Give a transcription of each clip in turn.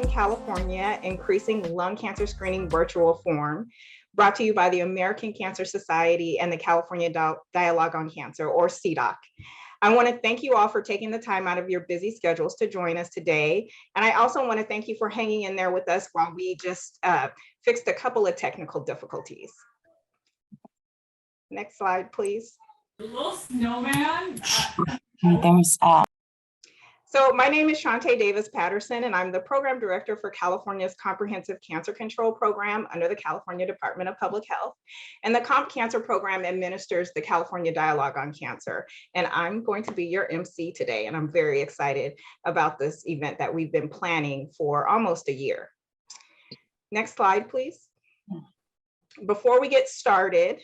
Convening California, Increasing Lung Cancer Screening Virtual Forum, brought to you by the American Cancer Society and the California Dialogue on Cancer, or CDOC. I want to thank you all for taking the time out of your busy schedules to join us today. And I also want to thank you for hanging in there with us while we just fixed a couple of technical difficulties. Next slide, please. The little snowman. So my name is Shantae Davis Patterson, and I'm the Program Director for California's Comprehensive Cancer Control Program under the California Department of Public Health. And the Comp Cancer Program administers the California Dialogue on Cancer. And I'm going to be your MC today, and I'm very excited about this event that we've been planning for almost a year. Next slide, please. Before we get started,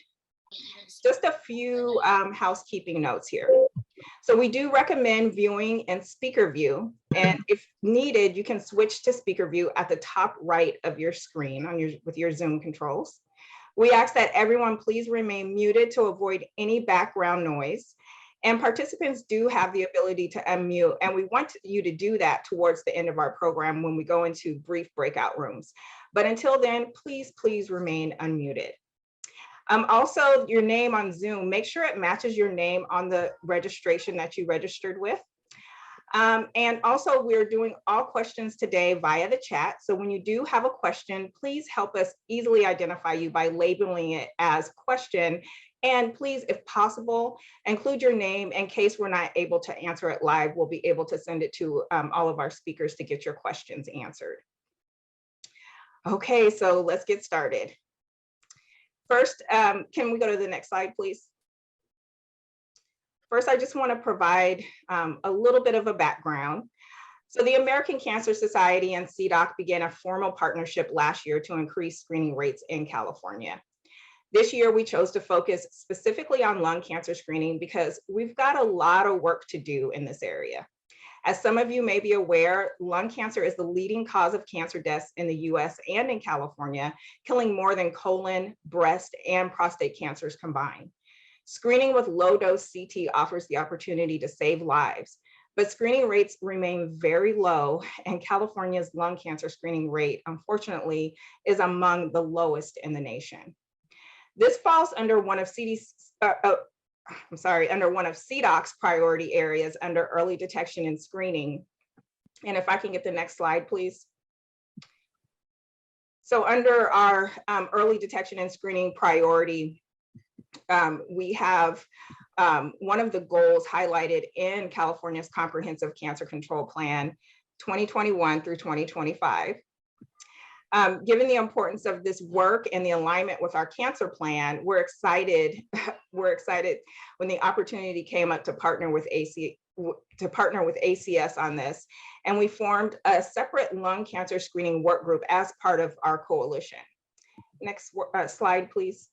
just a few housekeeping notes here. So we do recommend viewing in speaker view, and if needed, you can switch to speaker view at the top right of your screen with your Zoom controls. We ask that everyone please remain muted to avoid any background noise, and participants do have the ability to unmute, and we want you to do that towards the end of our program when we go into brief breakout rooms. But until then, please remain unmuted. Also, your name on Zoom, make sure it matches your name on the registration that you registered with. And also, we're doing all questions today via the chat. So when you do have a question, please help us easily identify you by labeling it as question. And please, if possible, include your name in case we're not able to answer it live. We'll be able to send it to all of our speakers to get your questions answered. Okay, so let's get started. First, can we go to the next slide, please? First, I just want to provide a little bit of a background. So the American Cancer Society and CDOC began a formal partnership last year to increase screening rates in California. This year, we chose to focus specifically on lung cancer screening because we've got a lot of work to do in this area. As some of you may be aware, lung cancer is the leading cause of cancer deaths in the US and in California, killing more than colon, breast, and prostate cancers combined. Screening with low-dose CT offers the opportunity to save lives, but screening rates remain very low, and California's lung cancer screening rate, unfortunately, is among the lowest in the nation. This falls under one of CDOC's priority areas under early detection and screening. And if I can get the next slide, please. So under our early detection and screening priority, we have one of the goals highlighted in California's Comprehensive Cancer Control Plan 2021 through 2025. Given the importance of this work and the alignment with our cancer plan, we're excited when the opportunity came up to partner with ACS on this. And we formed a separate lung cancer screening work group as part of our coalition. Next slide, please.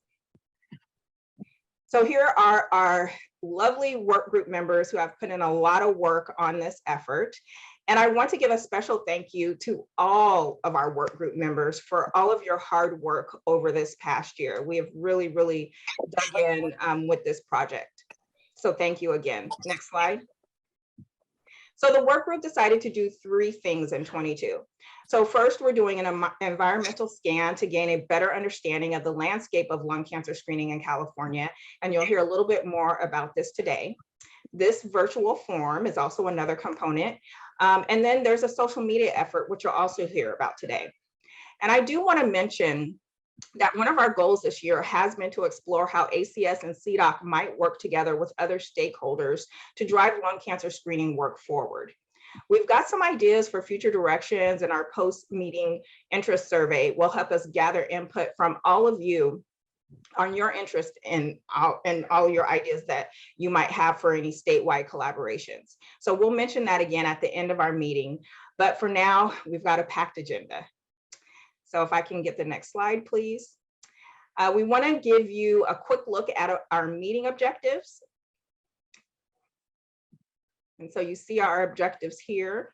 So here are our lovely work group members who have put in a lot of work on this effort. And I want to give a special thank you to all of our work group members for all of your hard work over this past year. We have really dug in with this project. So thank you again. Next slide. So the work group decided to do 3 things in 22. So first, we're doing an environmental scan to gain a better understanding of the landscape of lung cancer screening in California. And you'll hear a little bit more about this today. This virtual forum is also another component. And then there's a social media effort, which you'll also hear about today. And I do want to mention that one of our goals this year has been to explore how ACS and CDOC might work together with other stakeholders to drive lung cancer screening work forward. We've got some ideas for future directions, and our post-meeting interest survey will help us gather input from all of you on your interest in all your ideas that you might have for any statewide collaborations. So we'll mention that again at the end of our meeting, but for now, we've got a packed agenda. So if I can get the next slide, please. We want to give you a quick look at our meeting objectives. And so you see our objectives here.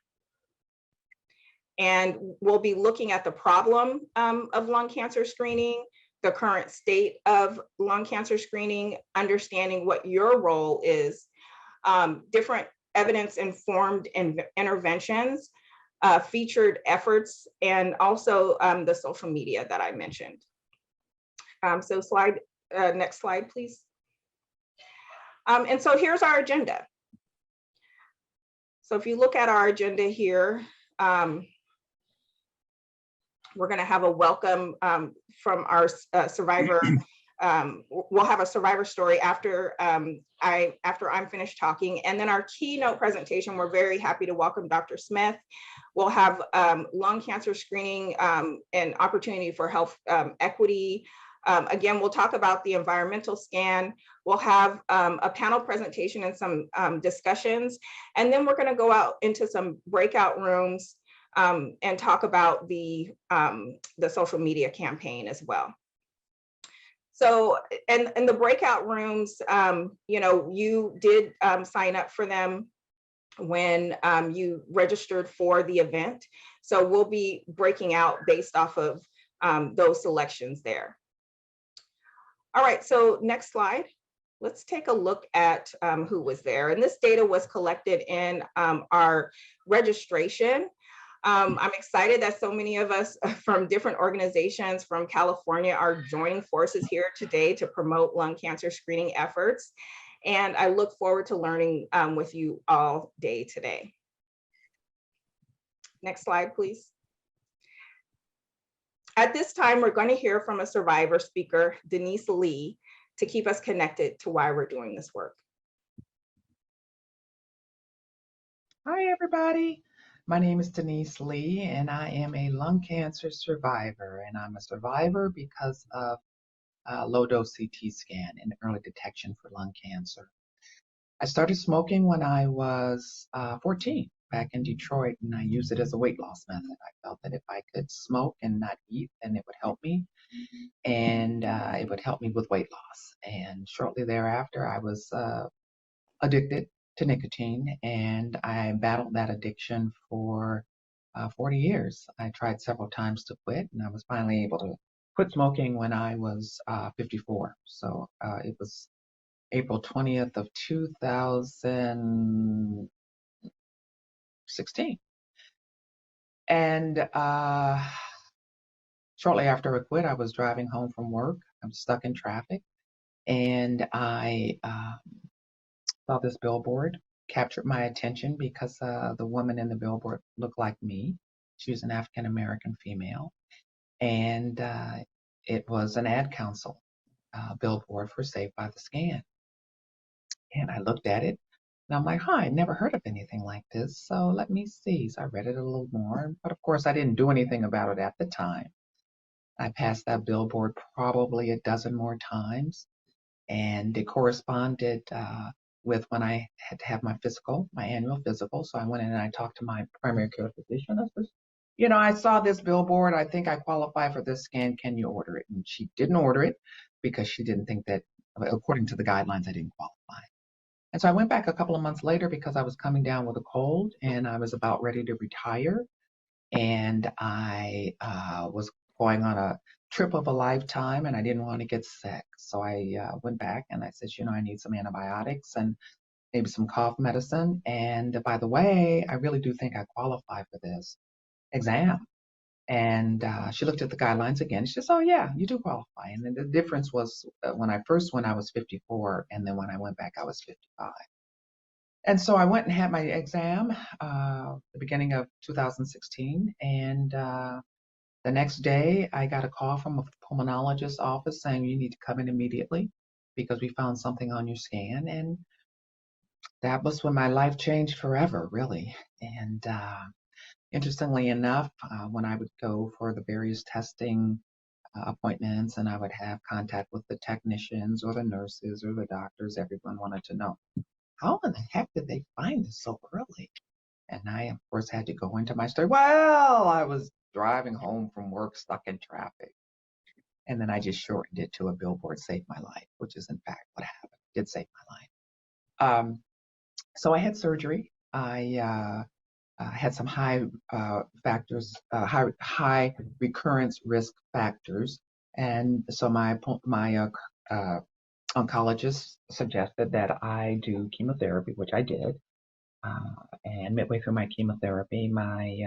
And we'll be looking at the problem of lung cancer screening, the current state of lung cancer screening, understanding what your role is, different evidence-informed interventions, featured efforts, and also the social media that I mentioned. So next slide, please. And so here's our agenda. So if you look at our agenda here, we're going to have a welcome from our survivor. We'll have a survivor story after I'm finished talking, and then our keynote presentation. We're very happy to welcome Dr. Smith. We'll have lung cancer screening and opportunity for health equity. Again, we'll talk about the environmental scan. We'll have a panel presentation and some discussions, and then we're going to go out into some breakout rooms and talk about the social media campaign as well. So, and the breakout rooms, you know, you did sign up for them when you registered for the event. So we'll be breaking out based off of those selections there. All right, so next slide. Let's take a look at who was there. And this data was collected in our registration. I'm excited that so many of us from different organizations from California are joining forces here today to promote lung cancer screening efforts. And I look forward to learning with you all day today. Next slide, please. At this time, we're going to hear from a survivor speaker, Denise Lee, to keep us connected to why we're doing this work. Hi, everybody. My name is Denise Lee, and I am a lung cancer survivor. And I'm a survivor because of low-dose CT scan and early detection for lung cancer. I started smoking when I was 14 back in Detroit, and I used it as a weight loss method. I felt that if I could smoke and not eat, then it would help me, and it would help me with weight loss. And shortly thereafter, I was addicted to nicotine, and I battled that addiction for 40 years. I tried several times to quit, and I was finally able to quit smoking when I was 54. So it was April 20th of 2016. And shortly after I quit, I was driving home from work. I was stuck in traffic, and I saw this billboard, captured my attention because the woman in the billboard looked like me. She was an African American female, and it was an ad council billboard for Saved by the Scan. And I looked at it, and I'm like, huh, I never heard of anything like this, so let me see. So I read it a little more, but of course I didn't do anything about it at the time. I passed that billboard probably a dozen more times, and it corresponded with when I had to have my physical, my annual physical. So I went in and I talked to my primary care physician. I said, you know, I saw this billboard. I think I qualify for this scan. Can you order it? And she didn't order it because she didn't think that, according to the guidelines, I didn't qualify. And so I went back a couple of months later because I was coming down with a cold and I was about ready to retire. And I was going on a trip of a lifetime and I didn't want to get sick. So I went back and I said, you know, I need some antibiotics and maybe some cough medicine. And by the way, I really do think I qualify for this exam. And she looked at the guidelines again. She says, oh, yeah, you do qualify. And then the difference was when I first went, I was 54. And then when I went back, I was 55. And so I went and had my exam the beginning of 2016. And the next day, I got a call from a pulmonologist's office saying you need to come in immediately because we found something on your scan. And that was when my life changed forever, really. And interestingly enough, when I would go for the various testing appointments and I would have contact with the technicians or the nurses or the doctors, everyone wanted to know, how in the heck did they find this so early? And I, of course, had to go into my story. Well, I was driving home from work, stuck in traffic. And then I just shortened it to a billboard saved my life, which is in fact what happened. It did save my life. So I had surgery. I had some high factors, high recurrence risk factors. And so my oncologist suggested that I do chemotherapy, which I did. And midway through my chemotherapy, my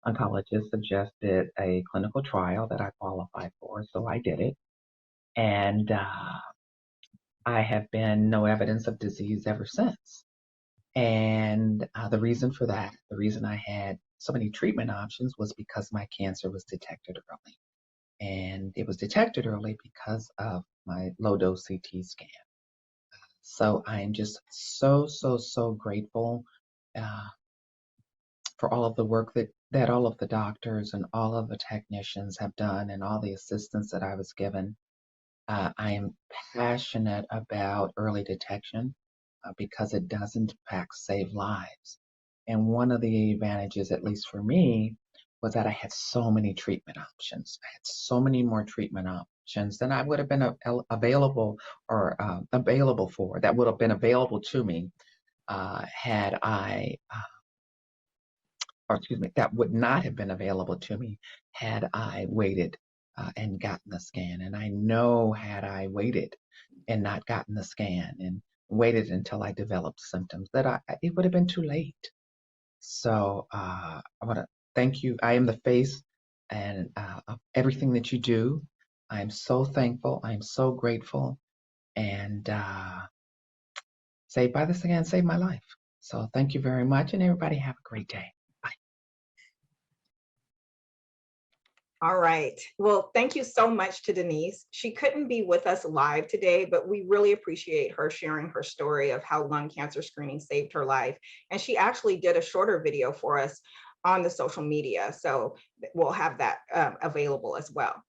oncologist suggested a clinical trial that I qualified for, so I did it. And I have been no evidence of disease ever since. And the reason for that, the reason I had so many treatment options was because my cancer was detected early. And it was detected early because of my low dose CT scan. So I am just so grateful for all of the work that all of the doctors and all of the technicians have done and all the assistance that I was given. I am passionate about early detection because it does in fact save lives. And one of the advantages, at least for me, was that I had so many treatment options. I had so many more treatment options than I would have been available or available for, that would have been available to me had I, or excuse me, that would not have been available to me had I waited and gotten the scan. And I know had I waited and not gotten the scan and waited until I developed symptoms, that it would have been too late. So I want to thank you. I am the face and of everything that you do. I'm so thankful. I'm so grateful. And Saved by this again saved my life. So thank you very much, and everybody have a great day. Bye. All right. Well, thank you so much to Denise. She couldn't be with us live today, but we really appreciate her sharing her story of how lung cancer screening saved her life. And she actually did a shorter video for us on the social media. So we'll have that available as well.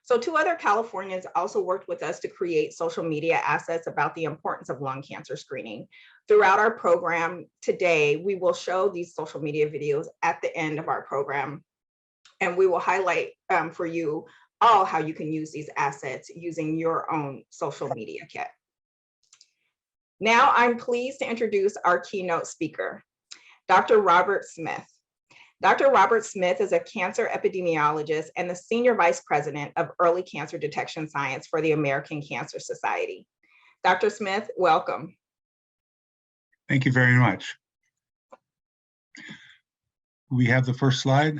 So 2 other Californians also worked with us to create social media assets about the importance of lung cancer screening. Throughout our program today, we will show these social media videos at the end of our program. And we will highlight for you all how you can use these assets using your own social media kit. Now I'm pleased to introduce our keynote speaker, Dr. Robert Smith. Dr. Robert Smith is a cancer epidemiologist and the Senior Vice President of Early Cancer Detection Science for the American Cancer Society. Dr. Smith, welcome. Thank you very much. We have the first slide.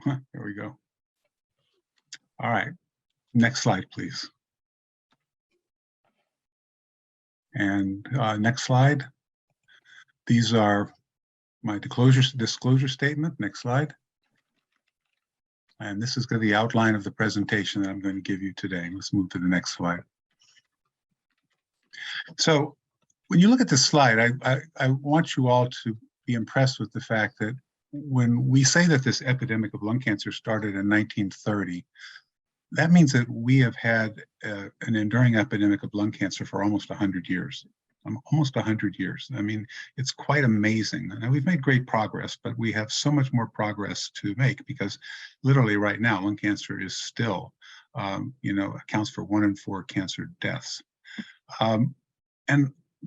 There we go. All right, next slide, please. And next slide. These are my disclosure statement. Next slide. And this is going to be the outline of the presentation that I'm going to give you today. Let's move to the next slide. So when you look at this slide, I want you all to be impressed with the fact that when we say that this epidemic of lung cancer started in 1930, that means that we have had an enduring epidemic of lung cancer for almost 100 years. Almost 100 years. I mean, it's quite amazing. And we've made great progress, but we have so much more progress to make because literally right now, lung cancer is still, accounts for 1 in 4 cancer deaths. And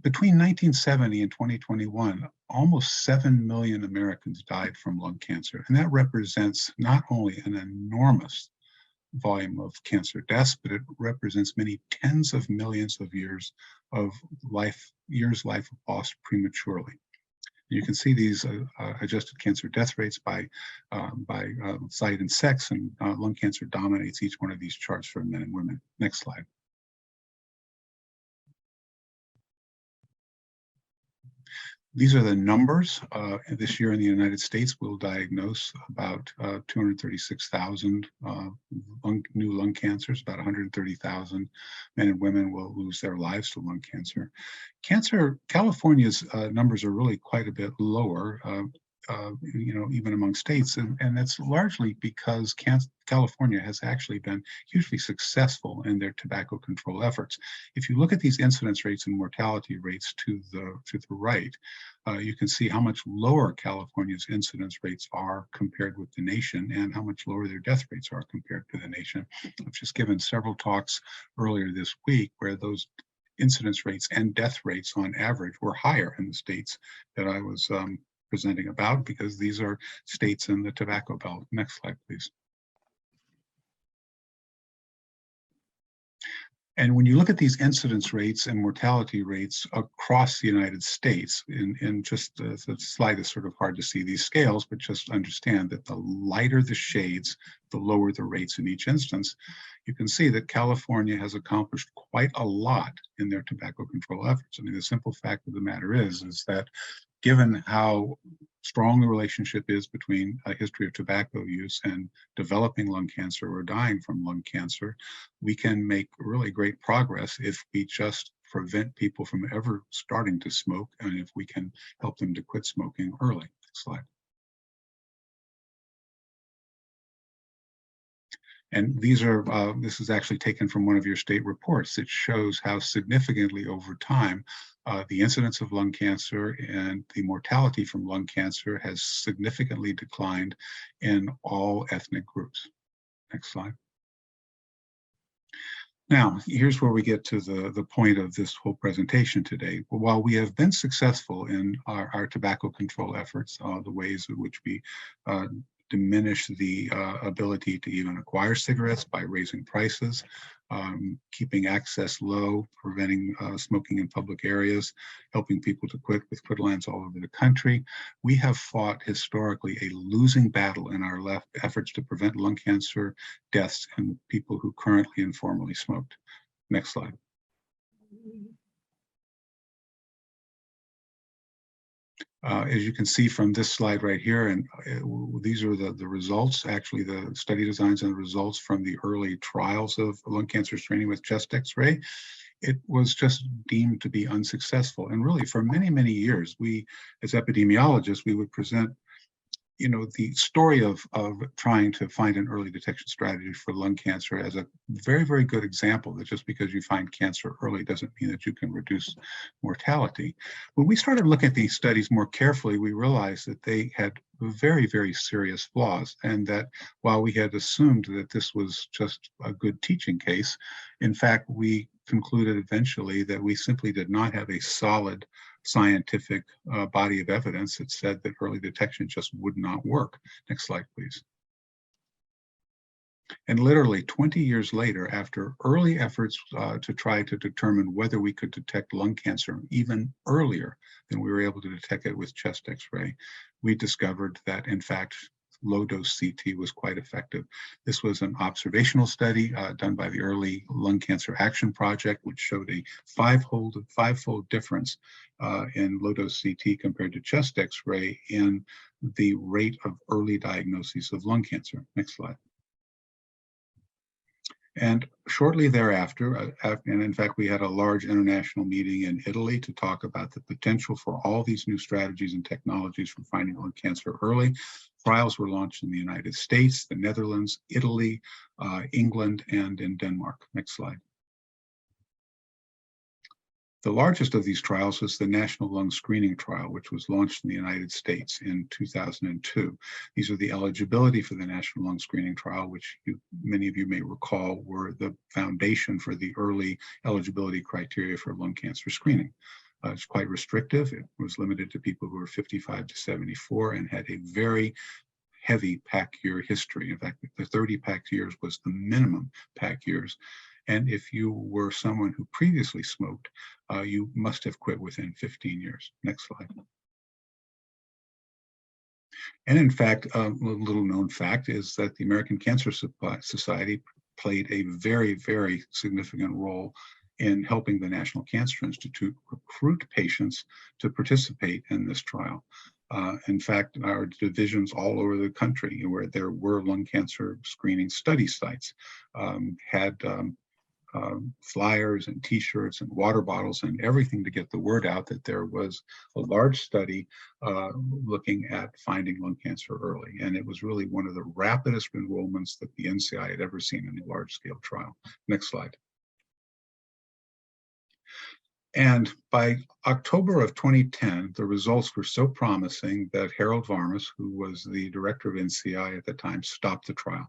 between 1970 and 2021, almost 7 million Americans died from lung cancer. And that represents not only an enormous volume of cancer deaths, but it represents many tens of millions of years life lost prematurely. You can see these adjusted cancer death rates by site and sex, and lung cancer dominates each one of these charts for men and women. Next slide. These are the numbers. This year in the United States, we'll diagnose about 236,000 new lung cancers. About 130,000 men and women will lose their lives to lung cancer. California's numbers are really quite a bit lower, even among states, and that's largely because California has actually been hugely successful in their tobacco control efforts. If you look at these incidence rates and mortality rates to the right, you can see how much lower California's incidence rates are compared with the nation and how much lower their death rates are compared to the nation. I've just given several talks earlier this week where those incidence rates and death rates on average were higher in the states that I was presenting about, because these are states in the tobacco belt. Next slide, please. And when you look at these incidence rates and mortality rates across the United States, in just the slide is sort of hard to see these scales, but just understand that the lighter the shades, the lower the rates in each instance. You can see that California has accomplished quite a lot in their tobacco control efforts. I mean, the simple fact of the matter is that given how strong the relationship is between a history of tobacco use and developing lung cancer or dying from lung cancer, we can make really great progress if we just prevent people from ever starting to smoke, and if we can help them to quit smoking early. Next slide. And these are, this is actually taken from one of your state reports. It shows how significantly over time the incidence of lung cancer and the mortality from lung cancer has significantly declined in all ethnic groups. Next slide. Now, here's where we get to the point of this whole presentation today. While we have been successful in our tobacco control efforts, the ways in which we diminish the ability to even acquire cigarettes by raising prices, keeping access low, preventing smoking in public areas, helping people to quit with quit lines all over the country. We have fought historically a losing battle in our efforts to prevent lung cancer deaths in people who currently and formerly smoked. Next slide. As you can see from this slide right here, and these are the results, actually the study designs and the results from the early trials of lung cancer screening with chest X-ray. It was just deemed to be unsuccessful. And really for many, many years, we as epidemiologists, we would present the story of trying to find an early detection strategy for lung cancer as a very, very good example that just because you find cancer early doesn't mean that you can reduce mortality. When we started looking at these studies more carefully, we realized that they had very, very serious flaws, and that while we had assumed that this was just a good teaching case, in fact, we concluded eventually that we simply did not have a solid scientific body of evidence that said that early detection just would not work. Next slide, please. And literally 20 years later, after early efforts to try to determine whether we could detect lung cancer even earlier than we were able to detect it with chest X-ray, we discovered that, in fact, low-dose CT was quite effective. This was an observational study done by the Early Lung Cancer Action Project, which showed a five-fold difference in low-dose CT compared to chest X-ray in the rate of early diagnosis of lung cancer. Next slide. And shortly thereafter, and in fact, we had a large international meeting in Italy to talk about the potential for all these new strategies and technologies for finding lung cancer early. Trials were launched in the United States, the Netherlands, Italy, England, and in Denmark. Next slide. The largest of these trials was the National Lung Screening Trial, which was launched in the United States in 2002. These are the eligibility for the National Lung Screening Trial, which many of you may recall were the foundation for the early eligibility criteria for lung cancer screening. It's quite restrictive. It was limited to people who were 55 to 74 and had a very heavy pack year history. In fact, the 30 pack years was the minimum pack years. And if you were someone who previously smoked, you must have quit within 15 years. Next slide. And in fact, a little known fact is that the American Cancer Society played a very, very significant role in helping the National Cancer Institute recruit patients to participate in this trial. In fact, our divisions all over the country where there were lung cancer screening study sites had flyers and t-shirts and water bottles and everything to get the word out that there was a large study looking at finding lung cancer early. And it was really one of the rapidest enrollments that the NCI had ever seen in a large-scale trial. Next slide. And by October of 2010, the results were so promising that Harold Varmus, who was the director of NCI at the time, stopped the trial.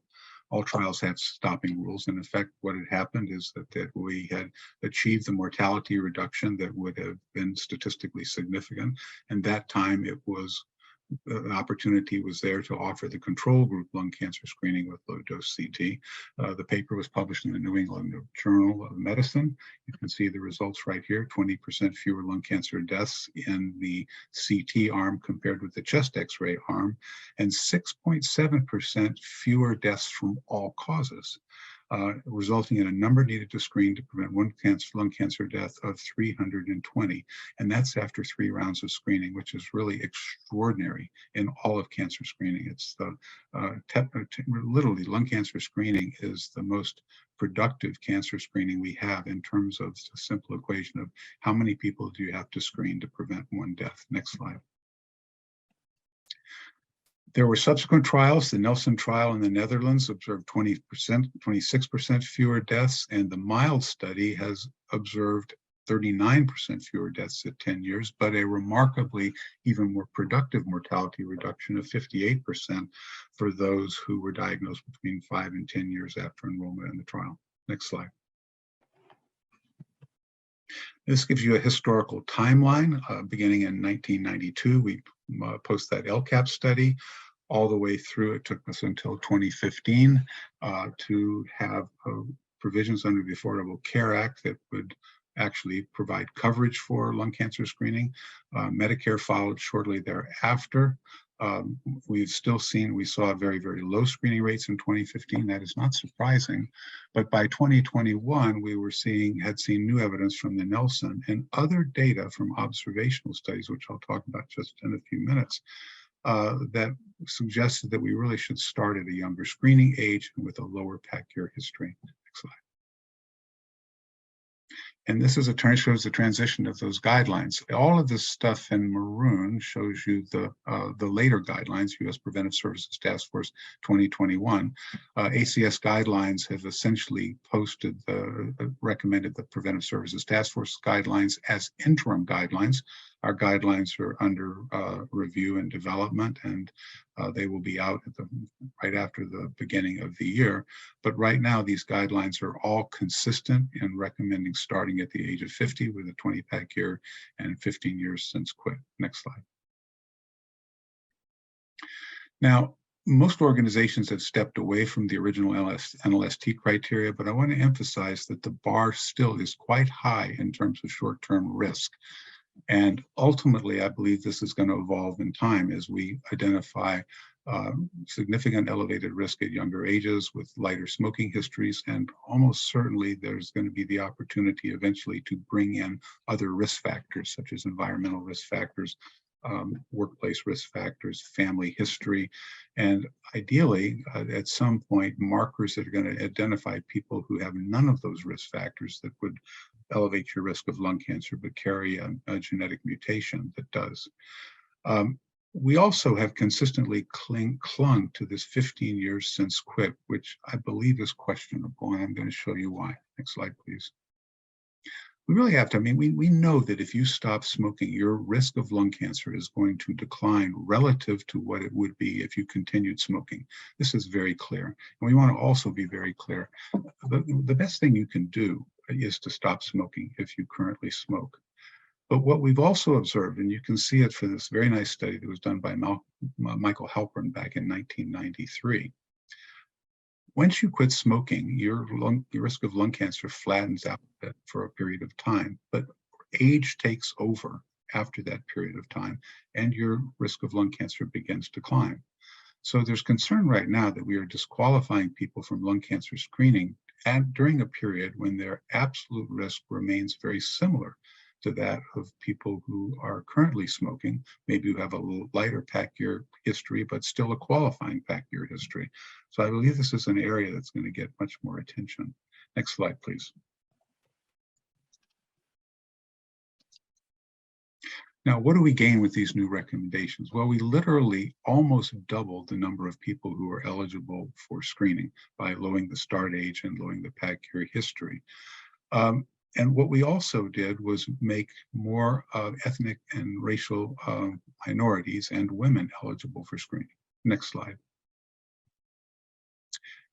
All trials have stopping rules. And in fact, what had happened is that we had achieved the mortality reduction that would have been statistically significant. And that time it was an opportunity was there to offer the control group lung cancer screening with low-dose CT. The paper was published in the New England Journal of Medicine. You can see the results right here, 20% fewer lung cancer deaths in the CT arm compared with the chest X-ray arm, and 6.7% fewer deaths from all causes. Resulting in a number needed to screen to prevent lung cancer death of 320. And that's after 3 rounds of screening, which is really extraordinary in all of cancer screening. It's the, literally lung cancer screening is the most productive cancer screening we have in terms of the simple equation of how many people do you have to screen to prevent 1 death. Next slide. There were subsequent trials. The Nelson trial in the Netherlands observed 26% fewer deaths, and the MILD study has observed 39% fewer deaths at 10 years, but a remarkably even more productive mortality reduction of 58% for those who were diagnosed between 5 and 10 years after enrollment in the trial. Next slide. This gives you a historical timeline. Beginning in 1992, we post that LCAP study all the way through. It took us until 2015 to have provisions under the Affordable Care Act that would actually provide coverage for lung cancer screening. Medicare followed shortly thereafter. We saw very, very low screening rates in 2015. That is not surprising. But by 2021, had seen new evidence from the Nelson and other data from observational studies, which I'll talk about just in a few minutes, that suggested that we really should start at a younger screening age and with a lower PAC-year history. Next slide. And this shows the transition of those guidelines. All of this stuff in maroon shows you the later guidelines, U.S. Preventive Services Task Force 2021. ACS guidelines have essentially recommended the Preventive Services Task Force guidelines as interim guidelines. Our guidelines are under review and development, and they will be out right after the beginning of the year. But right now, these guidelines are all consistent in recommending starting at the age of 50 with a 20 PAC year and 15 years since quit. Next slide. Now, most organizations have stepped away from the original NLST criteria, but I want to emphasize that the bar still is quite high in terms of short-term risk. And ultimately, I believe this is going to evolve in time as we identify significant elevated risk at younger ages with lighter smoking histories. And almost certainly there's going to be the opportunity eventually to bring in other risk factors, such as environmental risk factors, workplace risk factors, family history, and ideally, at some point, markers that are going to identify people who have none of those risk factors that would elevate your risk of lung cancer, but carry a genetic mutation that does. We also have consistently clung to this 15 years since quit, which I believe is questionable, and I'm going to show you why. Next slide, please. We really have to, we know that if you stop smoking, your risk of lung cancer is going to decline relative to what it would be if you continued smoking. This is very clear. And we want to also be very clear. The best thing you can do is to stop smoking if you currently smoke. But what we've also observed, and you can see it for this very nice study that was done by Michael Halpern back in 1993, once you quit smoking, your risk of lung cancer flattens out for a period of time, but age takes over after that period of time, and your risk of lung cancer begins to climb. So there's concern right now that we are disqualifying people from lung cancer screening during a period when their absolute risk remains very similar to that of people who are currently smoking, maybe who have a little lighter PAC-year history, but still a qualifying PAC-year history. So I believe this is an area that's going to get much more attention. Next slide, please. Now, what do we gain with these new recommendations? Well, we literally almost doubled the number of people who are eligible for screening by lowering the start age and lowering the PAC-year history. And what we also did was make more ethnic and racial minorities and women eligible for screening. Next slide.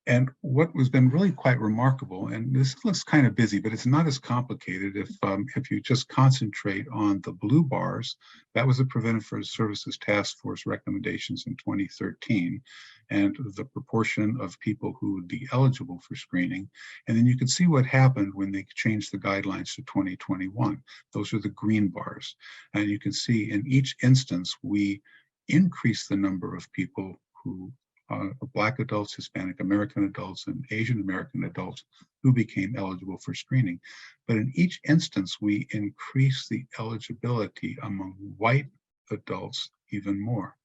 And what has been really quite remarkable, and this looks kind of busy, but it's not as complicated if you just concentrate on the blue bars. That was the Preventive Services Task Force recommendations in 2013, and the proportion of people who would be eligible for screening. And then you can see what happened when they changed the guidelines to 2021. Those are the green bars. And you can see in each instance, we increased the number of people who Black adults, Hispanic American adults, and Asian American adults who became eligible for screening. But in each instance, we increased the eligibility among white adults even more.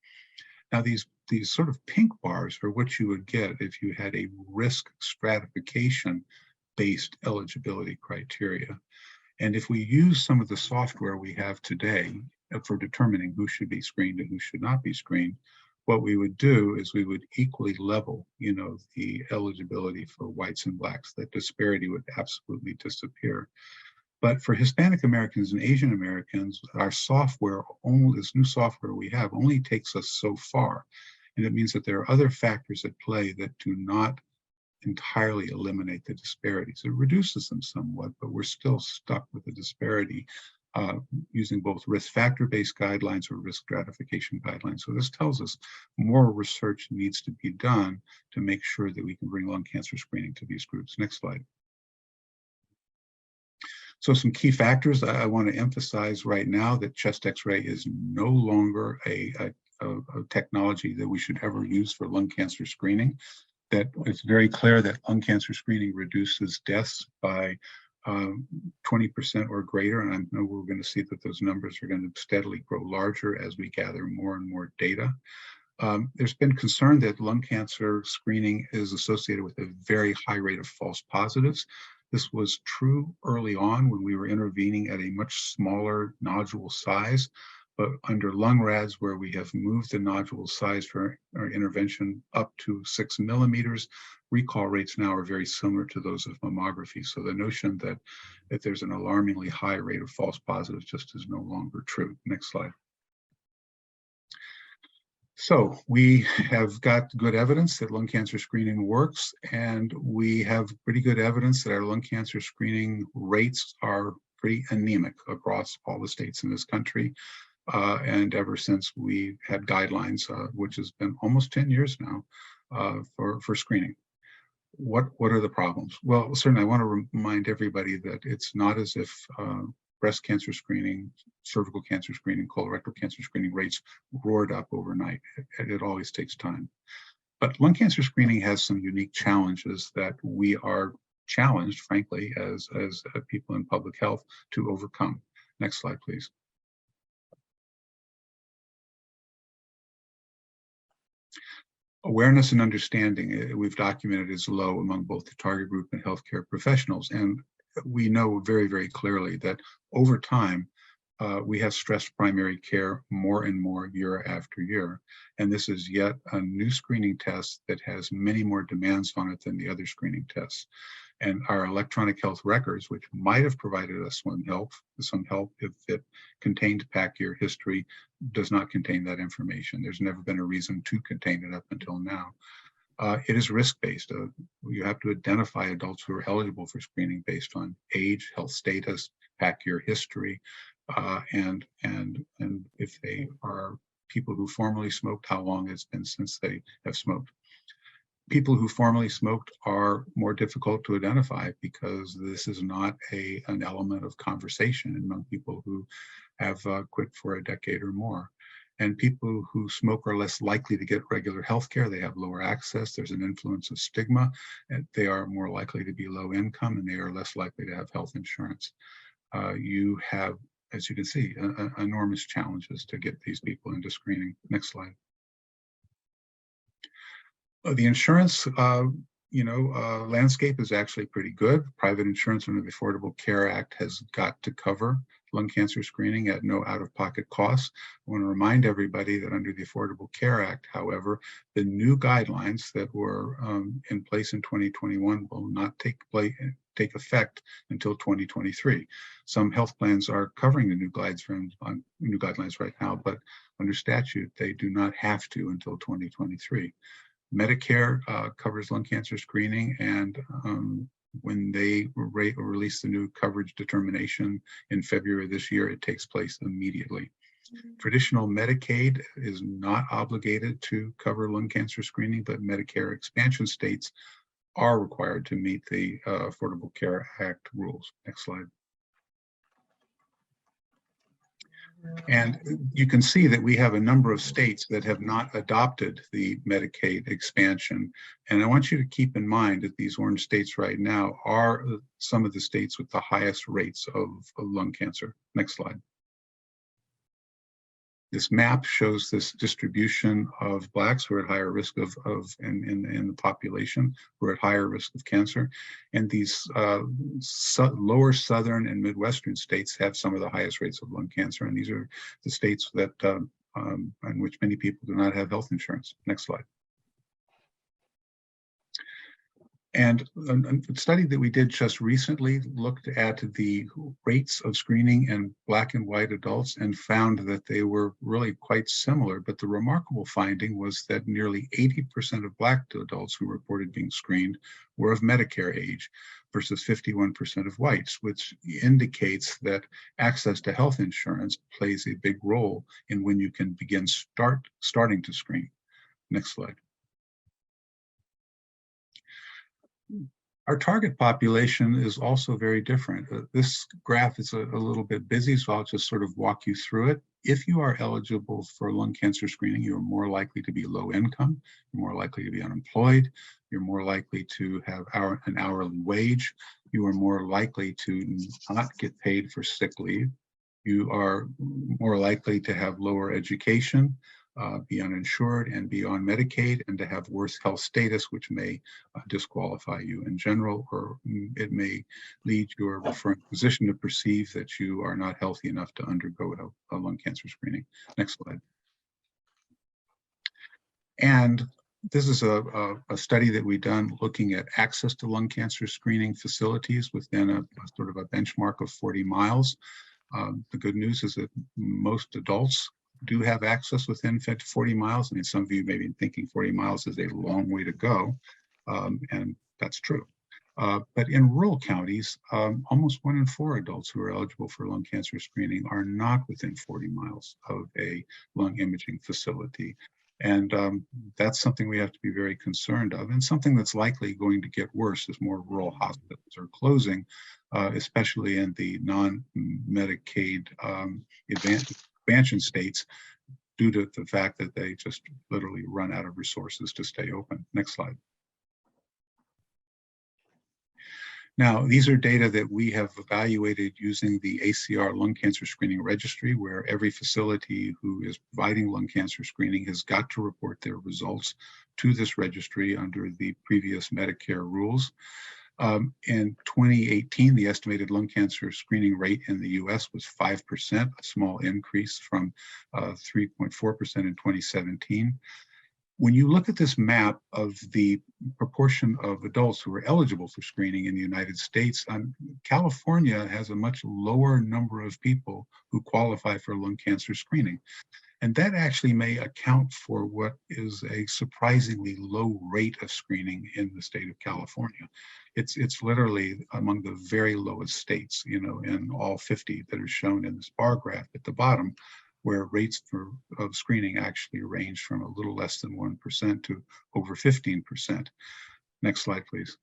Now, these sort of pink bars are what you would get if you had a risk stratification-based eligibility criteria. And if we use some of the software we have today for determining who should be screened and who should not be screened, what we would do is we would equally level, the eligibility for whites and blacks. That disparity would absolutely disappear. But for Hispanic Americans and Asian Americans, our software, this new software we have, only takes us so far. And it means that there are other factors at play that do not entirely eliminate the disparities. It reduces them somewhat, but we're still stuck with the disparity using both risk factor-based guidelines or risk stratification guidelines. So this tells us more research needs to be done to make sure that we can bring lung cancer screening to these groups. Next slide. So some key factors I want to emphasize right now: that chest X-ray is no longer a technology that we should ever use for lung cancer screening. That it's very clear that lung cancer screening reduces deaths by 20% or greater, and I know we're going to see that those numbers are going to steadily grow larger as we gather more and more data. There's been concern that lung cancer screening is associated with a very high rate of false positives. This was true early on when we were intervening at a much smaller nodule size, but under LUNGRADS, where we have moved the nodule size for our intervention up to 6 millimeters, recall rates now are very similar to those of mammography. So the notion that there's an alarmingly high rate of false positives just is no longer true. Next slide. So we have got good evidence that lung cancer screening works, and we have pretty good evidence that our lung cancer screening rates are pretty anemic across all the states in this country. And ever since we had guidelines, which has been almost 10 years now, for screening. What are the problems? Well, certainly I want to remind everybody that it's not as if breast cancer screening, cervical cancer screening, colorectal cancer screening rates roared up overnight. It always takes time. But lung cancer screening has some unique challenges that we are challenged, frankly, as people in public health to overcome. Next slide, please. Awareness and understanding, we've documented, is low among both the target group and healthcare professionals. And we know very, very clearly that over time, we have stressed primary care more and more year after year. And this is yet a new screening test that has many more demands on it than the other screening tests. And our electronic health records, which might have provided us some help if it contained PAC year history, does not contain that information. There's never been a reason to contain it up until now. It is risk-based. You have to identify adults who are eligible for screening based on age, health status, PAC year history, and if they are people who formerly smoked, how long it's been since they have smoked. People who formerly smoked are more difficult to identify because this is not an element of conversation among people who have quit for a decade or more. And people who smoke are less likely to get regular health care. They have lower access. There's an influence of stigma. And they are more likely to be low income, and they are less likely to have health insurance. You have, as you can see, enormous challenges to get these people into screening. Next slide. The insurance, landscape is actually pretty good. Private insurance under the Affordable Care Act has got to cover lung cancer screening at no out-of-pocket costs. I want to remind everybody that under the Affordable Care Act, however, the new guidelines that were in place in 2021 will not take effect until 2023. Some health plans are covering the new guidelines right now, but under statute, they do not have to until 2023. Medicare covers lung cancer screening, and when they release the new coverage determination in February of this year, it takes place immediately. Traditional Medicaid is not obligated to cover lung cancer screening, but Medicare expansion states are required to meet the Affordable Care Act rules. Next slide. And you can see that we have a number of states that have not adopted the Medicaid expansion. And I want you to keep in mind that these orange states right now are some of the states with the highest rates of lung cancer. Next slide. This map shows this distribution of Blacks who are at higher risk in the population, who are at higher risk of cancer. And these lower southern and Midwestern states have some of the highest rates of lung cancer. And these are the states that in which many people do not have health insurance. Next slide. And a study that we did just recently looked at the rates of screening in Black and white adults and found that they were really quite similar. But the remarkable finding was that nearly 80% of Black adults who reported being screened were of Medicare age versus 51% of whites, which indicates that access to health insurance plays a big role in when you can begin starting to screen. Next slide. Our target population is also very different. This graph is a little bit busy, so I'll just sort of walk you through it. If you are eligible for lung cancer screening, you're more likely to be low income, you're more likely to be unemployed, you're more likely to have an hourly wage, you are more likely to not get paid for sick leave, you are more likely to have lower education, be uninsured and be on Medicaid, and to have worse health status, which may disqualify you in general, or it may lead your referring physician to perceive that you are not healthy enough to undergo a lung cancer screening. Next slide. And this is a study that we've done looking at access to lung cancer screening facilities within a sort of a benchmark of 40 miles. The good news is that most adults do have access within 40 miles. I mean, some of you may be thinking 40 miles is a long way to go, and that's true. But in rural counties, almost 1 in 4 adults who are eligible for lung cancer screening are not within 40 miles of a lung imaging facility. And that's something we have to be very concerned of, and something that's likely going to get worse as more rural hospitals are closing, especially in the non-Medicaid expansion states, due to the fact that they just literally run out of resources to stay open. Next slide. Now, these are data that we have evaluated using the ACR lung cancer screening registry, where every facility who is providing lung cancer screening has got to report their results to this registry under the previous Medicare rules. In 2018, the estimated lung cancer screening rate in the US was 5%, a small increase from 3.4% in 2017. When you look at this map of the proportion of adults who are eligible for screening in the United States, California has a much lower number of people who qualify for lung cancer screening. And that actually may account for what is a surprisingly low rate of screening in the state of California. It's literally among the very lowest states, you know, in all 50 that are shown in this bar graph at the bottom, where rates of screening actually range from a little less than 1% to over 15%. Next slide, please.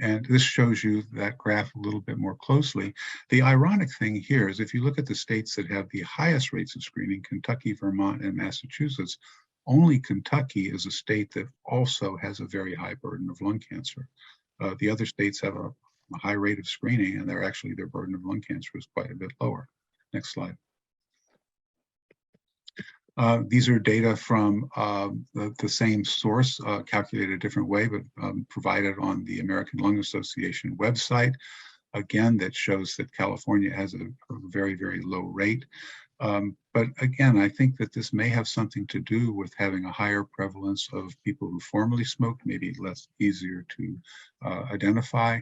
And this shows you that graph a little bit more closely. The ironic thing here is if you look at the states that have the highest rates of screening, Kentucky, Vermont, and Massachusetts, only Kentucky is a state that also has a very high burden of lung cancer. The other states have a high rate of screening, and their burden of lung cancer is quite a bit lower. Next slide. These are data from the same source, calculated a different way, but provided on the American Lung Association website. Again, that shows that California has a very, very low rate. But again, I think that this may have something to do with having a higher prevalence of people who formerly smoked, maybe less easier to identify,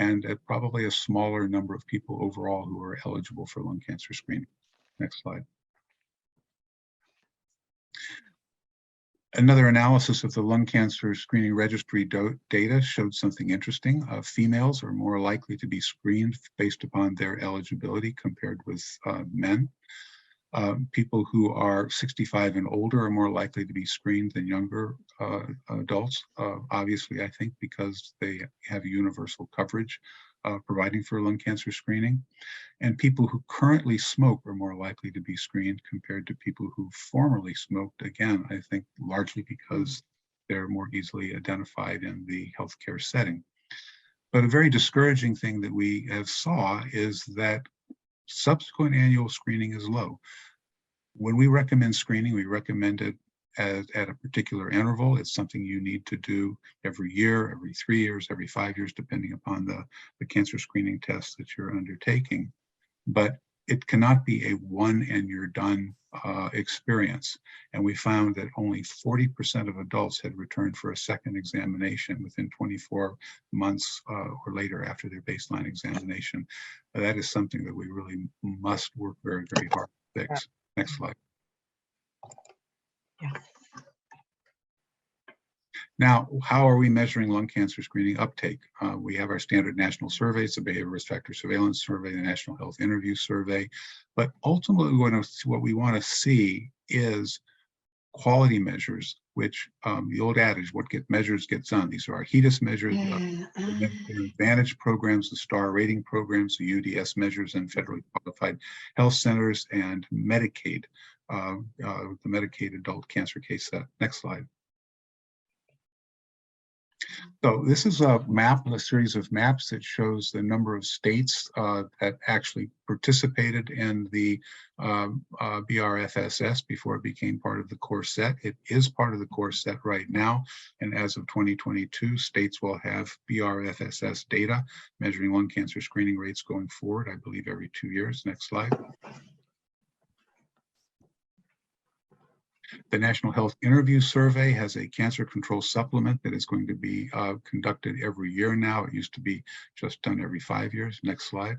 and probably a smaller number of people overall who are eligible for lung cancer screening. Next slide. Another analysis of the lung cancer screening registry data showed something interesting. Females are more likely to be screened based upon their eligibility compared with men. People who are 65 and older are more likely to be screened than younger adults, obviously, I think, because they have universal coverage providing for lung cancer screening. And people who currently smoke are more likely to be screened compared to people who formerly smoked, again, I think largely because they're more easily identified in the healthcare setting. But a very discouraging thing that we have saw is that subsequent annual screening is low. When we recommend screening, we recommend it at a particular interval. It's something you need to do every year, every 3 years, every 5 years, depending upon the cancer screening test that you're undertaking. But it cannot be a one and you're done experience. And we found that only 40% of adults had returned for a second examination within 24 months or later after their baseline examination. That is something that we really must work very, very hard to fix. Next slide. Yeah. Now, how are we measuring lung cancer screening uptake? We have our standard national surveys, the Behavioral Risk Factor Surveillance Survey, the National Health Interview Survey. But ultimately, what we want to see is quality measures, which the old adage, what gets measured gets done. These are our HEDIS measures, the Advantage programs, the STAR rating programs, the UDS measures in federally qualified health centers, and Medicaid, the Medicaid adult cancer case set. Next slide. So this is a map, a series of maps that shows the number of states that actually participated in the BRFSS before it became part of the core set. It is part of the core set right now. And as of 2022, states will have BRFSS data measuring lung cancer screening rates going forward, I believe every 2 years. Next slide. The National Health Interview Survey has a cancer control supplement that is going to be conducted every year now. It used to be just done every 5 years. Next slide.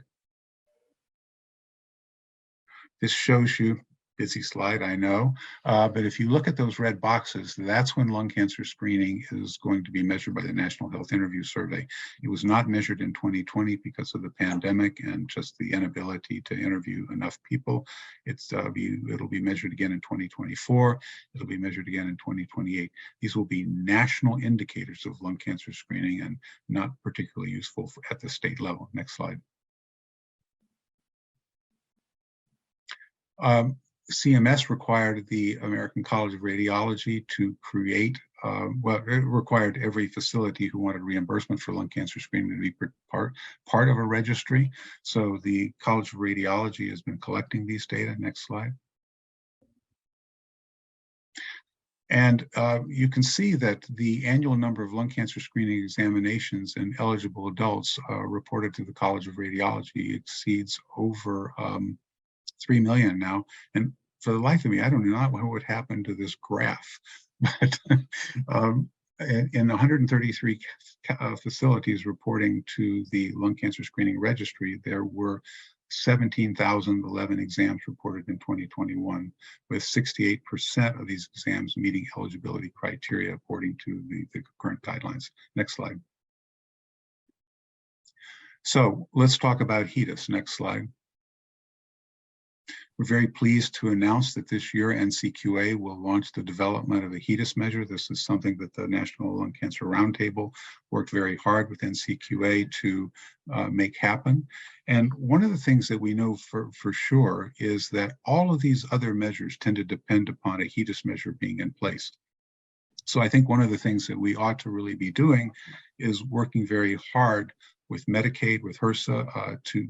This shows you, busy slide, I know, but if you look at those red boxes, that's when lung cancer screening is going to be measured by the National Health Interview Survey. It was not measured in 2020 because of the pandemic and just the inability to interview enough people. It'll be measured again in 2024. It'll be measured again in 2028. These will be national indicators of lung cancer screening and not particularly useful at the state level. Next slide. CMS required the American College of Radiology to create, well, it required every facility who wanted reimbursement for lung cancer screening to be part of a registry. So the College of Radiology has been collecting these data. Next slide. And you can see that the annual number of lung cancer screening examinations in eligible adults reported to the College of Radiology exceeds over 3 million now. And for the life of me, I don't know what would happen to this graph. But in 133 facilities reporting to the lung cancer screening registry, there were 17,011 exams reported in 2021, with 68% of these exams meeting eligibility criteria according to the current guidelines. Next slide. So let's talk about HEDIS. Next slide. We're very pleased to announce that this year NCQA will launch the development of a HEDIS measure. This is something that the National Lung Cancer Roundtable worked very hard with NCQA to make happen. And one of the things that we know for sure is that all of these other measures tend to depend upon a HEDIS measure being in place. So I think one of the things that we ought to really be doing is working very hard with Medicaid, with HRSA, to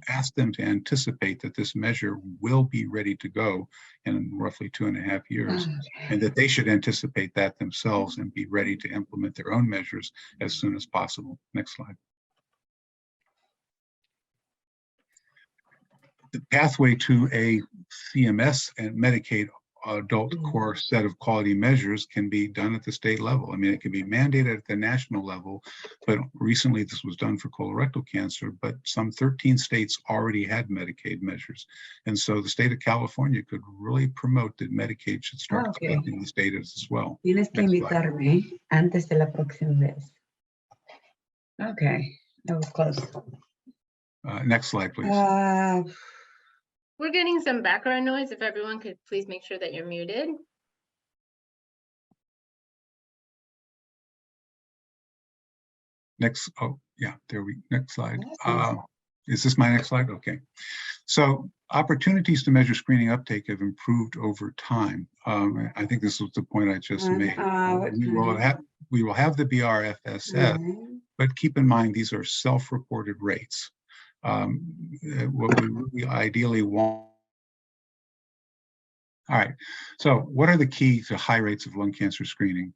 ask them to anticipate that this measure will be ready to go in roughly 2.5 years, and that they should anticipate that themselves and be ready to implement their own measures as soon as possible. Next slide. The pathway to a CMS and Medicaid adult core set of quality measures can be done at the state level. I mean, it can be mandated at the national level, but recently this was done for colorectal cancer, but some 13 states already had Medicaid measures. And so the state of California could really promote that Medicaid should start collecting these data as well. Tienes que invitarme antes de la próxima vez. Okay, that was close. Next slide, please. We're getting some background noise. If everyone could please make sure that you're muted. Next, oh, yeah, next slide. Is this my next slide? Okay. So opportunities to measure screening uptake have improved over time. I think this was the point I just made. We will have the BRFSS, but keep in mind, these are self-reported rates. What we ideally want. All right, so what are the key to high rates of lung cancer screening?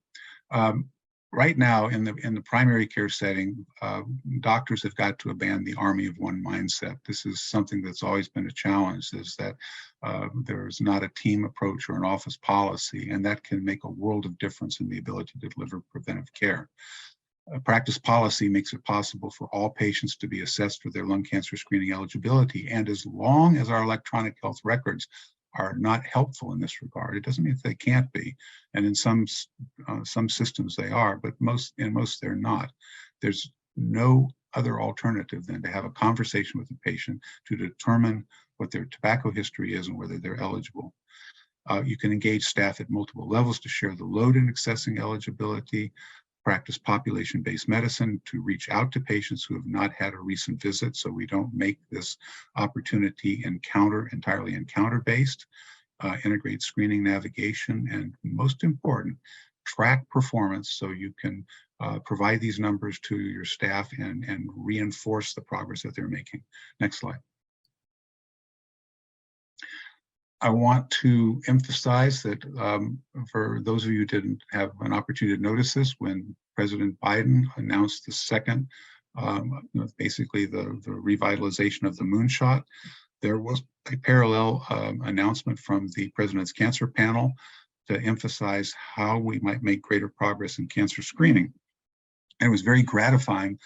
Right now, in the primary care setting, doctors have got to abandon the army of one mindset. This is something that's always been a challenge, is that there's not a team approach or an office policy, and that can make a world of difference in the ability to deliver preventive care. Practice policy makes it possible for all patients to be assessed for their lung cancer screening eligibility. And as long as our electronic health records are not helpful in this regard, it doesn't mean that they can't be. And in some systems they are, but in most they're not. There's no other alternative than to have a conversation with the patient to determine what their tobacco history is and whether they're eligible. You can engage staff at multiple levels to share the load in assessing eligibility, practice population-based medicine to reach out to patients who have not had a recent visit, so we don't make this opportunity entirely encounter-based, integrate screening navigation, and most important, track performance so you can provide these numbers to your staff and reinforce the progress that they're making. Next slide. I want to emphasize that for those of you who didn't have an opportunity to notice this, when President Biden announced the second, basically the revitalization of the moonshot, there was a parallel announcement from the President's Cancer Panel to emphasize how we might make greater progress in cancer screening. And it was very gratifying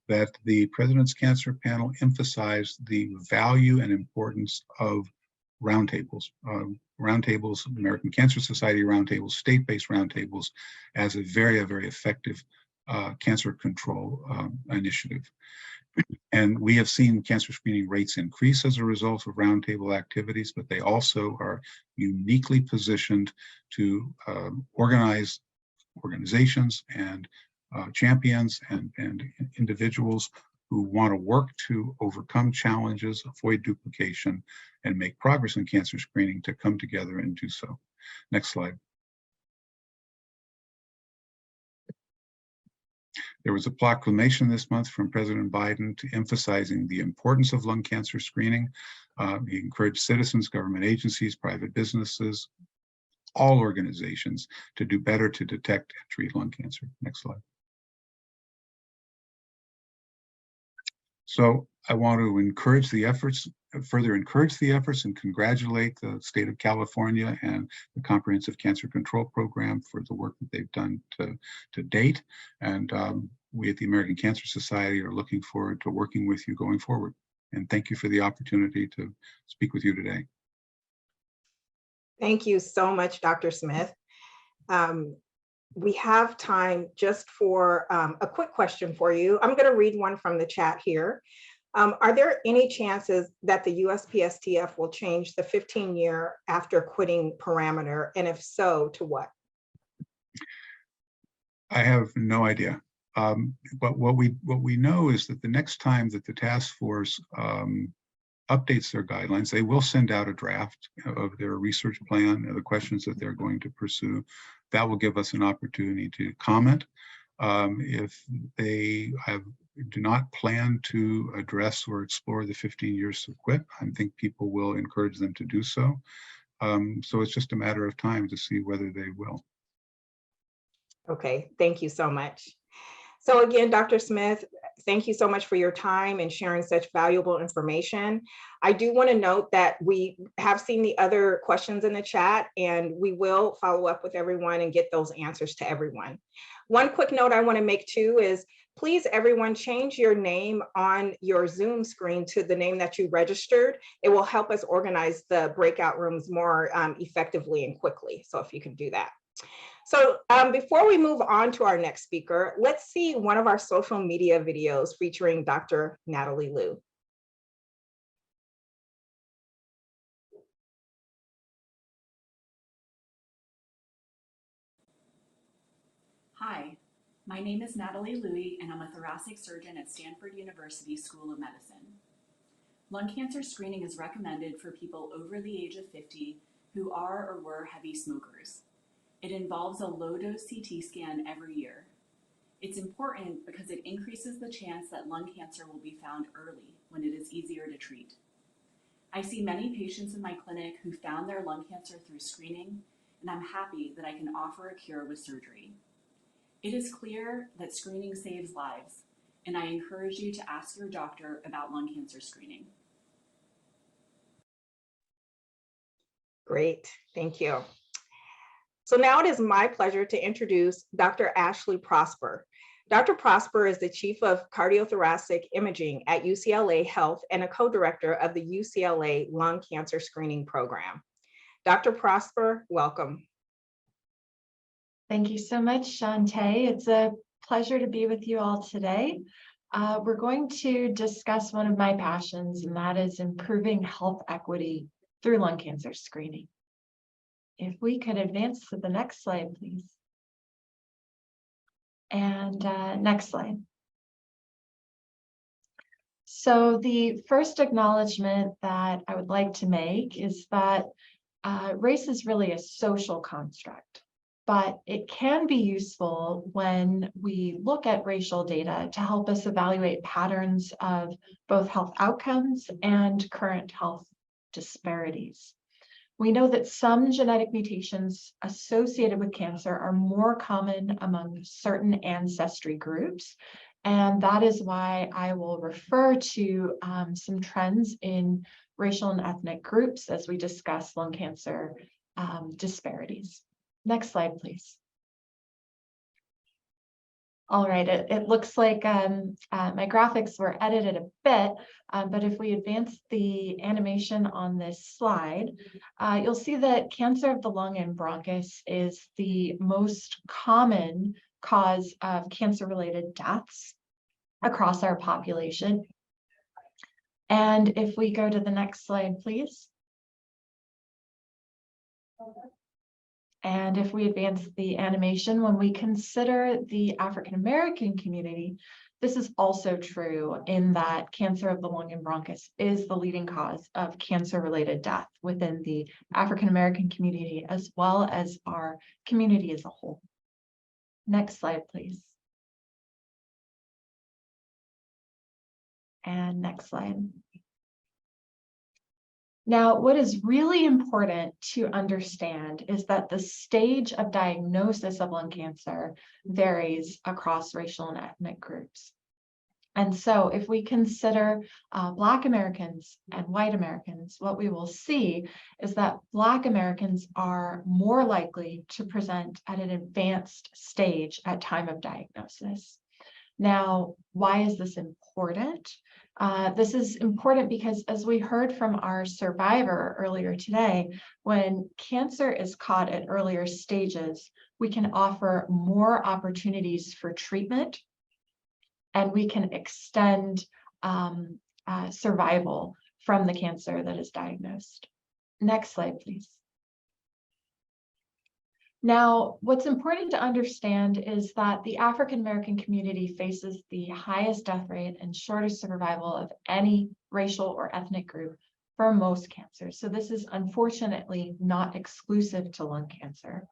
that the President's Cancer Panel emphasized the value and importance of roundtables, American Cancer Society roundtables, state-based roundtables, as a very effective cancer control initiative. And we have seen cancer screening rates increase as a result of roundtable activities, but they also are uniquely positioned to organize organizations and champions and individuals who want to work to overcome challenges, avoid duplication, and make progress in cancer screening to come together and do so. Next slide. There was a proclamation this month from President Biden to emphasizing the importance of lung cancer screening. He encouraged citizens, government agencies, private businesses, all organizations to do better to detect and treat lung cancer. Next slide. So I want to encourage the efforts, further encourage the efforts and congratulate the state of California and the Comprehensive Cancer Control Program for the work that they've done to date. And we at the American Cancer Society are looking forward to working with you going forward. And thank you for the opportunity to speak with you today. Thank you so much, Dr. Smith. We have time just for a quick question for you. I'm going to read one from the chat here. Are there any chances that the USPSTF will change the 15-year after quitting parameter? And if so, to what? I have no idea. But what we know is that the next time that the task force updates their guidelines, they will send out a draft of their research plan and the questions that they're going to pursue. That will give us an opportunity to comment. If they do not plan to address or explore the 15 years to quit, I think people will encourage them to do so. So it's just a matter of time to see whether they will. Okay, thank you so much. So again, Dr. Smith, thank you so much for your time and sharing such valuable information. I do want to note that we have seen the other questions in the chat, and we will follow up with everyone and get those answers to everyone. One quick note I want to make too is, please everyone change your name on your Zoom screen to the name that you registered. It will help us organize the breakout rooms more effectively and quickly. So if you can do that. So before we move on to our next speaker, let's see one of our social media videos featuring Dr. Natalie Liu. Hi, my name is Natalie Louie, and I'm a thoracic surgeon at Stanford University School of Medicine. Lung cancer screening is recommended for people over the age of 50 who are or were heavy smokers. It involves a low-dose CT scan every year. It's important because it increases the chance that lung cancer will be found early when it is easier to treat. I see many patients in my clinic who found their lung cancer through screening, and I'm happy that I can offer a cure with surgery. It is clear that screening saves lives, and I encourage you to ask your doctor about lung cancer screening. Great, thank you. So now it is my pleasure to introduce Dr. Ashley Prosper. Dr. Prosper is the Chief of Cardiothoracic Imaging at UCLA Health and a co-director of the UCLA Lung Cancer Screening Program. Dr. Prosper, welcome. Thank you so much, Shantae. It's a pleasure to be with you all today. We're going to discuss one of my passions, and that is improving health equity through lung cancer screening. If we could advance to the next slide, please. And next slide. So the first acknowledgement that I would like to make is that race is really a social construct, but it can be useful when we look at racial data to help us evaluate patterns of both health outcomes and current health disparities. We know that some genetic mutations associated with cancer are more common among certain ancestry groups, and that is why I will refer to some trends in racial and ethnic groups as we discuss lung cancer disparities. Next slide, please. All right, it looks like my graphics were edited a bit, but if we advance the animation on this slide, you'll see that cancer of the lung and bronchus is the most common cause of cancer-related deaths across our population. And if we go to the next slide, please. And if we advance the animation, when we consider the African-American community, this is also true in that cancer of the lung and bronchus is the leading cause of cancer-related death within the African-American community, as well as our community as a whole. Next slide, please. And next slide. Now, what is really important to understand is that the stage of diagnosis of lung cancer varies across racial and ethnic groups. And so if we consider Black Americans and white Americans, what we will see is that Black Americans are more likely to present at an advanced stage at time of diagnosis. Now, why is this important? This is important because, as we heard from our survivor earlier today, when cancer is caught at earlier stages, we can offer more opportunities for treatment, and we can extend survival from the cancer that is diagnosed. Next slide, please. Now, what's important to understand is that the African-American community faces the highest death rate and shortest survival of any racial or ethnic group for most cancers. So this is unfortunately not exclusive to lung cancer.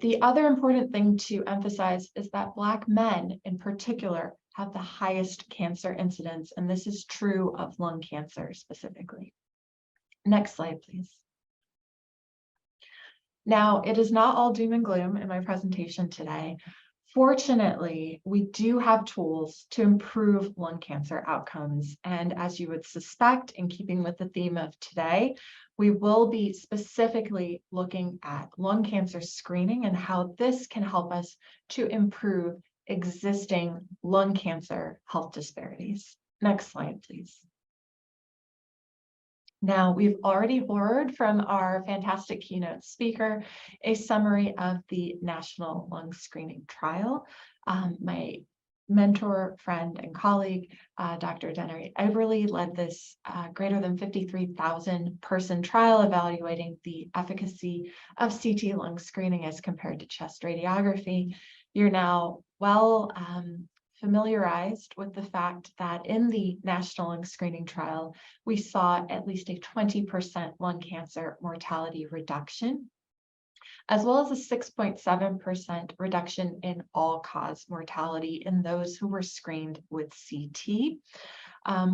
The other important thing to emphasize is that Black men in particular have the highest cancer incidence, and this is true of lung cancer specifically. Next slide, please. Now, it is not all doom and gloom in my presentation today. Fortunately, we do have tools to improve lung cancer outcomes. And as you would suspect, in keeping with the theme of today, we will be specifically looking at lung cancer screening and how this can help us to improve existing lung cancer health disparities. Next slide, please. Now, we've already heard from our fantastic keynote speaker a summary of the National Lung Screening Trial. My mentor, friend, and colleague, Dr. Dennery Everly, led this greater than 53,000 person trial evaluating the efficacy of CT lung screening as compared to chest radiography. You're now well familiarized with the fact that in the National Lung Screening Trial, we saw at least a 20% lung cancer mortality reduction, as well as a 6.7% reduction in all-cause mortality in those who were screened with CT.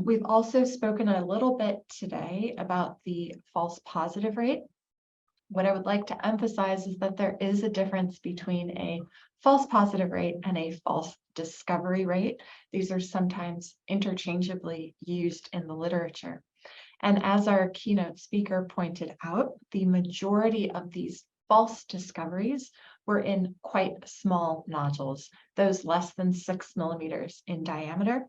We've also spoken a little bit today about the false positive rate. What I would like to emphasize is that there is a difference between a false positive rate and a false discovery rate. These are sometimes interchangeably used in the literature. And as our keynote speaker pointed out, the majority of these false discoveries were in quite small nodules, those less than 6 millimeters in diameter.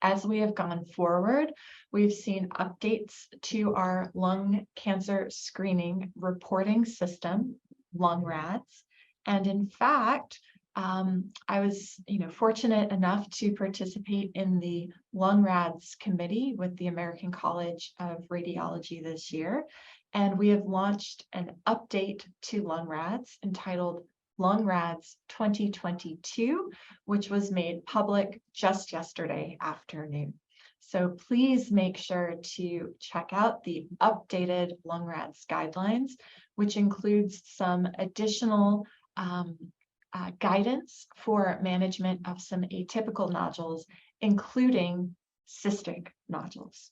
As we have gone forward, we've seen updates to our lung cancer screening reporting system, LungRads. And in fact, I was fortunate enough to participate in the LungRads committee with the American College of Radiology this year. And we have launched an update to LungRads entitled LungRads 2022, which was made public just yesterday afternoon. So please make sure to check out the updated LungRads guidelines, which includes some additional guidance for management of some atypical nodules, including cystic nodules.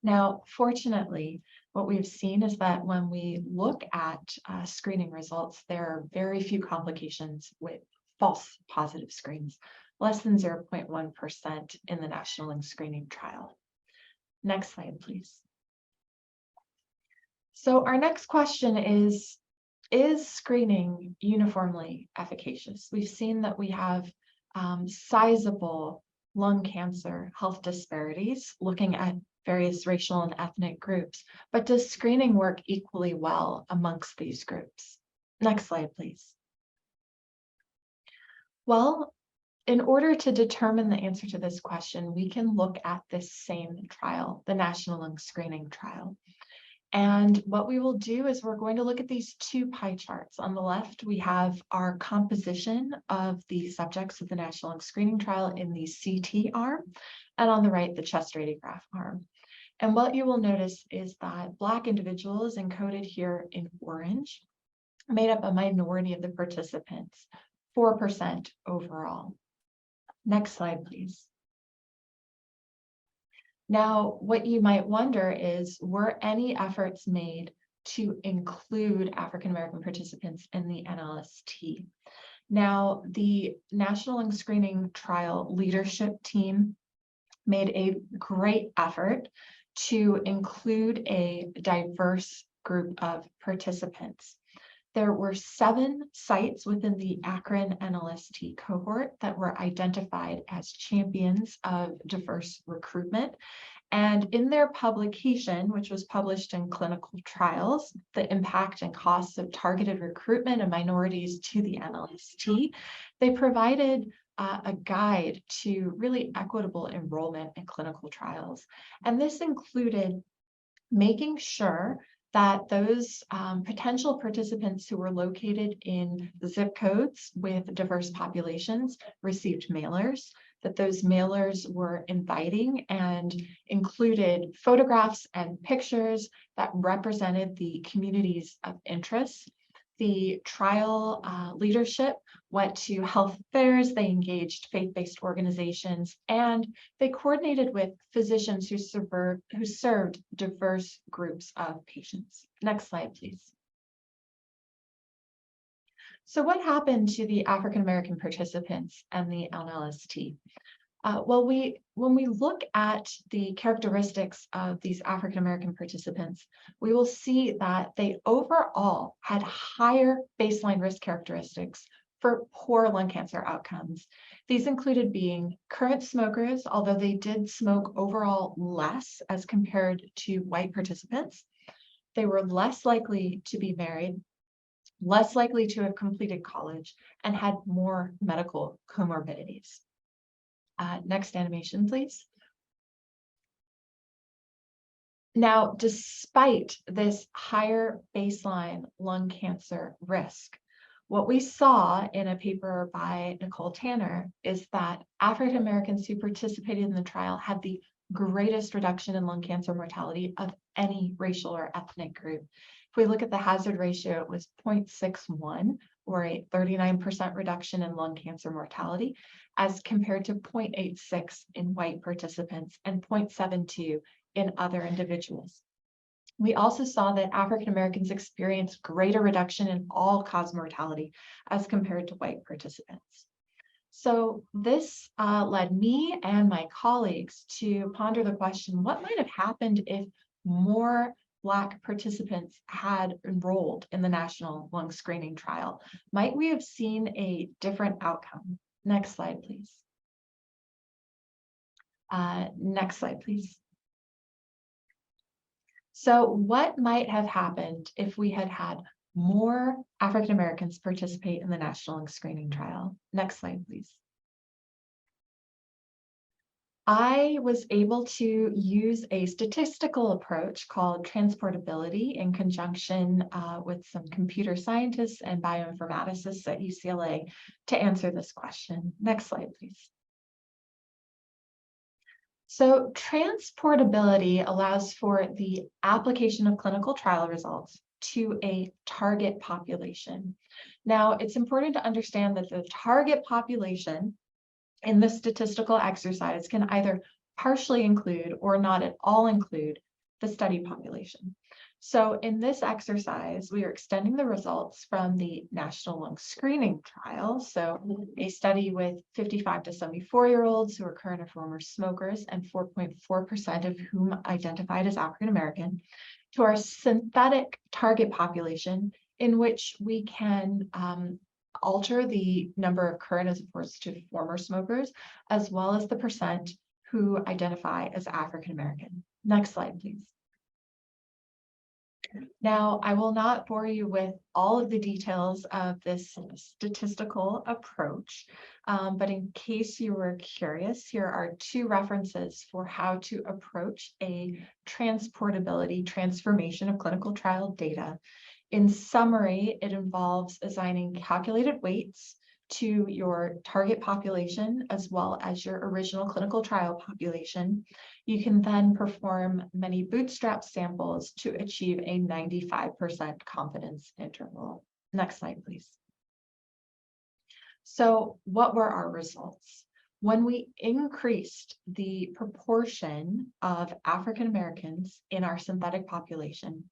Now, fortunately, what we've seen is that when we look at screening results, there are very few complications with false positive screens, less than 0.1% in the National Lung Screening Trial. Next slide, please. So our next question is screening uniformly efficacious? We've seen that we have sizable lung cancer health disparities looking at various racial and ethnic groups, but does screening work equally well amongst these groups? Next slide, please. Well, in order to determine the answer to this question, we can look at this same trial, the National Lung Screening Trial. And what we will do is we're going to look at these two pie charts. On the left, we have our composition of the subjects of the National Lung Screening Trial in the CT arm, and on the right, the chest radiograph arm. And what you will notice is that Black individuals, encoded here in orange, made up a minority of the participants, 4% overall. Next slide, please. Now, what you might wonder is, were any efforts made to include African-American participants in the NLST? Now, the National Lung Screening Trial leadership team made a great effort to include a diverse group of participants. There were 7 sites within the Akron NLST cohort that were identified as champions of diverse recruitment. And in their publication, which was published in Clinical Trials, The Impact and Costs of Targeted Recruitment of Minorities to the NLST, they provided a guide to really equitable enrollment in clinical trials. And this included making sure that those potential participants who were located in zip codes with diverse populations received mailers, that those mailers were inviting and included photographs and pictures that represented the communities of interest. The trial leadership went to health fairs, they engaged faith-based organizations, and they coordinated with physicians who served diverse groups of patients. Next slide, please. So what happened to the African-American participants and the LNLST? Well, when we look at the characteristics of these African-American participants, we will see that they overall had higher baseline risk characteristics for poor lung cancer outcomes. These included being current smokers, although they did smoke overall less as compared to white participants. They were less likely to be married, less likely to have completed college, and had more medical comorbidities. Next animation, please. Now, despite this higher baseline lung cancer risk, what we saw in a paper by Nicole Tanner is that African Americans who participated in the trial had the greatest reduction in lung cancer mortality of any racial or ethnic group. If we look at the hazard ratio, it was 0.61, or a 39% reduction in lung cancer mortality, as compared to 0.86 in white participants and 0.72 in other individuals. We also saw that African Americans experienced greater reduction in all-cause mortality as compared to white participants. So this led me and my colleagues to ponder the question, what might have happened if more Black participants had enrolled in the National Lung Screening Trial? Might we have seen a different outcome? Next slide, please. Next slide, please. So what might have happened if we had had more African Americans participate in the National Lung Screening Trial? Next slide, please. I was able to use a statistical approach called transportability in conjunction with some computer scientists and bioinformaticists at UCLA to answer this question. Next slide, please. So transportability allows for the application of clinical trial results to a target population. Now, it's important to understand that the target population in this statistical exercise can either partially include or not at all include the study population. So in this exercise, we are extending the results from the National Lung Screening Trial, so a study with 55 to 74-year-olds who are current or former smokers and 4.4% of whom identified as African American, to our synthetic target population, in which we can alter the number of current as opposed to former smokers, as well as the percent who identify as African American. Next slide, please. Now, I will not bore you with all of the details of this statistical approach, but in case you were curious, here are two references for how to approach a transportability transformation of clinical trial data. In summary, it involves assigning calculated weights to your target population as well as your original clinical trial population. You can then perform many bootstrap samples to achieve a 95% confidence interval. Next slide, please. So what were our results? When we increased the proportion of African Americans in our synthetic population,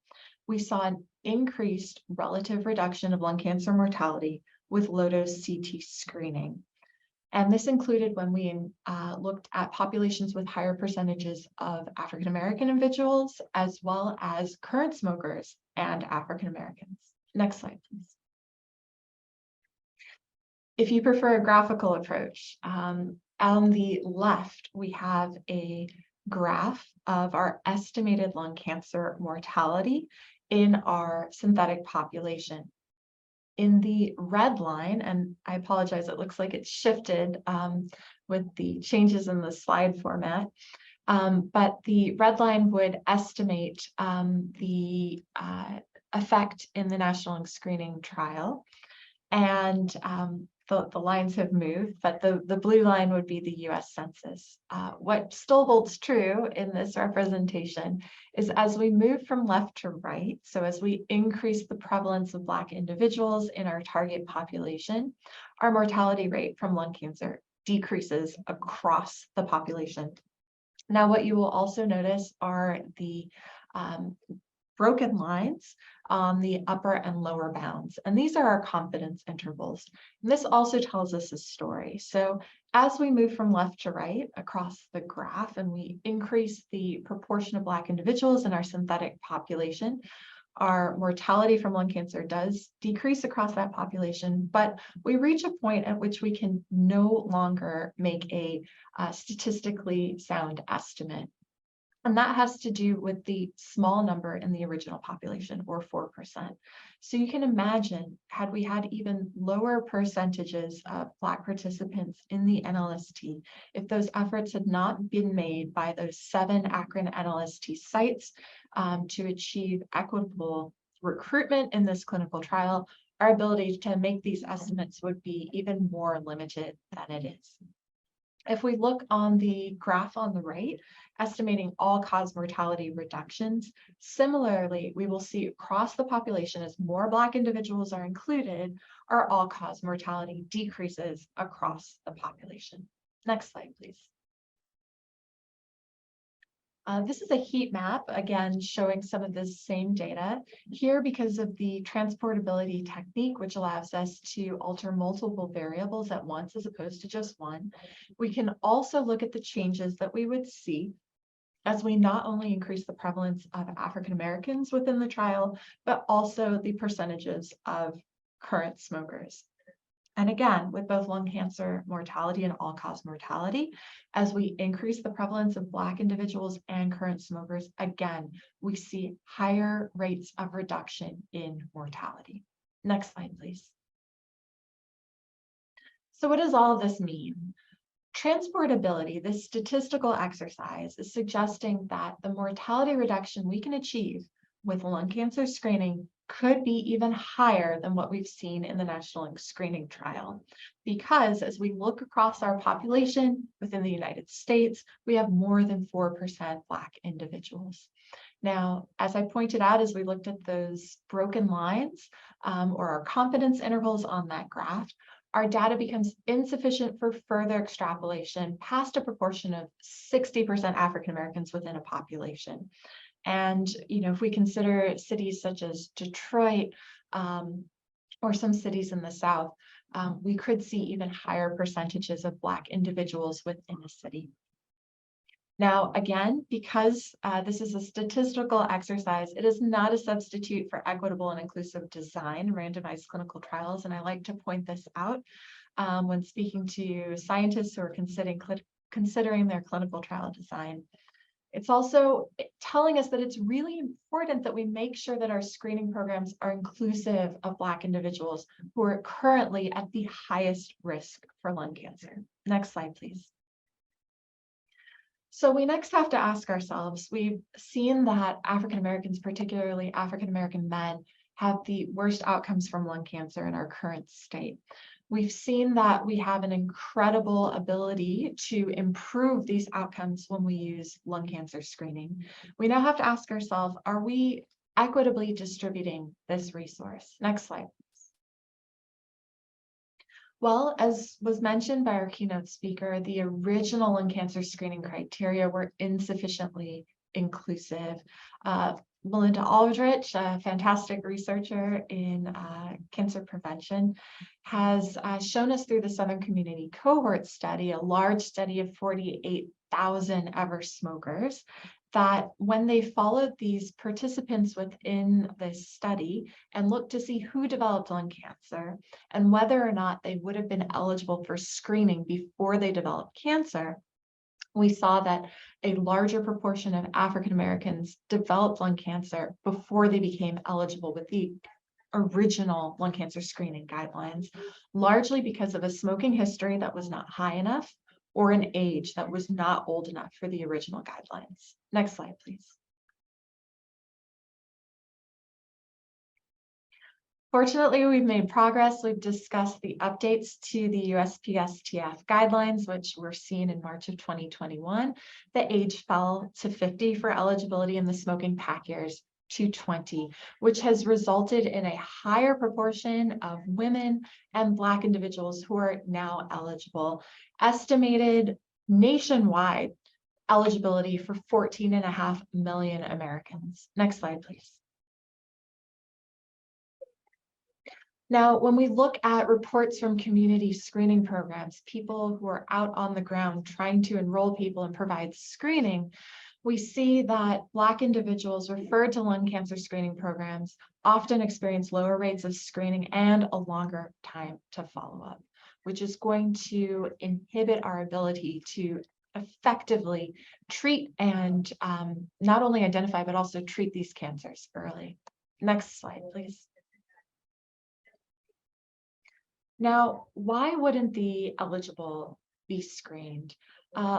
we saw an increased relative reduction of lung cancer mortality with low-dose CT screening. And this included when we looked at populations with higher percentages of African American individuals, as well as current smokers and African Americans. Next slide, please. If you prefer a graphical approach, on the left, we have a graph of our estimated lung cancer mortality in our synthetic population. In the red line, and I apologize, it looks like it's shifted with the changes in the slide format, but the red line would estimate the effect in the National Lung Screening Trial. And the lines have moved, but the blue line would be the US Census. What still holds true in this representation is as we move from left to right, so as we increase the prevalence of Black individuals in our target population, our mortality rate from lung cancer decreases across the population. Now, what you will also notice are the broken lines on the upper and lower bounds. And these are our confidence intervals. And this also tells us a story. So as we move from left to right across the graph and we increase the proportion of Black individuals in our synthetic population, our mortality from lung cancer does decrease across that population, but we reach a point at which we can no longer make a statistically sound estimate. And that has to do with the small number in the original population, or 4%. So you can imagine, had we had even lower percentages of Black participants in the NLST, if those efforts had not been made by those 7 Akron NLST sites to achieve equitable recruitment in this clinical trial, our ability to make these estimates would be even more limited than it is. If we look on the graph on the right, estimating all-cause mortality reductions, similarly, we will see across the population as more Black individuals are included, our all-cause mortality decreases across the population. Next slide, please. This is a heat map, again, showing some of the same data. Here, because of the transportability technique, which allows us to alter multiple variables at once as opposed to just one, we can also look at the changes that we would see as we not only increase the prevalence of African Americans within the trial, but also the percentages of current smokers. And again, with both lung cancer mortality and all-cause mortality, as we increase the prevalence of Black individuals and current smokers, again, we see higher rates of reduction in mortality. Next slide, please. So what does all of this mean? Transportability, this statistical exercise, is suggesting that the mortality reduction we can achieve with lung cancer screening could be even higher than what we've seen in the national lung screening trial. Because as we look across our population within the United States, we have more than 4% Black individuals. Now, as I pointed out, as we looked at those broken lines or our confidence intervals on that graph, our data becomes insufficient for further extrapolation past a proportion of 60% African Americans within a population. And, if we consider cities such as Detroit or some cities in the South, we could see even higher percentages of Black individuals within a city. Now, again, because this is a statistical exercise, it is not a substitute for equitable and inclusive design in randomized clinical trials. And I like to point this out when speaking to scientists who are considering their clinical trial design. It's also telling us that it's really important that we make sure that our screening programs are inclusive of Black individuals who are currently at the highest risk for lung cancer. Next slide, please. So we next have to ask ourselves, we've seen that African Americans, particularly African American men, have the worst outcomes from lung cancer in our current state. We've seen that we have an incredible ability to improve these outcomes when we use lung cancer screening. We now have to ask ourselves, are we equitably distributing this resource? Next slide. Well, as was mentioned by our keynote speaker, the original lung cancer screening criteria were insufficiently inclusive. Melinda Aldrich, a fantastic researcher in cancer prevention, has shown us through the Southern Community Cohort Study, a large study of 48,000 ever smokers, that when they followed these participants within this study and looked to see who developed lung cancer and whether or not they would have been eligible for screening before they developed cancer, we saw that a larger proportion of African Americans developed lung cancer before they became eligible with the original lung cancer screening guidelines, largely because of a smoking history that was not high enough or an age that was not old enough for the original guidelines. Next slide, please. Fortunately, we've made progress. We've discussed the updates to the USPSTF guidelines, which were seen in March of 2021. The age fell to 50 for eligibility in the smoking pack years to 20, which has resulted in a higher proportion of women and Black individuals who are now eligible. Estimated nationwide eligibility for 14.5 million Americans. Next slide, please. Now, when we look at reports from community screening programs, people who are out on the ground trying to enroll people and provide screening, we see that Black individuals referred to lung cancer screening programs often experience lower rates of screening and a longer time to follow up, which is going to inhibit our ability to effectively treat and not only identify, but also treat these cancers early. Next slide, please. Now, why wouldn't the eligible be screened?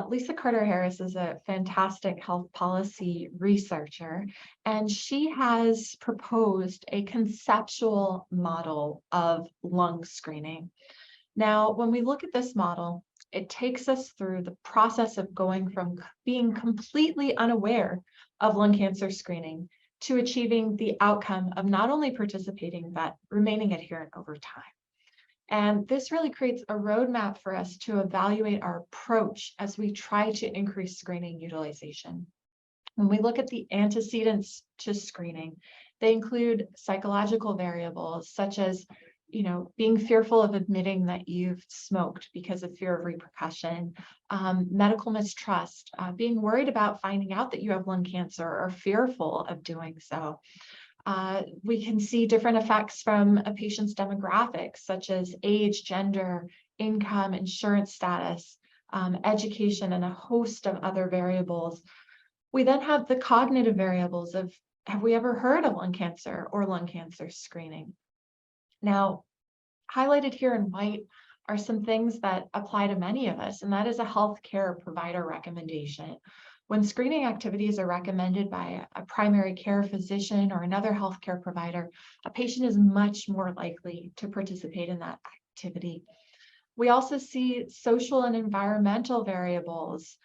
Lisa Carter Harris is a fantastic health policy researcher, and she has proposed a conceptual model of lung screening. Now, when we look at this model, it takes us through the process of going from being completely unaware of lung cancer screening to achieving the outcome of not only participating, but remaining adherent over time. And this really creates a roadmap for us to evaluate our approach as we try to increase screening utilization. When we look at the antecedents to screening, they include psychological variables such as, being fearful of admitting that you've smoked because of fear of repercussion, medical mistrust, being worried about finding out that you have lung cancer or fearful of doing so. We can see different effects from a patient's demographics, such as age, gender, income, insurance status, education, and a host of other variables. We then have the cognitive variables of, have we ever heard of lung cancer or lung cancer screening? Now, highlighted here in white are some things that apply to many of us, and that is a healthcare provider recommendation. When screening activities are recommended by a primary care physician or another healthcare provider, a patient is much more likely to participate in that activity. We also see social and environmental variables.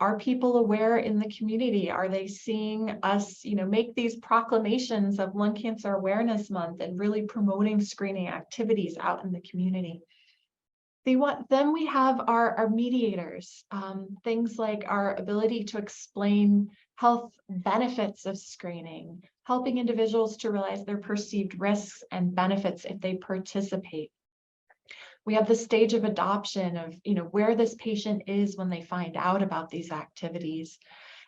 Are people aware in the community? Are they seeing us, make these proclamations of Lung Cancer Awareness Month and really promoting screening activities out in the community? Then we have our mediators, things like our ability to explain health benefits of screening, helping individuals to realize their perceived risks and benefits if they participate. We have the stage of adoption of, where this patient is when they find out about these activities,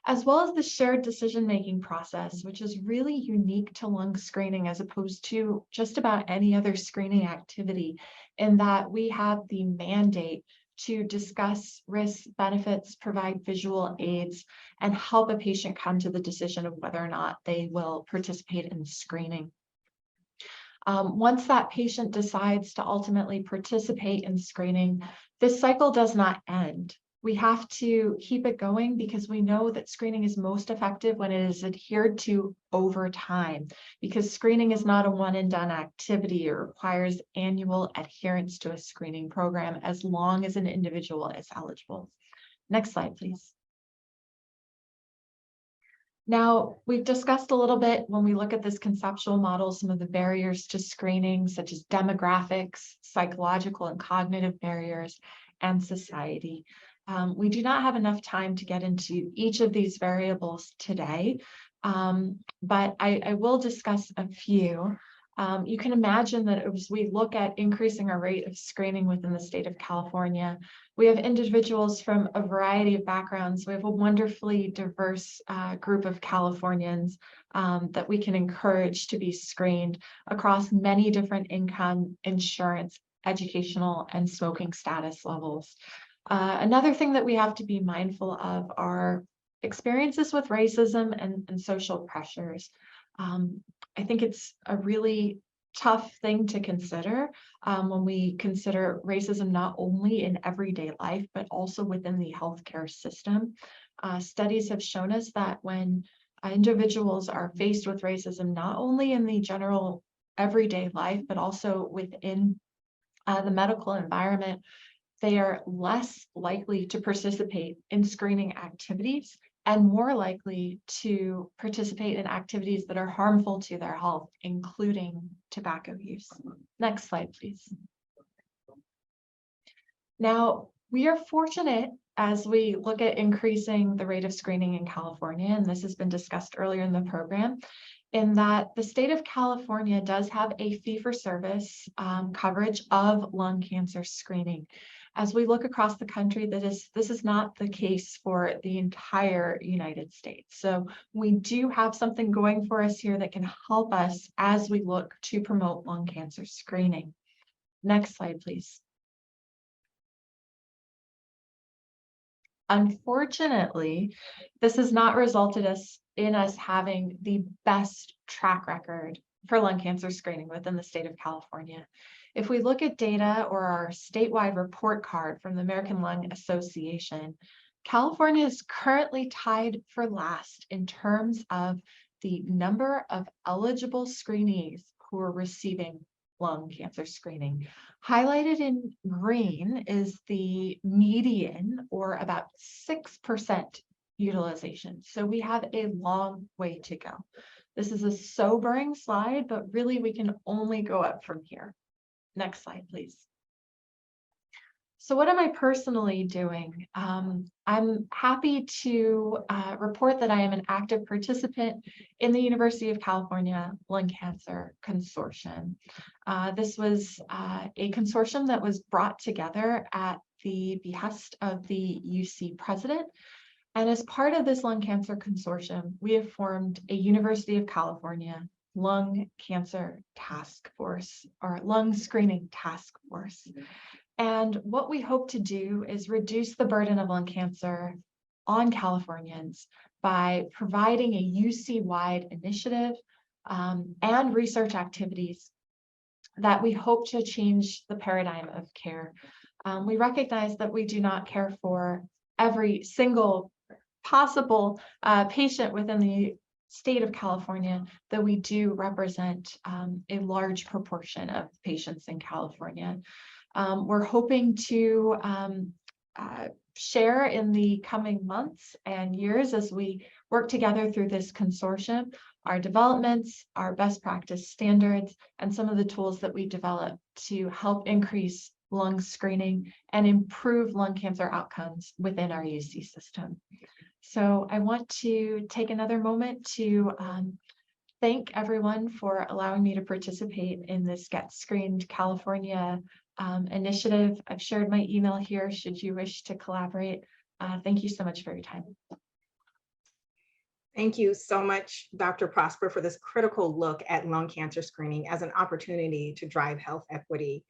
as well as the shared decision-making process, which is really unique to lung screening as opposed to just about any other screening activity, in that we have the mandate to discuss risks, benefits, provide visual aids, and help a patient come to the decision of whether or not they will participate in screening. Once that patient decides to ultimately participate in screening, this cycle does not end. We have to keep it going because we know that screening is most effective when it is adhered to over time, because screening is not a one and done activity. It requires annual adherence to a screening program as long as an individual is eligible. Next slide, please. Now, we've discussed a little bit when we look at this conceptual model, some of the barriers to screening, such as demographics, psychological and cognitive barriers, and society. We do not have enough time to get into each of these variables today, but I will discuss a few. You can imagine that as we look at increasing our rate of screening within the state of California, we have individuals from a variety of backgrounds. We have a wonderfully diverse group of Californians that we can encourage to be screened across many different income, insurance, educational, and smoking status levels. Another thing that we have to be mindful of are experiences with racism and social pressures. I think it's a really tough thing to consider when we consider racism not only in everyday life, but also within the healthcare system. Studies have shown us that when individuals are faced with racism, not only in the general everyday life, but also within the medical environment, they are less likely to participate in screening activities and more likely to participate in activities that are harmful to their health, including tobacco use. Next slide, please. Now, we are fortunate as we look at increasing the rate of screening in California, and this has been discussed earlier in the program, in that the state of California does have a fee-for-service coverage of lung cancer screening. As we look across the country, this is not the case for the entire United States. So we do have something going for us here that can help us as we look to promote lung cancer screening. Next slide, please. Unfortunately, this has not resulted in us having the best track record for lung cancer screening within the state of California. If we look at data or our statewide report card from the American Lung Association, California is currently tied for last in terms of the number of eligible screenees who are receiving lung cancer screening. Highlighted in green is the median, or about 6% utilization. So we have a long way to go. This is a sobering slide, but really we can only go up from here. Next slide, please. So what am I personally doing? I'm happy to report that I am an active participant in the University of California Lung Cancer Consortium. This was a consortium that was brought together at the behest of the UC president. And as part of this lung cancer consortium, we have formed a University of California Lung Cancer Task Force, or Lung Screening Task Force. And what we hope to do is reduce the burden of lung cancer on Californians by providing a UC-wide initiative and research activities that we hope to change the paradigm of care. We recognize that we do not care for every single possible patient within the state of California, though we do represent a large proportion of patients in California. We're hoping to share in the coming months and years as we work together through this consortium, our developments, our best practice standards, and some of the tools that we develop to help increase lung screening and improve lung cancer outcomes within our UC system. So I want to take another moment to thank everyone for allowing me to participate in this Get Screened California initiative. I've shared my email here should you wish to collaborate. Thank you so much for your time. Thank you so much, Dr. Prosper, for this critical look at lung cancer screening as an opportunity to drive health equity.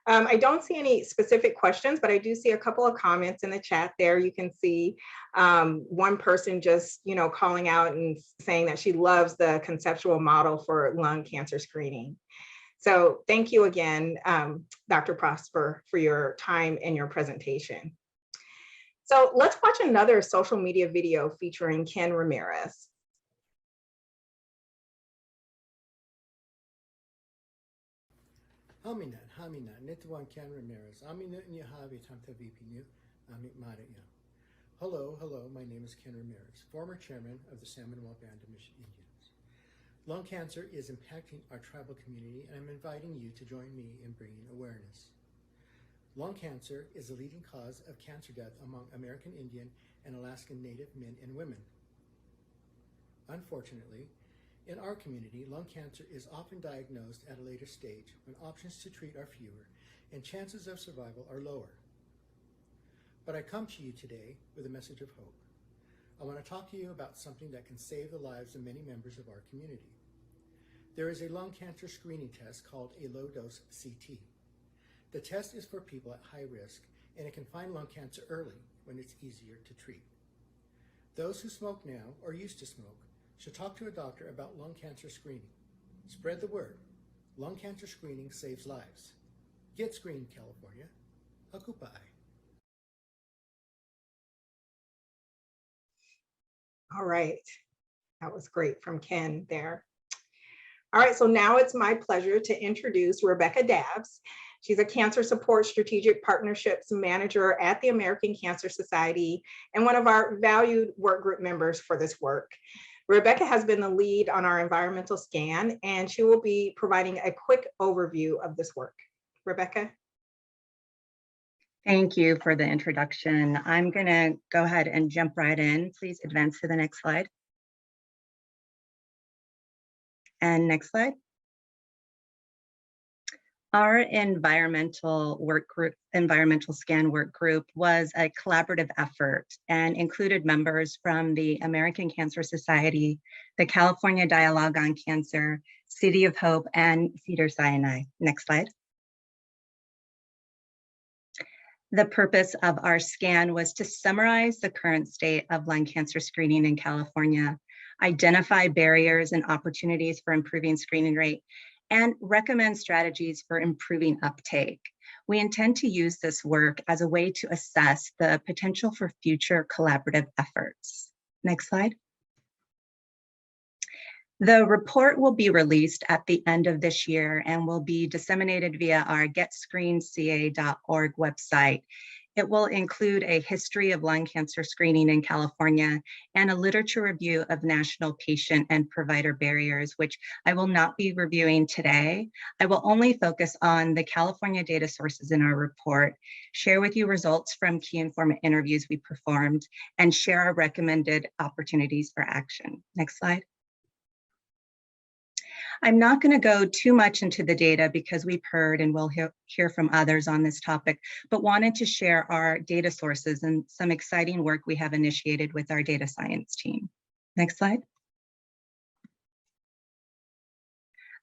I don't see any specific questions, but I do see a couple of comments in the chat there. You can see one person just, calling out and saying that she loves the conceptual model for lung cancer screening. So thank you again, Dr. Prosper, for your time and your presentation. So let's watch another social media video featuring Ken Ramirez. Hamina, Nitwan Ken Ramirez. Hello, my name is Ken Ramirez, former chairman of the Seminole Band of Mission Indians. Lung cancer is impacting our tribal community, and I'm inviting you to join me in bringing awareness. Lung cancer is the leading cause of cancer death among American Indian and Alaskan Native men and women. Unfortunately, in our community, lung cancer is often diagnosed at a later stage when options to treat are fewer and chances of survival are lower. But I come to you today with a message of hope. I want to talk to you about something that can save the lives of many members of our community. There is a lung cancer screening test called a low-dose CT. The test is for people at high risk, and it can find lung cancer early when it's easier to treat. Those who smoke now or used to smoke should talk to a doctor about lung cancer screening. Spread the word. Lung cancer screening saves lives. Get screened, California. Occupy. All right, that was great from Ken there. All right, so now it's my pleasure to introduce Rebecca Dabbs. She's a Cancer Support Strategic Partnerships Manager at the American Cancer Society and one of our valued work group members for this work. Rebecca has been the lead on our environmental scan, and she will be providing a quick overview of this work. Rebecca? Thank you for the introduction. I'm going to go ahead and jump right in. Please advance to the next slide. And next slide. Our environmental scan work group was a collaborative effort and included members from the American Cancer Society, the California Dialogue on Cancer, City of Hope, and Cedars-Sinai. Next slide. The purpose of our scan was to summarize the current state of lung cancer screening in California, identify barriers and opportunities for improving screening rate, and recommend strategies for improving uptake. We intend to use this work as a way to assess the potential for future collaborative efforts. Next slide. The report will be released at the end of this year and will be disseminated via our getscreenedca.org website. It will include a history of lung cancer screening in California and a literature review of national patient and provider barriers, which I will not be reviewing today. I will only focus on the California data sources in our report, share with you results from key informant interviews we performed, and share our recommended opportunities for action. Next slide. I'm not going to go too much into the data because we've heard and we'll hear from others on this topic, but wanted to share our data sources and some exciting work we have initiated with our data science team. Next slide.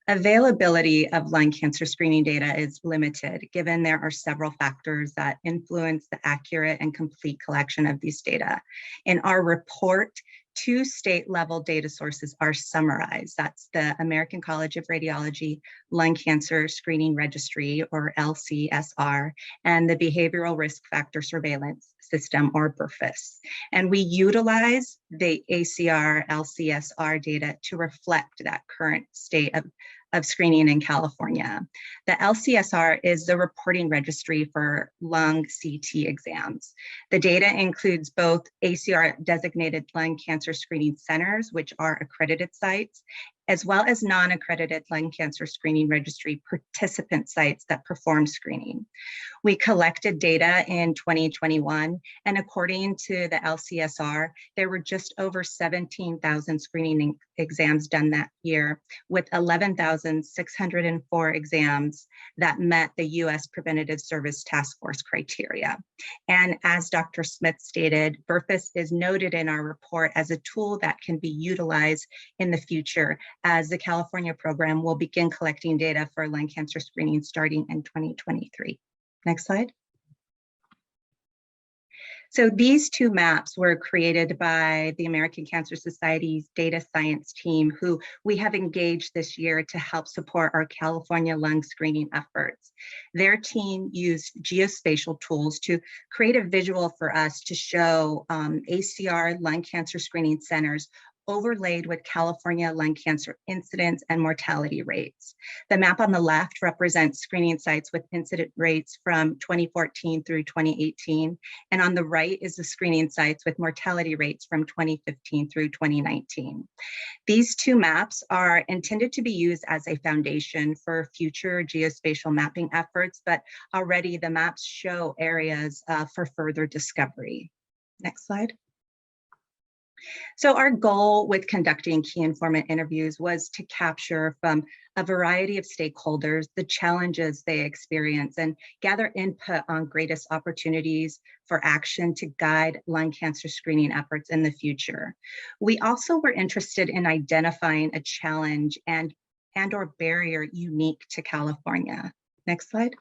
Availability of lung cancer screening data is limited, given there are several factors that influence the accurate and complete collection of these data. In our report, 2 state-level data sources are summarized. That's the American College of Radiology Lung Cancer Screening Registry, or LCSR, and the Behavioral Risk Factor Surveillance System, or BRFIS. And we utilize the ACR LCSR data to reflect that current state of screening in California. The LCSR is the reporting registry for lung CT exams. The data includes both ACR designated lung cancer screening centers, which are accredited sites, as well as non-accredited lung cancer screening registry participant sites that perform screening. We collected data in 2021, and according to the LCSR, there were just over 17,000 screening exams done that year, with 11,604 exams that met the US Preventative Service Task Force criteria. And as Dr. Smith stated, BRFIS is noted in our report as a tool that can be utilized in the future, as the California program will begin collecting data for lung cancer screening starting in 2023. Next slide. So these 2 maps were created by the American Cancer Society's data science team, who we have engaged this year to help support our California lung screening efforts. Their team used geospatial tools to create a visual for us to show ACR lung cancer screening centers overlaid with California lung cancer incidence and mortality rates. The map on the left represents screening sites with incident rates from 2014 through 2018, and on the right is the screening sites with mortality rates from 2015 through 2019. These 2 maps are intended to be used as a foundation for future geospatial mapping efforts, but already the maps show areas for further discovery. Next slide. So our goal with conducting key informant interviews was to capture from a variety of stakeholders the challenges they experience and gather input on greatest opportunities for action to guide lung cancer screening efforts in the future. We also were interested in identifying a challenge and/or barrier unique to California. Next slide.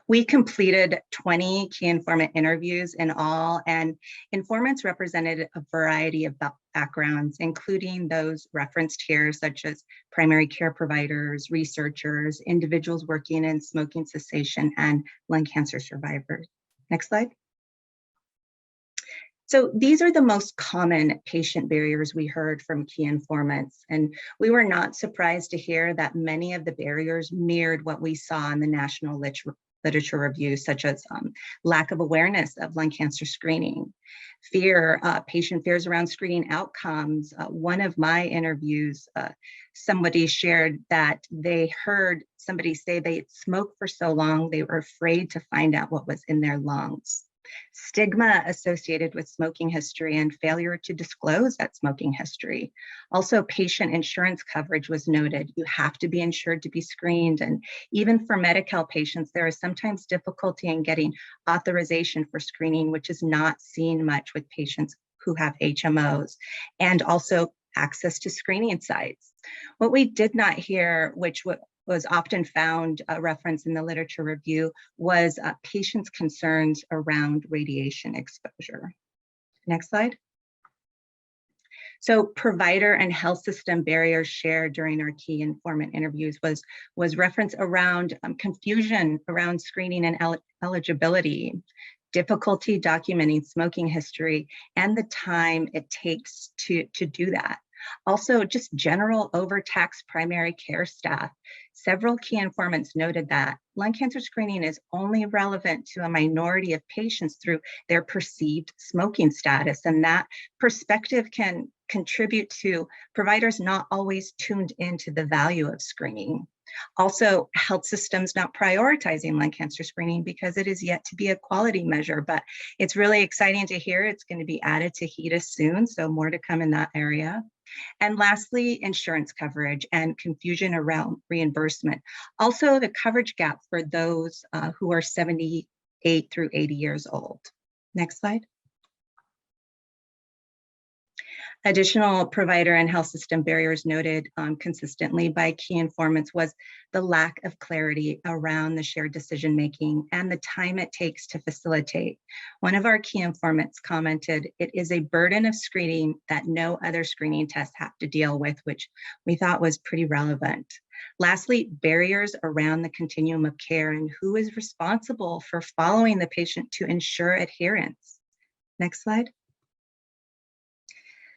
We completed 20 key informant interviews in all, and informants represented a variety of backgrounds, including those referenced here, such as primary care providers, researchers, individuals working in smoking cessation, and lung cancer survivors. Next slide. So these are the most common patient barriers we heard from key informants, and we were not surprised to hear that many of the barriers mirrored what we saw in the national literature review, such as lack of awareness of lung cancer screening, patient fears around screening outcomes. One of my interviews, somebody shared that they heard somebody say they smoked for so long, they were afraid to find out what was in their lungs. Stigma associated with smoking history and failure to disclose that smoking history. Also, patient insurance coverage was noted. You have to be insured to be screened. And even for Medi-Cal patients, there is sometimes difficulty in getting authorization for screening, which is not seen much with patients who have HMOs, and also access to screening sites. What we did not hear, which was often found referenced in the literature review, was patients' concerns around radiation exposure. Next slide. So provider and health system barriers shared during our key informant interviews was reference around confusion around screening and eligibility, difficulty documenting smoking history, and the time it takes to do that. Also, just general overtaxed primary care staff. Several key informants noted that lung cancer screening is only relevant to a minority of patients through their perceived smoking status, and that perspective can contribute to providers not always tuned into the value of screening. Also, health systems not prioritizing lung cancer screening because it is yet to be a quality measure, but it's really exciting to hear it's going to be added to HEDIS soon, so more to come in that area. And lastly, insurance coverage and confusion around reimbursement. Also, the coverage gap for those who are 78 through 80 years old. Next slide. Additional provider and health system barriers noted consistently by key informants was the lack of clarity around the shared decision-making and the time it takes to facilitate. One of our key informants commented, "It is a burden of screening that no other screening tests have to deal with," which we thought was pretty relevant. Lastly, barriers around the continuum of care and who is responsible for following the patient to ensure adherence. Next slide.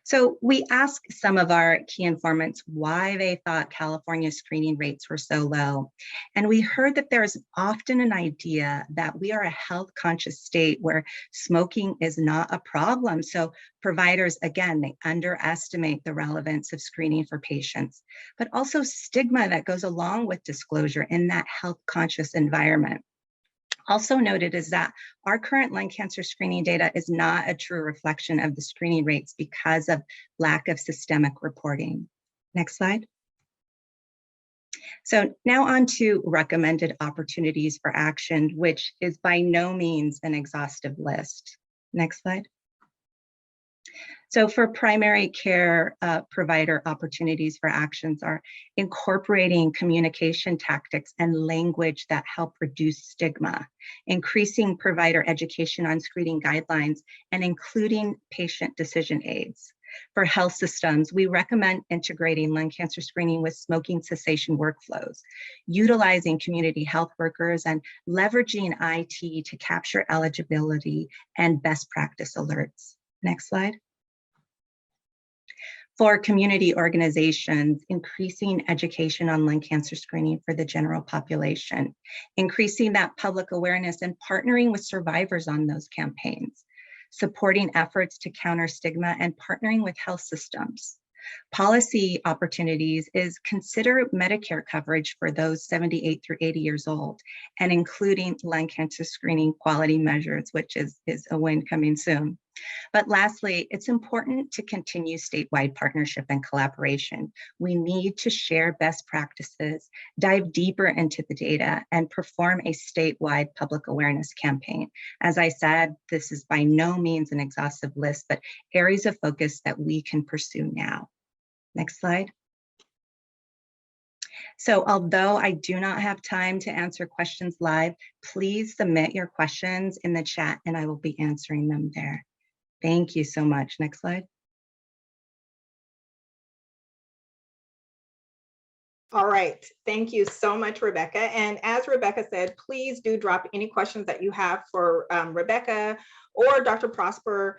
So we asked some of our key informants why they thought California screening rates were so low. And we heard that there's often an idea that we are a health conscious state where smoking is not a problem. So providers, again, they underestimate the relevance of screening for patients, but also stigma that goes along with disclosure in that health conscious environment. Also noted is that our current lung cancer screening data is not a true reflection of the screening rates because of lack of systemic reporting. Next slide. So now on to recommended opportunities for action, which is by no means an exhaustive list. Next slide. So for primary care provider opportunities for actions are incorporating communication tactics and language that help reduce stigma, increasing provider education on screening guidelines, and including patient decision aids. For health systems, we recommend integrating lung cancer screening with smoking cessation workflows, utilizing community health workers, and leveraging IT to capture eligibility and best practice alerts. Next slide. For community organizations, increasing education on lung cancer screening for the general population, increasing that public awareness and partnering with survivors on those campaigns, supporting efforts to counter stigma and partnering with health systems. Policy opportunities is consider Medicare coverage for those 78 through 80 years old and including lung cancer screening quality measures, which is a win coming soon. But lastly, it's important to continue statewide partnership and collaboration. We need to share best practices, dive deeper into the data, and perform a statewide public awareness campaign. As I said, this is by no means an exhaustive list, but areas of focus that we can pursue now. Next slide. So although I do not have time to answer questions live, please submit your questions in the chat and I will be answering them there. Thank you so much. Next slide. All right, thank you so much, Rebecca. And as Rebecca said, please do drop any questions that you have for Rebecca or Dr. Prosper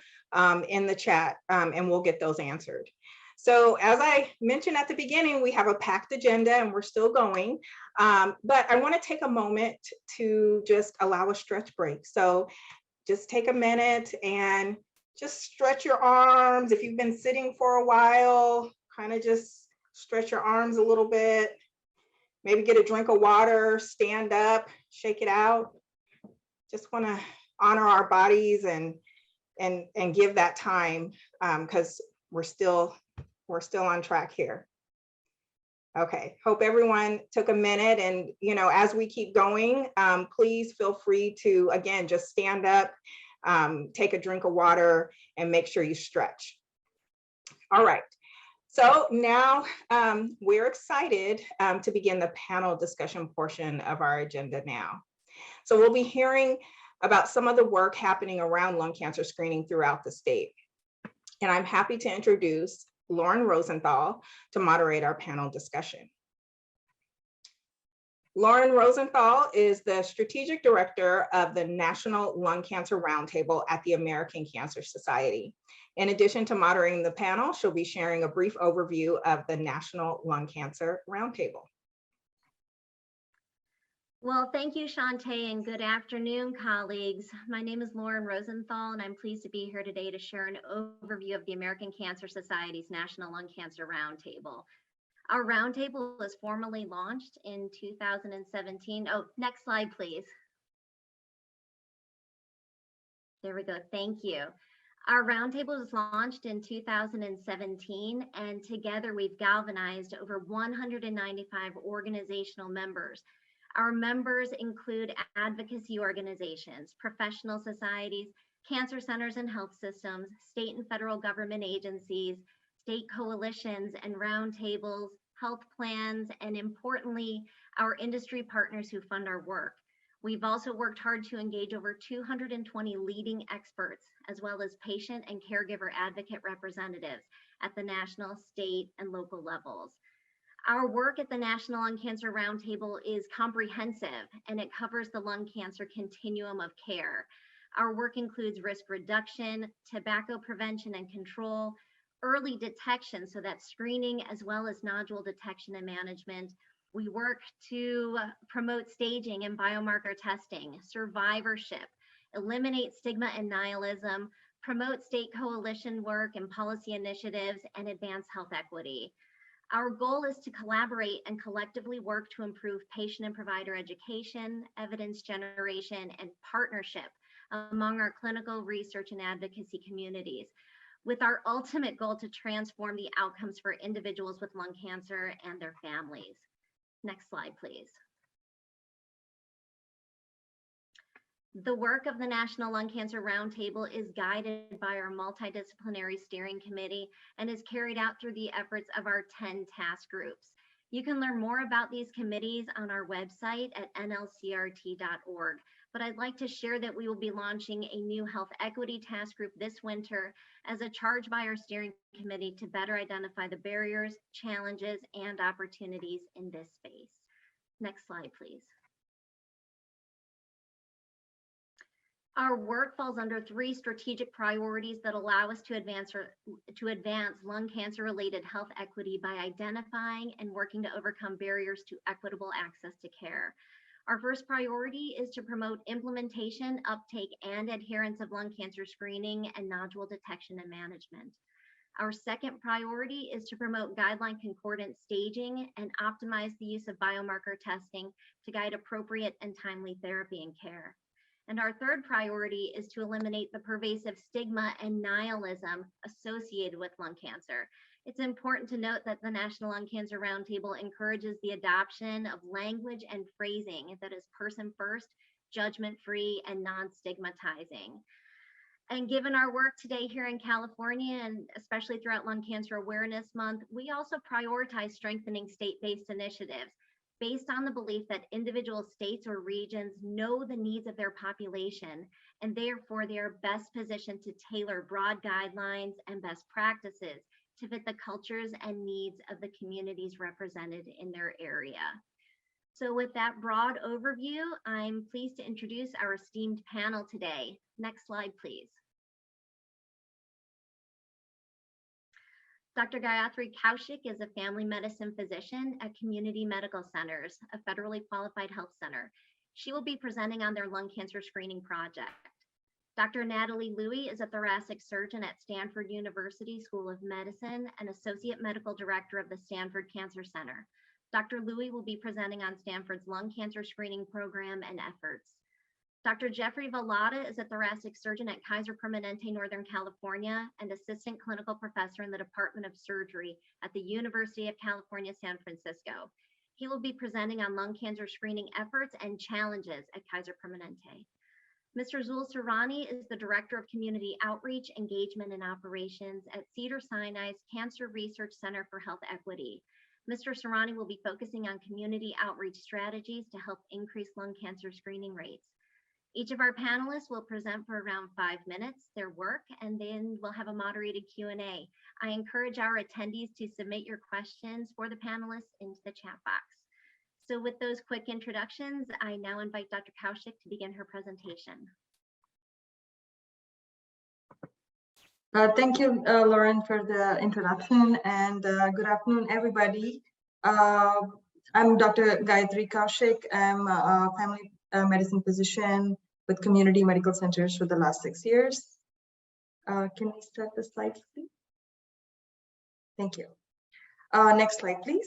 in the chat and we'll get those answered. So as I mentioned at the beginning, we have a packed agenda and we're still going, but I want to take a moment to just allow a stretch break. So just take a minute and just stretch your arms. If you've been sitting for a while, kind of just stretch your arms a little bit. Maybe get a drink of water, stand up, shake it out. Just want to honor our bodies and give that time, because we're still on track here. Okay, hope everyone took a minute, and as we keep going, please feel free to, again, just stand up, take a drink of water, and make sure you stretch. All right, so now we're excited to begin the panel discussion portion of our agenda now. So we'll be hearing about some of the work happening around lung cancer screening throughout the state. And I'm happy to introduce Lauren Rosenthal to moderate our panel discussion. Lauren Rosenthal is the Strategic Director of the National Lung Cancer Roundtable at the American Cancer Society. In addition to moderating the panel, she'll be sharing a brief overview of the National Lung Cancer Roundtable. Well, thank you, Shantae, and good afternoon, colleagues. My name is Lauren Rosenthal, and I'm pleased to be here today to share an overview of the American Cancer Society's National Lung Cancer Roundtable. Our roundtable was formally launched in 2017. Oh, next slide, please. There we go. Thank you. Our roundtable was launched in 2017, and together we've galvanized over 195 organizational members. Our members include advocacy organizations, professional societies, cancer centers and health systems, state and federal government agencies, state coalitions and roundtables, health plans, and importantly, our industry partners who fund our work. We've also worked hard to engage over 220 leading experts, as well as patient and caregiver advocate representatives at the national, state, and local levels. Our work at the National Lung Cancer Roundtable is comprehensive, and it covers the lung cancer continuum of care. Our work includes risk reduction, tobacco prevention and control, early detection, so that's screening, as well as nodule detection and management. We work to promote staging and biomarker testing, survivorship, eliminate stigma and nihilism, promote state coalition work and policy initiatives, and advance health equity. Our goal is to collaborate and collectively work to improve patient and provider education, evidence generation, and partnership among our clinical research and advocacy communities, with our ultimate goal to transform the outcomes for individuals with lung cancer and their families. Next slide, please. The work of the National Lung Cancer Roundtable is guided by our multidisciplinary steering committee and is carried out through the efforts of our 10 task groups. You can learn more about these committees on our website at nlcrt.org, but I'd like to share that we will be launching a new health equity task group this winter as a charge by our steering committee to better identify the barriers, challenges, and opportunities in this space. Next slide, please. Our work falls under 3 strategic priorities that allow us to advance lung cancer-related health equity by identifying and working to overcome barriers to equitable access to care. Our first priority is to promote implementation, uptake, and adherence of lung cancer screening and nodule detection and management. Our second priority is to promote guideline concordant staging and optimize the use of biomarker testing to guide appropriate and timely therapy and care. And our third priority is to eliminate the pervasive stigma and nihilism associated with lung cancer. It's important to note that the National Lung Cancer Roundtable encourages the adoption of language and phrasing that is person first, judgment-free, and non-stigmatizing. And given our work today here in California, and especially throughout Lung Cancer Awareness Month, we also prioritize strengthening state-based initiatives based on the belief that individual states or regions know the needs of their population, and therefore they are best positioned to tailor broad guidelines and best practices to fit the cultures and needs of the communities represented in their area. So with that broad overview, I'm pleased to introduce our esteemed panel today. Next slide, please. Dr. Gayatri Kaushik is a family medicine physician at Community Medical Centers, a federally qualified health center. She will be presenting on their lung cancer screening project. Dr. Natalie Louie is a thoracic surgeon at Stanford University School of Medicine and Associate Medical Director of the Stanford Cancer Center. Dr. Louie will be presenting on Stanford's lung cancer screening program and efforts. Dr. Jeffrey Vallada is a thoracic surgeon at Kaiser Permanente, Northern California, and assistant clinical professor in the Department of Surgery at the University of California, San Francisco. He will be presenting on lung cancer screening efforts and challenges at Kaiser Permanente. Mr. Zul Surani is the Director of Community Outreach, Engagement, and Operations at Cedars-Sinai's Cancer Research Center for Health Equity. Mr. Surani will be focusing on community outreach strategies to help increase lung cancer screening rates. Each of our panelists will present for around 5 minutes, their work, and then we'll have a moderated Q&A. I encourage our attendees to submit your questions for the panelists into the chat box. So with those quick introductions, I now invite Dr. Kaushik to begin her presentation. Thank you, Lauren, for the introduction, and good afternoon, everybody. I'm Dr. Gayatri Kaushik. I'm a family medicine physician with community medical centers for the last 6 years. Can we start the slides, please? Thank you. Next slide, please.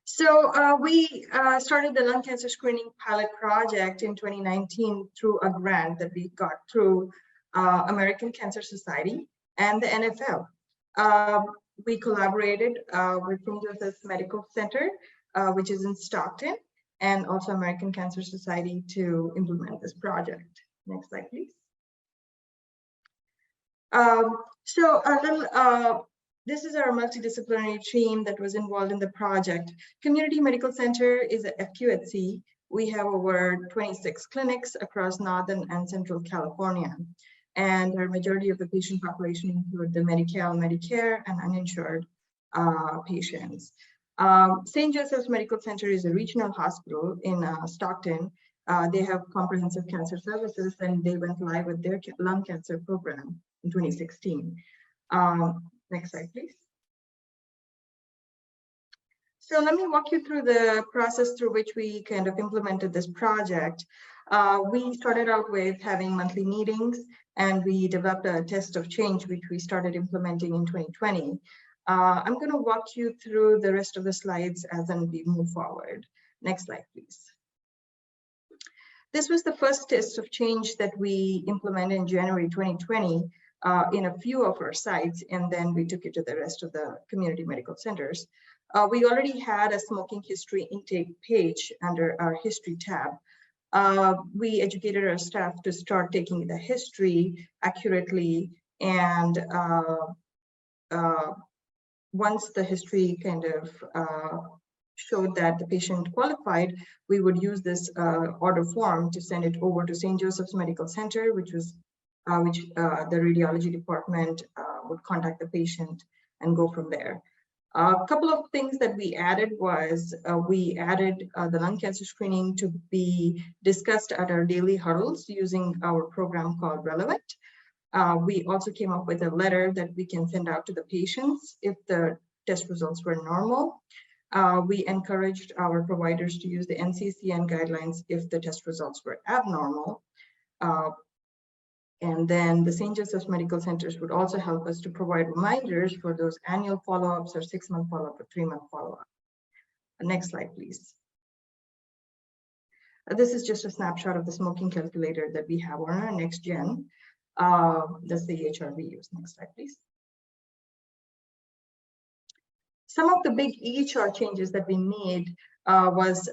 So we started the lung cancer screening pilot project in 2019 through a grant that we got through American Cancer Society and the NFL. We collaborated with St. Joseph's Medical Center, which is in Stockton, and also American Cancer Society to implement this project. Next slide, please. So a little, this is our multidisciplinary team that was involved in the project. Community Medical Center is a FQHC. We have over 26 clinics across Northern and Central California. And our majority of the patient population include the Medi-Cal, Medicare, and uninsured patients. St. Joseph's Medical Center is a regional hospital in Stockton. They have comprehensive cancer services, and they went live with their lung cancer program in 2016. Next slide, please. So let me walk you through the process through which we kind of implemented this project. We started out with having monthly meetings, and we developed a test of change, which we started implementing in 2020. I'm going to walk you through the rest of the slides as then we move forward. Next slide, please. This was the first test of change that we implemented in January 2020 in a few of our sites, and then we took it to the rest of the community medical centers. We already had a smoking history intake page under our history tab. We educated our staff to start taking the history accurately, and once the history kind of showed that the patient qualified, we would use this order form to send it over to St. Joseph's Medical Center, which the radiology department would contact the patient and go from there. A couple of things that we added was we added the lung cancer screening to be discussed at our daily huddles using our program called Relevant. We also came up with a letter that we can send out to the patients if the test results were normal. We encouraged our providers to use the NCCN guidelines if the test results were abnormal. And then the St. Joseph's Medical Centers would also help us to provide reminders for those annual follow-ups or 6-month follow-up or 3-month follow-up. Next slide, please. This is just a snapshot of the smoking calculator that we have on our next gen. That's the EHR we use. Next slide, please. Some of the big EHR changes that we made was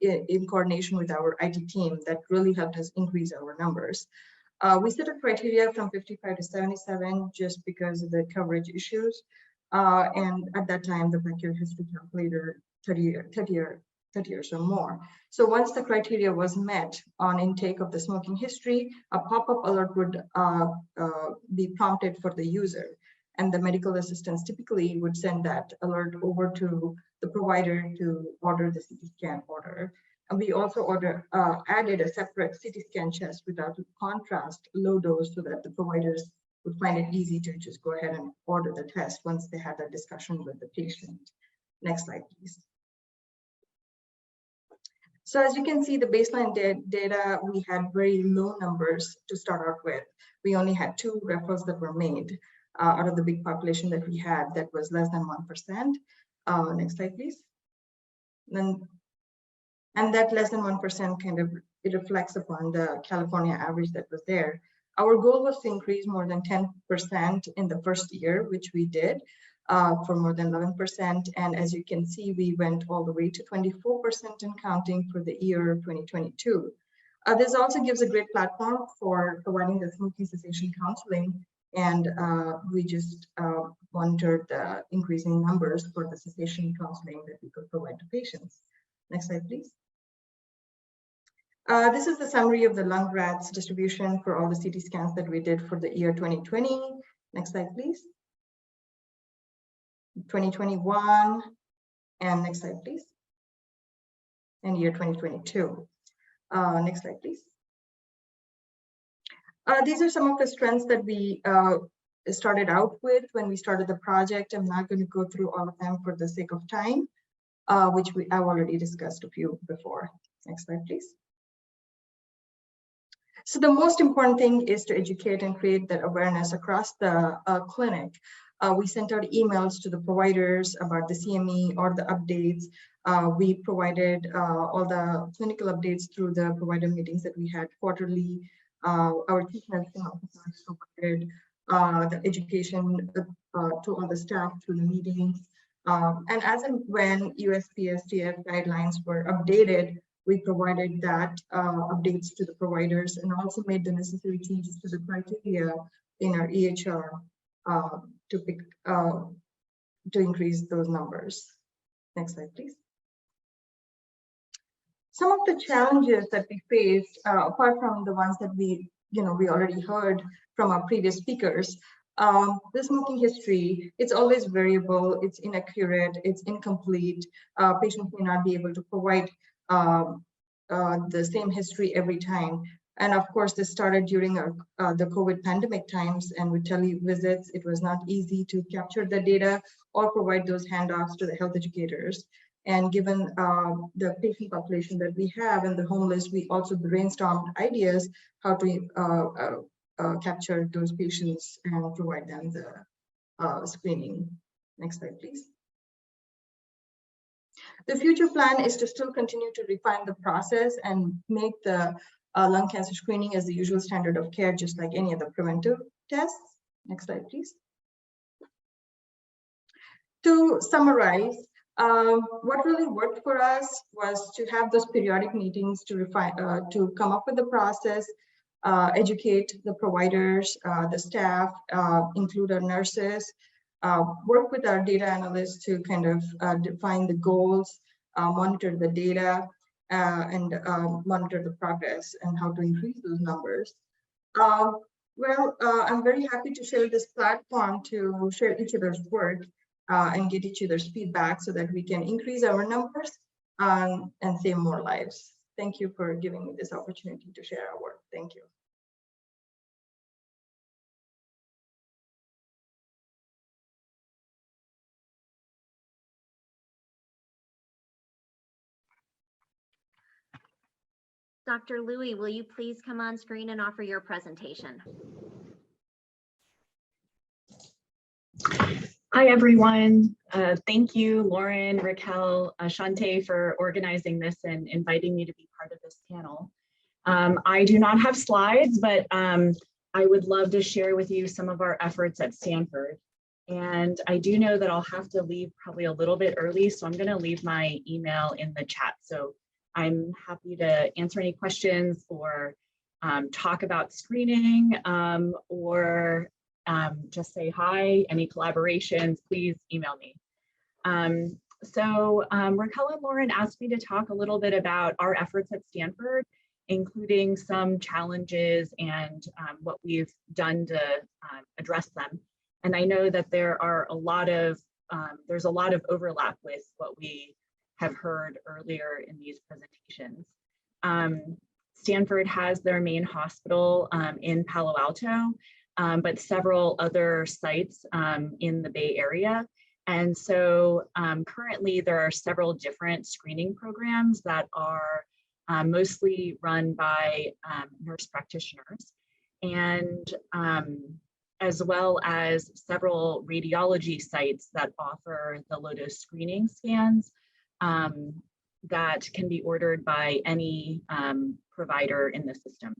in coordination with our IT team that really helped us increase our numbers. We set a criteria from 55 to 77 just because of the coverage issues. And at that time, the accurate history calculator 30 years or more. So once the criteria was met on intake of the smoking history, a pop-up alert would be prompted for the user. And the medical assistants typically would send that alert over to the provider to order the CT scan order. And we also added a separate CT scan chest without contrast, low dose, so that the providers would find it easy to just go ahead and order the test once they had a discussion with the patient. Next slide, please. So as you can see, the baseline data, we had very low numbers to start out with. We only had 2 referrals that were made out of the big population that we had that was less than 1%. Next slide, please. Then And that less than 1% kind of, it reflects upon the California average that was there. Our goal was to increase more than 10% in the first year, which we did for more than 11%. And as you can see, we went all the way to 24% and counting for the year 2022. This also gives a great platform for providing the smoking cessation counseling. And we just monitored the increasing numbers for the cessation counseling that we could provide to patients. Next slide, please. This is the summary of the lung RADS distribution for all the CT scans that we did for the year 2020. Next slide, please. 2021, and next slide, please. And year 2022. Next slide, please. These are some of the strengths that we started out with when we started the project. I'm not going to go through all of them for the sake of time, which I've already discussed a few before. Next slide, please. So the most important thing is to educate and create that awareness across the clinic. We sent out emails to the providers about the CME or the updates. We provided all the clinical updates through the provider meetings that we had quarterly. Our chief nursing officers provided the education to all the staff through the meetings. And as and when USPSTF guidelines were updated, we provided that updates to the providers and also made the necessary changes to the criteria in our EHR to increase those numbers. Next slide, please. Some of the challenges that we faced, apart from the ones that we already heard from our previous speakers, the smoking history, it's always variable, it's inaccurate, it's incomplete. Patients may not be able to provide the same history every time. And of course, this started during the COVID pandemic times, and with televisits, it was not easy to capture the data or provide those handoffs to the health educators. And given the patient population that we have and the homeless, we also brainstormed ideas how to capture those patients and provide them the screening. Next slide, please. The future plan is to still continue to refine the process and make the lung cancer screening as the usual standard of care, just like any other preventive tests. Next slide, please. To summarize, what really worked for us was to have those periodic meetings to refine, to come up with the process, educate the providers, the staff, include our nurses, work with our data analysts to kind of define the goals, monitor the data, and monitor the progress and how to increase those numbers. I'm very happy to share this platform to share each other's work and get each other's feedback so that we can increase our numbers and save more lives. Thank you for giving me this opportunity to share our work. Thank you. Dr. Louie, will you please come on screen and offer your presentation? Hi, everyone. Thank you, Lauren, Raquel, Shante, for organizing this and inviting me to be part of this panel. I do not have slides, but I would love to share with you some of our efforts at Stanford. And I do know that I'll have to leave probably a little bit early, so I'm going to leave my email in the chat. So I'm happy to answer any questions or talk about screening or just say hi. Any collaborations, please email me. Raquel and Lauren asked me to talk a little bit about our efforts at Stanford, including some challenges and what we've done to address them. And I know that there are there's a lot of overlap with what we have heard earlier in these presentations. Stanford has their main hospital in Palo Alto, but several other sites in the Bay Area. And so currently there are several different screening programs that are mostly run by nurse practitioners, and as well as several radiology sites that offer the low-dose screening scans. that can be ordered by any provider in the system.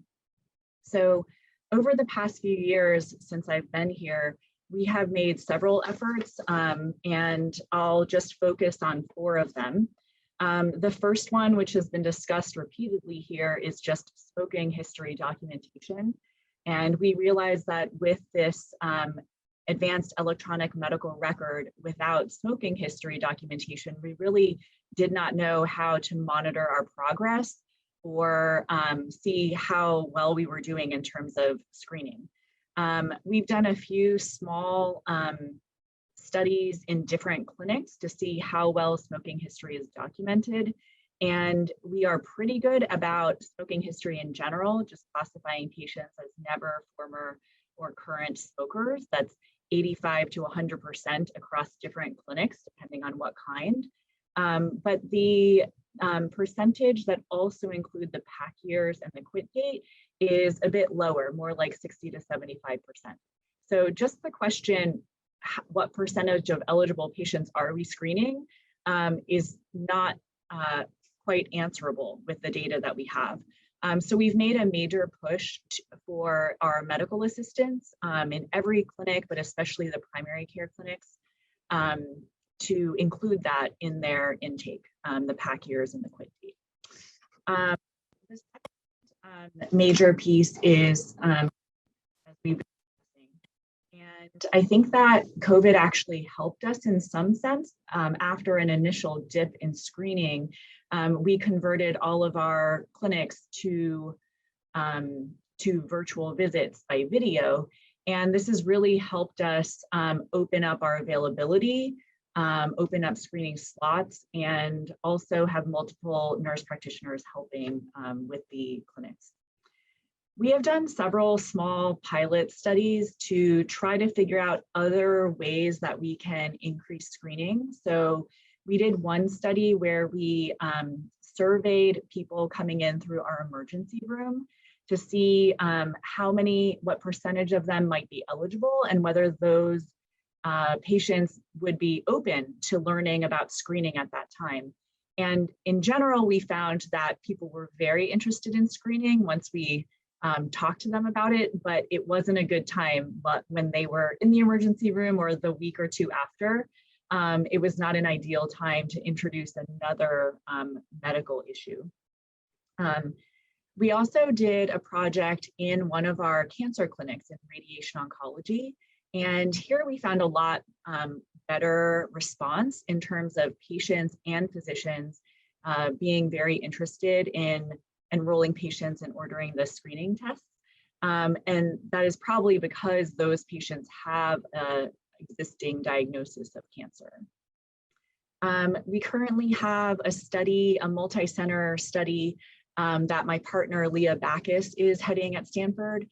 So over the past few years since I've been here, we have made several efforts, and I'll just focus on 4 of them. The first one, which has been discussed repeatedly here, is just smoking history documentation. And we realized that with this advanced electronic medical record without smoking history documentation, we really did not know how to monitor our progress or see how well we were doing in terms of screening. We've done a few small studies in different clinics to see how well smoking history is documented. And we are pretty good about smoking history in general, just classifying patients as never, former, or current smokers. That's 85 to 100% across different clinics, depending on what kind. But the percentage that also include the PAC years and the quit date is a bit lower, more like 60 to 75%. So just the question, what percentage of eligible patients are we screening, is not quite answerable with the data that we have. So we've made a major push for our medical assistants in every clinic, but especially the primary care clinics, to include that in their intake, the PAC years and the quit date. The second major piece is, as we've been discussing, and I think that COVID actually helped us in some sense. After an initial dip in screening, we converted all of our clinics to virtual visits by video. And this has really helped us open up our availability, open up screening slots, and also have multiple nurse practitioners helping with the clinics. We have done several small pilot studies to try to figure out other ways that we can increase screening. So we did one study where we surveyed people coming in through our emergency room to see what percentage of them might be eligible and whether those patients would be open to learning about screening at that time. And in general, we found that people were very interested in screening once we talked to them about it, but it wasn't a good time. But when they were in the emergency room or the week or two after, it was not an ideal time to introduce another medical issue. We also did a project in one of our cancer clinics in radiation oncology. And here we found a lot better response in terms of patients and physicians being very interested in enrolling patients and ordering the screening tests. And that is probably because those patients have an existing diagnosis of cancer. We currently have a study, a multi-center study that my partner Leah Backus is heading at Stanford,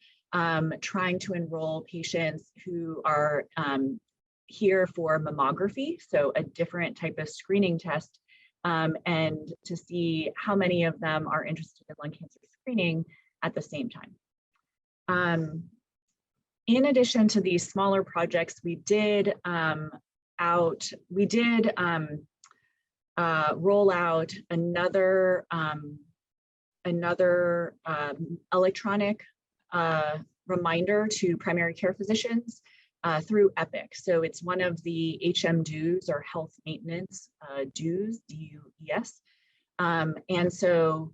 trying to enroll patients who are here for mammography, so a different type of screening test, and to see how many of them are interested in lung cancer screening at the same time. In addition to these smaller projects, we did roll out another electronic reminder to primary care physicians through Epic. So it's one of the HM dues or health maintenance dues, DUES. And so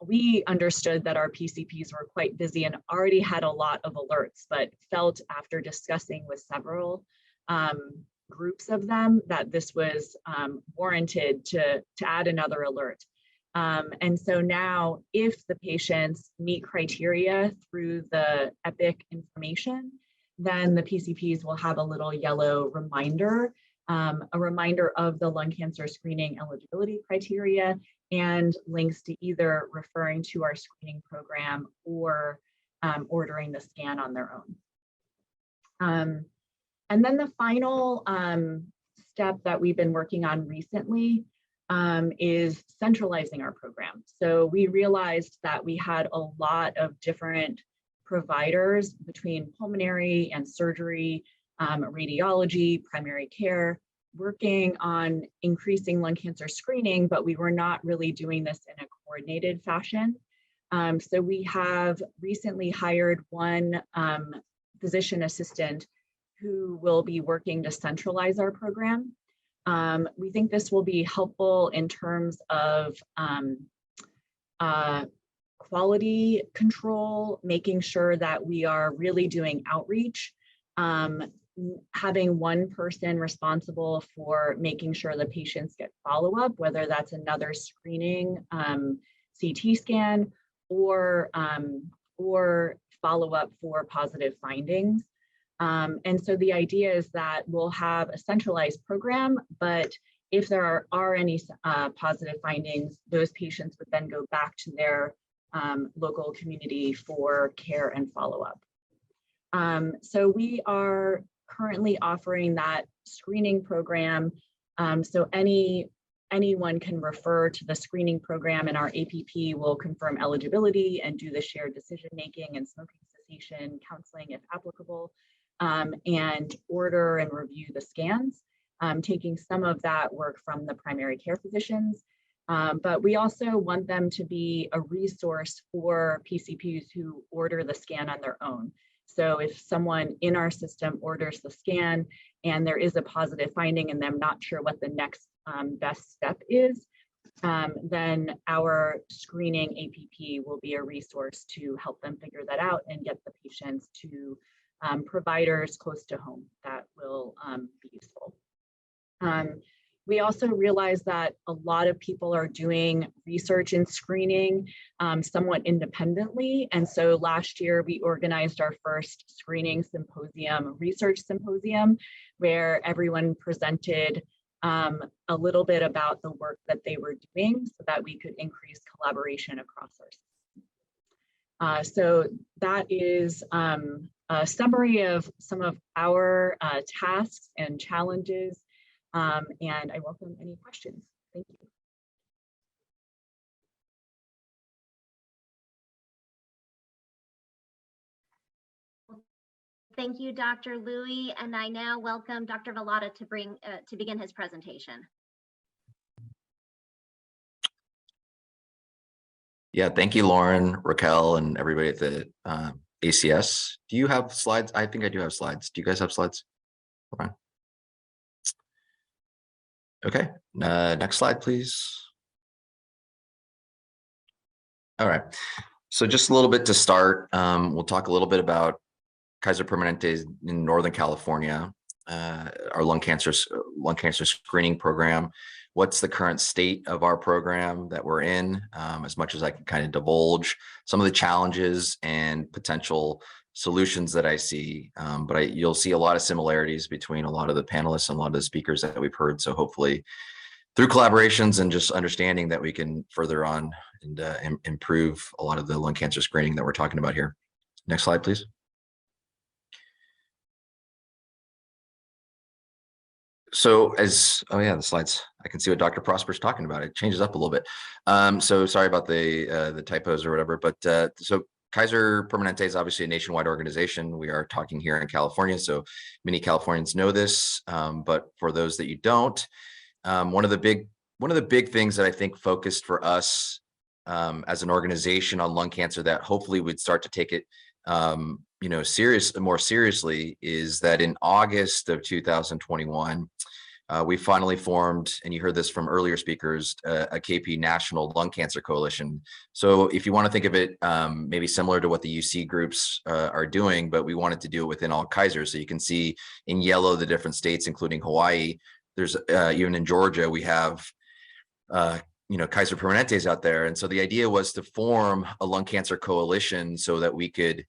we understood that our PCPs were quite busy and already had a lot of alerts, but felt after discussing with several groups of them that this was warranted to add another alert. And so now if the patients meet criteria through the Epic information, then the PCPs will have a little yellow reminder, a reminder of the lung cancer screening eligibility criteria and links to either referring to our screening program or ordering the scan on their own. And then the final step that we've been working on recently is centralizing our program. So we realized that we had a lot of different providers between pulmonary and surgery, radiology, primary care, working on increasing lung cancer screening, but we were not really doing this in a coordinated fashion. So we have recently hired one physician assistant who will be working to centralize our program. We think this will be helpful in terms of quality control, making sure that we are really doing outreach, having one person responsible for making sure the patients get follow-up, whether that's another screening CT scan or follow-up for positive findings. And so the idea is that we'll have a centralized program, but if there are any positive findings, those patients would then go back to their local community for care and follow-up. So we are currently offering that screening program. So anyone can refer to the screening program, and our APP will confirm eligibility and do the shared decision-making and smoking cessation counseling if applicable, and order and review the scans, taking some of that work from the primary care physicians. But we also want them to be a resource for PCPs who order the scan on their own. So if someone in our system orders the scan and there is a positive finding and they're not sure what the next best step is, then our screening APP will be a resource to help them figure that out and get the patients to providers close to home that will be useful. We also realize that a lot of people are doing research and screening somewhat independently. And so last year we organized our first screening symposium, research symposium, where everyone presented a little bit about the work that they were doing so that we could increase collaboration across our system. So that is a summary of some of our tasks and challenges. And I welcome any questions. Thank you. Thank you, Dr. Louie, and I now welcome Dr. Vallada to begin his presentation. Yeah, thank you, Lauren, Raquel, and everybody at the ACS. Do you have slides? I think I do have slides. Do you guys have slides? Okay. Okay, next slide, please. All right, so just a little bit to start. We'll talk a little bit about Kaiser Permanente in Northern California, our lung cancer screening program. What's the current state of our program that we're in, as much as I can kind of divulge some of the challenges and potential solutions that I see, but you'll see a lot of similarities between a lot of the panelists and a lot of the speakers that we've heard. So hopefully through collaborations and just understanding that we can further on and improve a lot of the lung cancer screening that we're talking about here. Next slide, please. So oh yeah, the slides, I can see what Dr. Prosper's talking about. It changes up a little bit. So sorry about the typos or whatever, but so Kaiser Permanente is obviously a nationwide organization. We are talking here in California, so many Californians know this, but for those that you don't, one of the big things that I think focused for us as an organization on lung cancer that hopefully we'd start to take it more seriously is that in August of 2021, we finally formed, and you heard this from earlier speakers, a KP National Lung Cancer Coalition. So if you want to think of it maybe similar to what the UC groups are doing, but we wanted to do it within all Kaiser. So you can see in yellow the different states, including Hawaii. There's even in Georgia, we have Kaiser Permanentes out there. And so the idea was to form a lung cancer coalition so that we could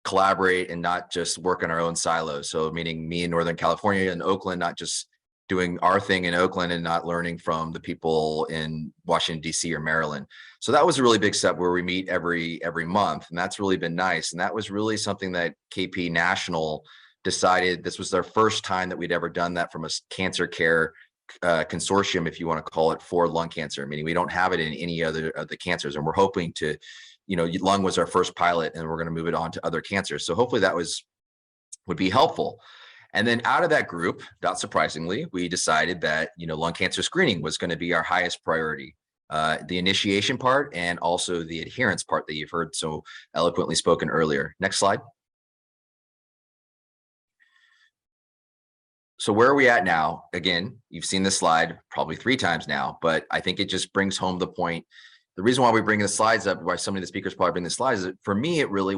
collaborate and not just work in our own silos. So meaning me in Northern California and Oakland, not just doing our thing in Oakland and not learning from the people in Washington, DC or Maryland. So that was a really big step where we meet every month, and that's really been nice. And that was really something that KP National decided. This was their first time that we'd ever done that from a cancer care consortium, if you want to call it, for lung cancer, meaning we don't have it in any other of the cancers. And we're hoping to, lung was our first pilot and we're going to move it on to other cancers. So hopefully that would be helpful. And then out of that group, not surprisingly, we decided that, lung cancer screening was going to be our highest priority. The initiation part and also the adherence part that you've heard so eloquently spoken earlier. Next slide. So where are we at now? Again, you've seen this slide probably 3 times now, but I think it just brings home the point. The reason why we bring the slides up, why so many of the speakers probably bring the slides, is for me, it really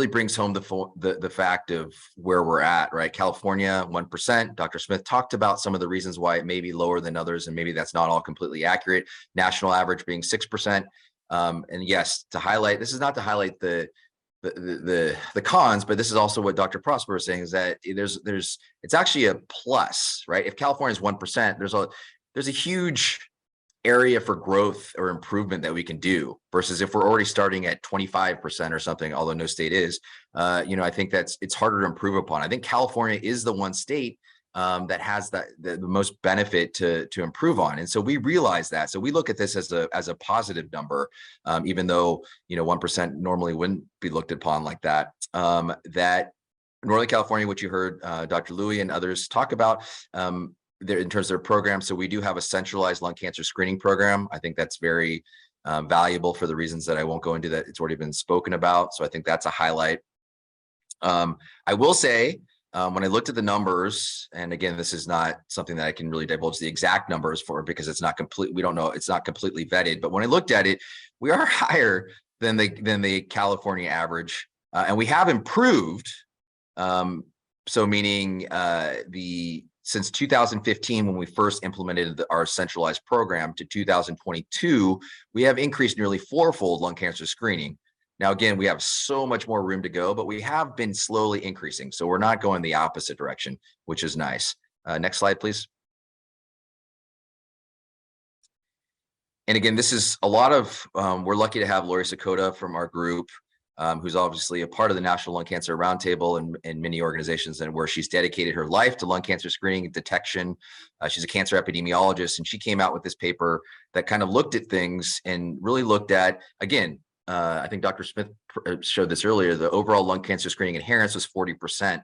brings home the fact of where we're at, right? California, 1%. Dr. Smith talked about some of the reasons why it may be lower than others, and maybe that's not all completely accurate. National average being 6%. And yes, this is not to highlight the cons, but this is also what Dr. Prosper is saying, is that it's actually a plus, right? If California is 1%, there's a huge area for growth or improvement that we can do, versus if we're already starting at 25% or something, although no state is, I think it's harder to improve upon. I think California is the one state that has the most benefit to improve on. And so we realize that. So we look at this as a positive number, even though, 1% normally wouldn't be looked upon like that. That Northern California, which you heard Dr. Louie and others talk about, in terms of their program. So we do have a centralized lung cancer screening program. I think that's very valuable for the reasons that I won't go into, that it's already been spoken about. So I think that's a highlight. I will say, when I looked at the numbers, and again, this is not something that I can really divulge the exact numbers for, because it's not complete. We don't know. It's not completely vetted. But when I looked at it, we are higher than the California average, and we have improved. So meaning since 2015, when we first implemented our centralized program, to 2022, we have increased nearly 4-fold lung cancer screening. Now, again, we have so much more room to go, but we have been slowly increasing. So we're not going the opposite direction, which is nice. Next slide, please. And again, this is a lot of, we're lucky to have Lori Sakota from our group, who's obviously a part of the National Lung Cancer Roundtable and many organizations, and where she's dedicated her life to lung cancer screening and detection. She's a cancer epidemiologist, and she came out with this paper that kind of looked at things and really looked at, again, I think Dr. Smith showed this earlier, the overall lung cancer screening adherence was 40%.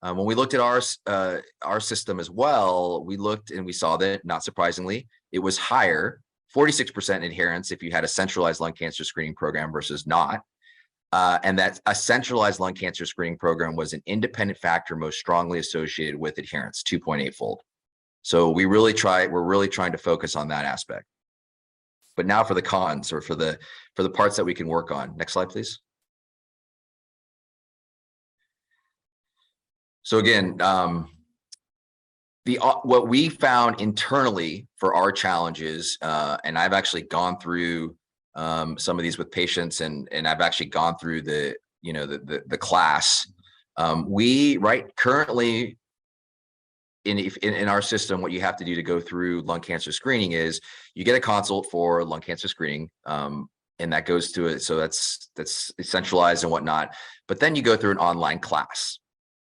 When we looked at our system as well, we looked and we saw that, not surprisingly, it was higher, 46% adherence if you had a centralized lung cancer screening program versus not. And that a centralized lung cancer screening program was an independent factor most strongly associated with adherence, 2.8-fold. So we're really trying to focus on that aspect. But now for the cons, or for the parts that we can work on. Next slide, please. So again, what we found internally for our challenges, and I've actually gone through some of these with patients, and I've actually gone through the class. Currently in our system, what you have to do to go through lung cancer screening is you get a consult for lung cancer screening, and that goes to it. So that's centralized and whatnot. But then you go through an online class.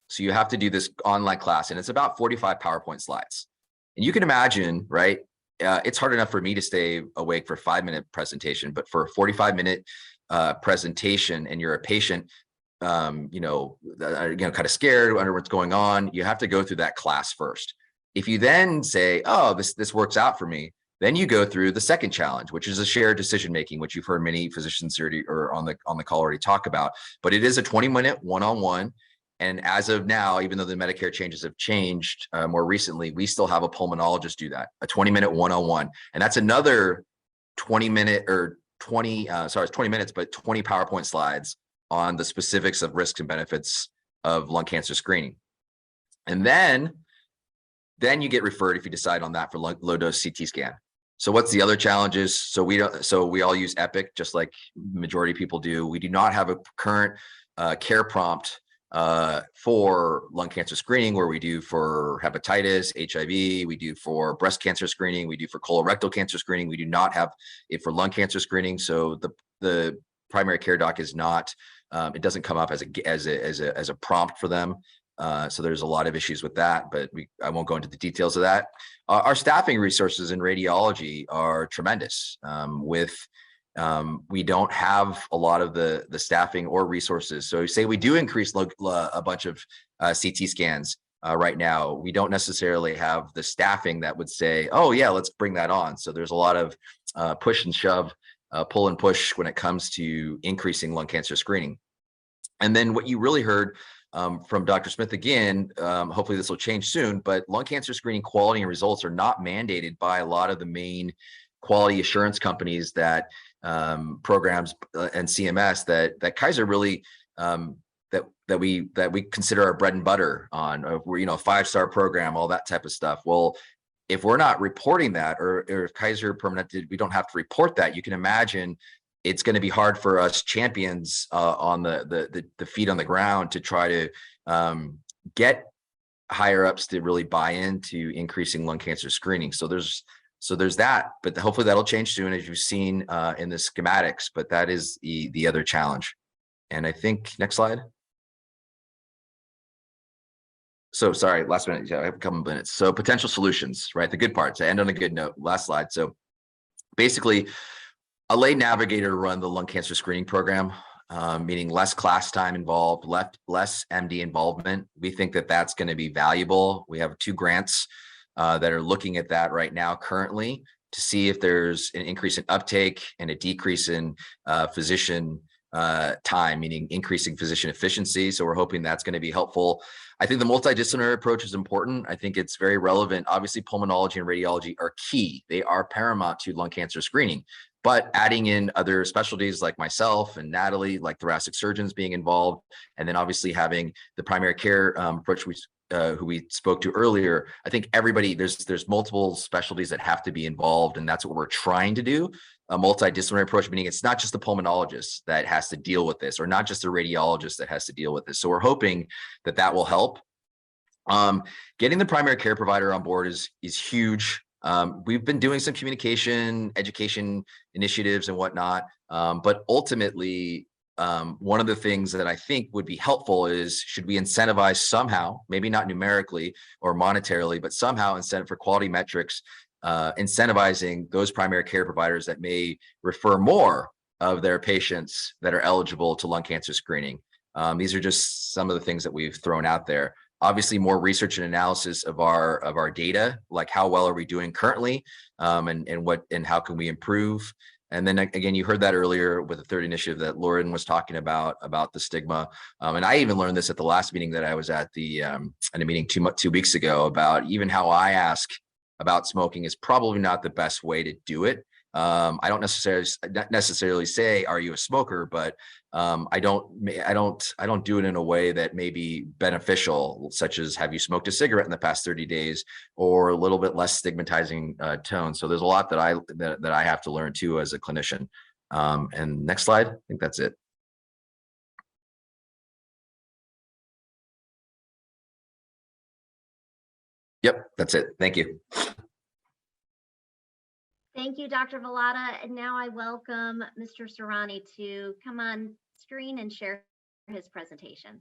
So you have to do this online class, and it's about 45 PowerPoint slides. And you can imagine, right? It's hard enough for me to stay awake for a 5-minute presentation, but for a 45-minute presentation, and you're a patient, kind of scared, wonder what's going on, you have to go through that class first. If you then say, oh, this works out for me, then you go through the second challenge, which is a shared decision making, which you've heard many physicians or on the call already talk about. But it is a 20-minute one-on-one. And as of now, even though the Medicare changes have changed more recently, we still have a pulmonologist do that, a 20-minute one-on-one. And that's another 20 minutes, but 20 PowerPoint slides on the specifics of risks and benefits of lung cancer screening. And then you get referred, if you decide on that, for low dose CT scan. So what's the other challenges? So we all use Epic, just like majority of people do. We do not have a current care prompt for lung cancer screening, where we do for hepatitis, HIV, we do for breast cancer screening, we do for colorectal cancer screening. We do not have it for lung cancer screening. So the primary care doc is not, it doesn't come up as a prompt for them. So there's a lot of issues with that, but I won't go into the details of that. Our staffing resources in radiology are tremendous. We don't have a lot of the staffing or resources. So say we do increase a bunch of CT scans, right now. We don't necessarily have the staffing that would say, oh yeah, let's bring that on. So there's a lot of push and shove, pull and push when it comes to increasing lung cancer screening. And then what you really heard from Dr. Smith again, hopefully this will change soon, but lung cancer screening quality and results are not mandated by a lot of the main quality assurance companies that programs and CMS that Kaiser really that we consider our bread and butter on. We're, you know, 5-star program, all that type of stuff. Well, if we're not reporting that, or if Kaiser Permanente, we don't have to report that, you can imagine it's going to be hard for us champions on the feet on the ground to try to get higher ups to really buy into increasing lung cancer screening. So there's that, but hopefully that'll change soon, as you've seen in the schematics. But that is the other challenge. And I think next slide. So sorry, last minute, I have a couple of minutes. So potential solutions, right? The good part, to end on a good note, last slide. So basically, a lay navigator run the lung cancer screening program, meaning less class time involved, less MD involvement. We think that that's going to be valuable. We have 2 grants that are looking at that right now currently to see if there's an increase in uptake and a decrease in physician time, meaning increasing physician efficiency. So we're hoping that's going to be helpful. I think the multidisciplinary approach is important. I think it's very relevant. Obviously, pulmonology and radiology are key. They are paramount to lung cancer screening. But adding in other specialties like myself and Natalie, like thoracic surgeons being involved, and then obviously having the primary care approach who we spoke to earlier, I think everybody, there's multiple specialties that have to be involved, and that's what we're trying to do. A multidisciplinary approach, meaning it's not just the pulmonologist that has to deal with this, or not just the radiologist that has to deal with this. So we're hoping that that will help. Getting the primary care provider on board is huge. We've been doing some communication, education initiatives and whatnot, but ultimately, one of the things that I think would be helpful is, should we incentivize somehow, maybe not numerically or monetarily, but somehow incentive for quality metrics, incentivizing those primary care providers that may refer more of their patients that are eligible to lung cancer screening. These are just some of the things that we've thrown out there. Obviously, more research and analysis of our data, like how well are we doing currently, and how can we improve. And then again, you heard that earlier with the 3rd initiative that Lauren was talking about the stigma. And I even learned this at the last meeting that I was at in a meeting 2 weeks ago, about even how I ask about smoking is probably not the best way to do it. I don't necessarily say, are you a smoker? But I don't do it in a way that may be beneficial, such as, have you smoked a cigarette in the past 30 days, or a little bit less stigmatizing tone. So there's a lot that I have to learn too as a clinician. And next slide. I think that's it. Yep, that's it. Thank you. Thank you, Dr. Vallada. And now I welcome Mr. Serrani to come on screen and share his presentation.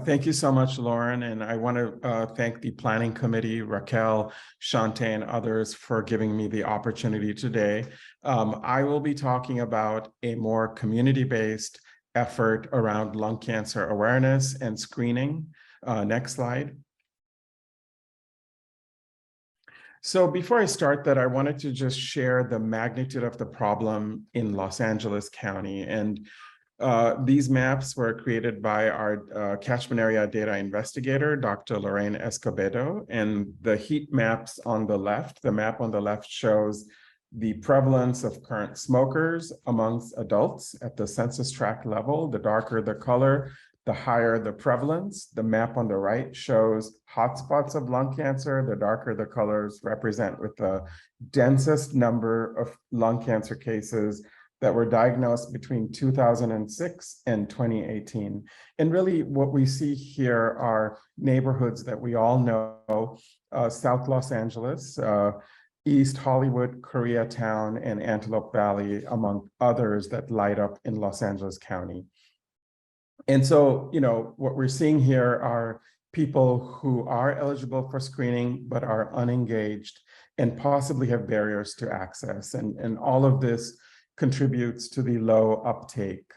Thank you so much, Lauren. And I want to thank the planning committee, Raquel, Shante, and others for giving me the opportunity today. I will be talking about a more community-based effort around lung cancer awareness and screening. Next slide. So before I start that, I wanted to just share the magnitude of the problem in Los Angeles County. And these maps were created by our catchment area data investigator, Dr. Lorraine Escobedo. And the heat maps on the left, the map on the left shows the prevalence of current smokers amongst adults at the census tract level. The darker the color, the higher the prevalence. The map on the right shows hotspots of lung cancer. The darker the colors represent with the densest number of lung cancer cases that were diagnosed between 2006 and 2018. And really what we see here are neighborhoods that we all know, South Los Angeles, East Hollywood, Koreatown, and Antelope Valley, among others that light up in Los Angeles County. And so, you know, what we're seeing here are people who are eligible for screening, but are unengaged and possibly have barriers to access. And all of this contributes to the low uptake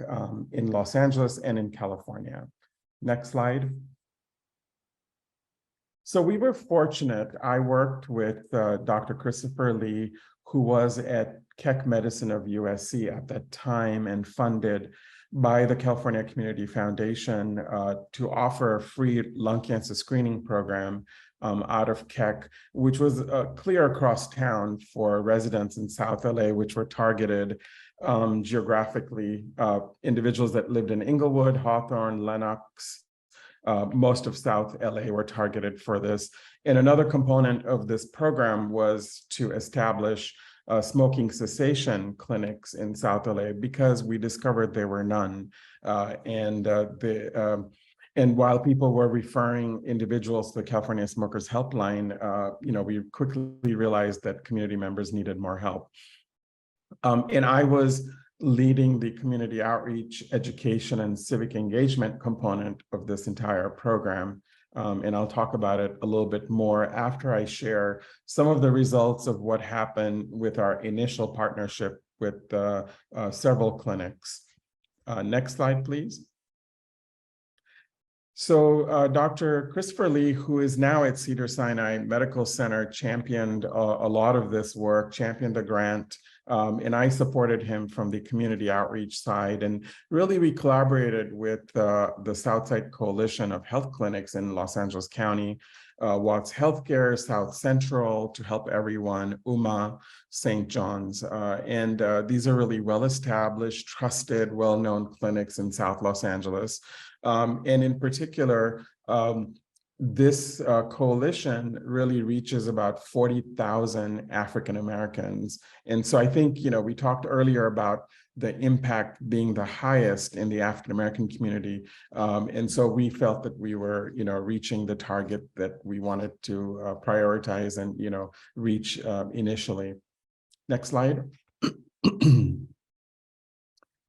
in Los Angeles and in California. Next slide. So we were fortunate. I worked with Dr. Christopher Lee, who was at Keck Medicine of USC at that time and funded by the California Community Foundation to offer a free lung cancer screening program out of Keck, which was clear across town for residents in South LA, which were targeted geographically, individuals that lived in Inglewood, Hawthorne, Lenox. Most of South LA were targeted for this. And another component of this program was to establish smoking cessation clinics in South LA because we discovered there were none. And while people were referring individuals to the California Smokers Helpline, we quickly realized that community members needed more help. And I was leading the community outreach, education, and civic engagement component of this entire program. And I'll talk about it a little bit more after I share some of the results of what happened with our initial partnership with several clinics. Next slide, please. So Dr. Christopher Lee, who is now at Cedars-Sinai Medical Center, championed a lot of this work, championed the grant, and I supported him from the community outreach side. And really, we collaborated with the Southside Coalition of Health Clinics in Los Angeles County, Watts Healthcare, South Central, To Help Everyone, UMA, St. John's. And these are really well-established, trusted, well-known clinics in South Los Angeles. And in particular, this coalition really reaches about 40,000 African Americans. And so I think, we talked earlier about the impact being the highest in the African American community. And so we felt that we were, reaching the target that we wanted to prioritize and, reach initially. Next slide.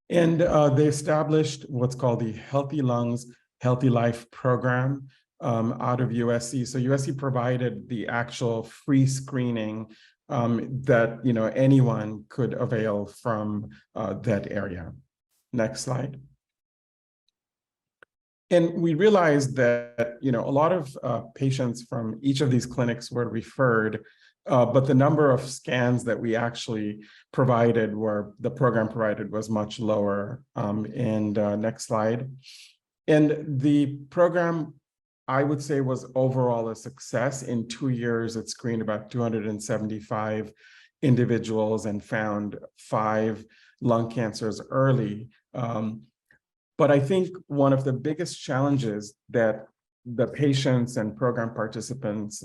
And they established what's called the Healthy Lungs, Healthy Life program out of USC. So USC provided the actual free screening that anyone could avail from that area. Next slide. And we realized that a lot of patients from each of these clinics were referred, but the number of scans that we actually provided, the program provided, was much lower. Next slide. And the program, I would say, was overall a success. In 2 years, it screened about 275 individuals and found 5 lung cancers early. But I think one of the biggest challenges that the patients and program participants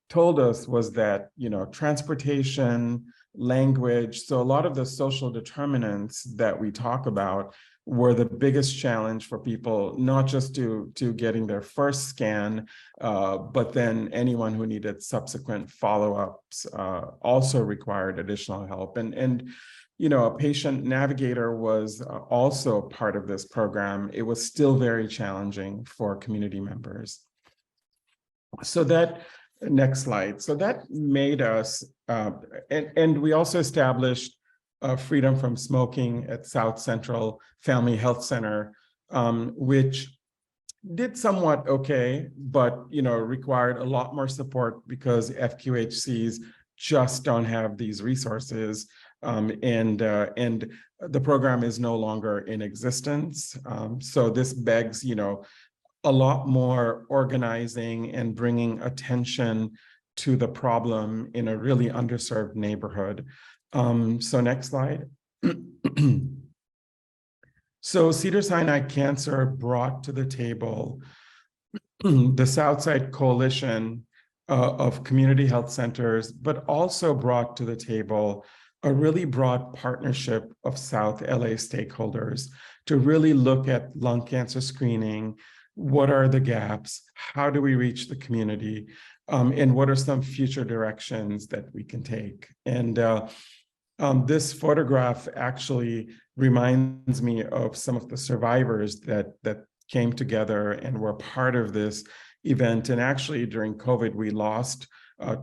told us was that, transportation, language, so a lot of the social determinants that we talk about were the biggest challenge for people, not just to getting their first scan, but then anyone who needed subsequent follow-ups also required additional help. And a patient navigator was also part of this program. It was still very challenging for community members. So next slide. So that made us, and we also established freedom from smoking at South Central Family Health Center, which did somewhat okay, but required a lot more support because FQHCs just don't have these resources, and the program is no longer in existence. So this begs, a lot more organizing and bringing attention to the problem in a really underserved neighborhood. So next slide. So Cedars-Sinai Cancer brought to the table the Southside Coalition of Community Health Centers, but also brought to the table a really broad partnership of South LA stakeholders to really look at lung cancer screening. What are the gaps? How do we reach the community? And what are some future directions that we can take? And this photograph actually reminds me of some of the survivors that came together and were part of this event. And actually during COVID, we lost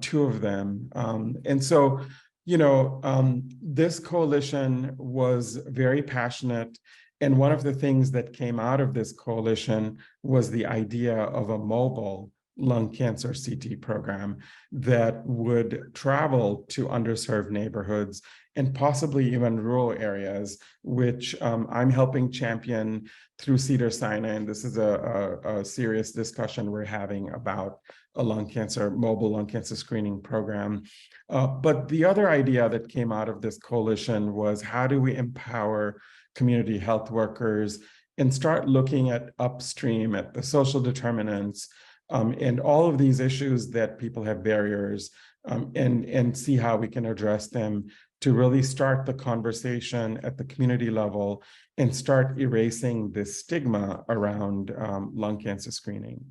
2 of them. And so, this coalition was very passionate. And one of the things that came out of this coalition was the idea of a mobile lung cancer CT program that would travel to underserved neighborhoods and possibly even rural areas, which I'm helping champion through Cedars-Sinai. And this is a serious discussion we're having about a mobile lung cancer screening program. But the other idea that came out of this coalition was, how do we empower community health workers and start looking at upstream, at the social determinants, and all of these issues that people have barriers, and see how we can address them to really start the conversation at the community level and start erasing this stigma around lung cancer screening.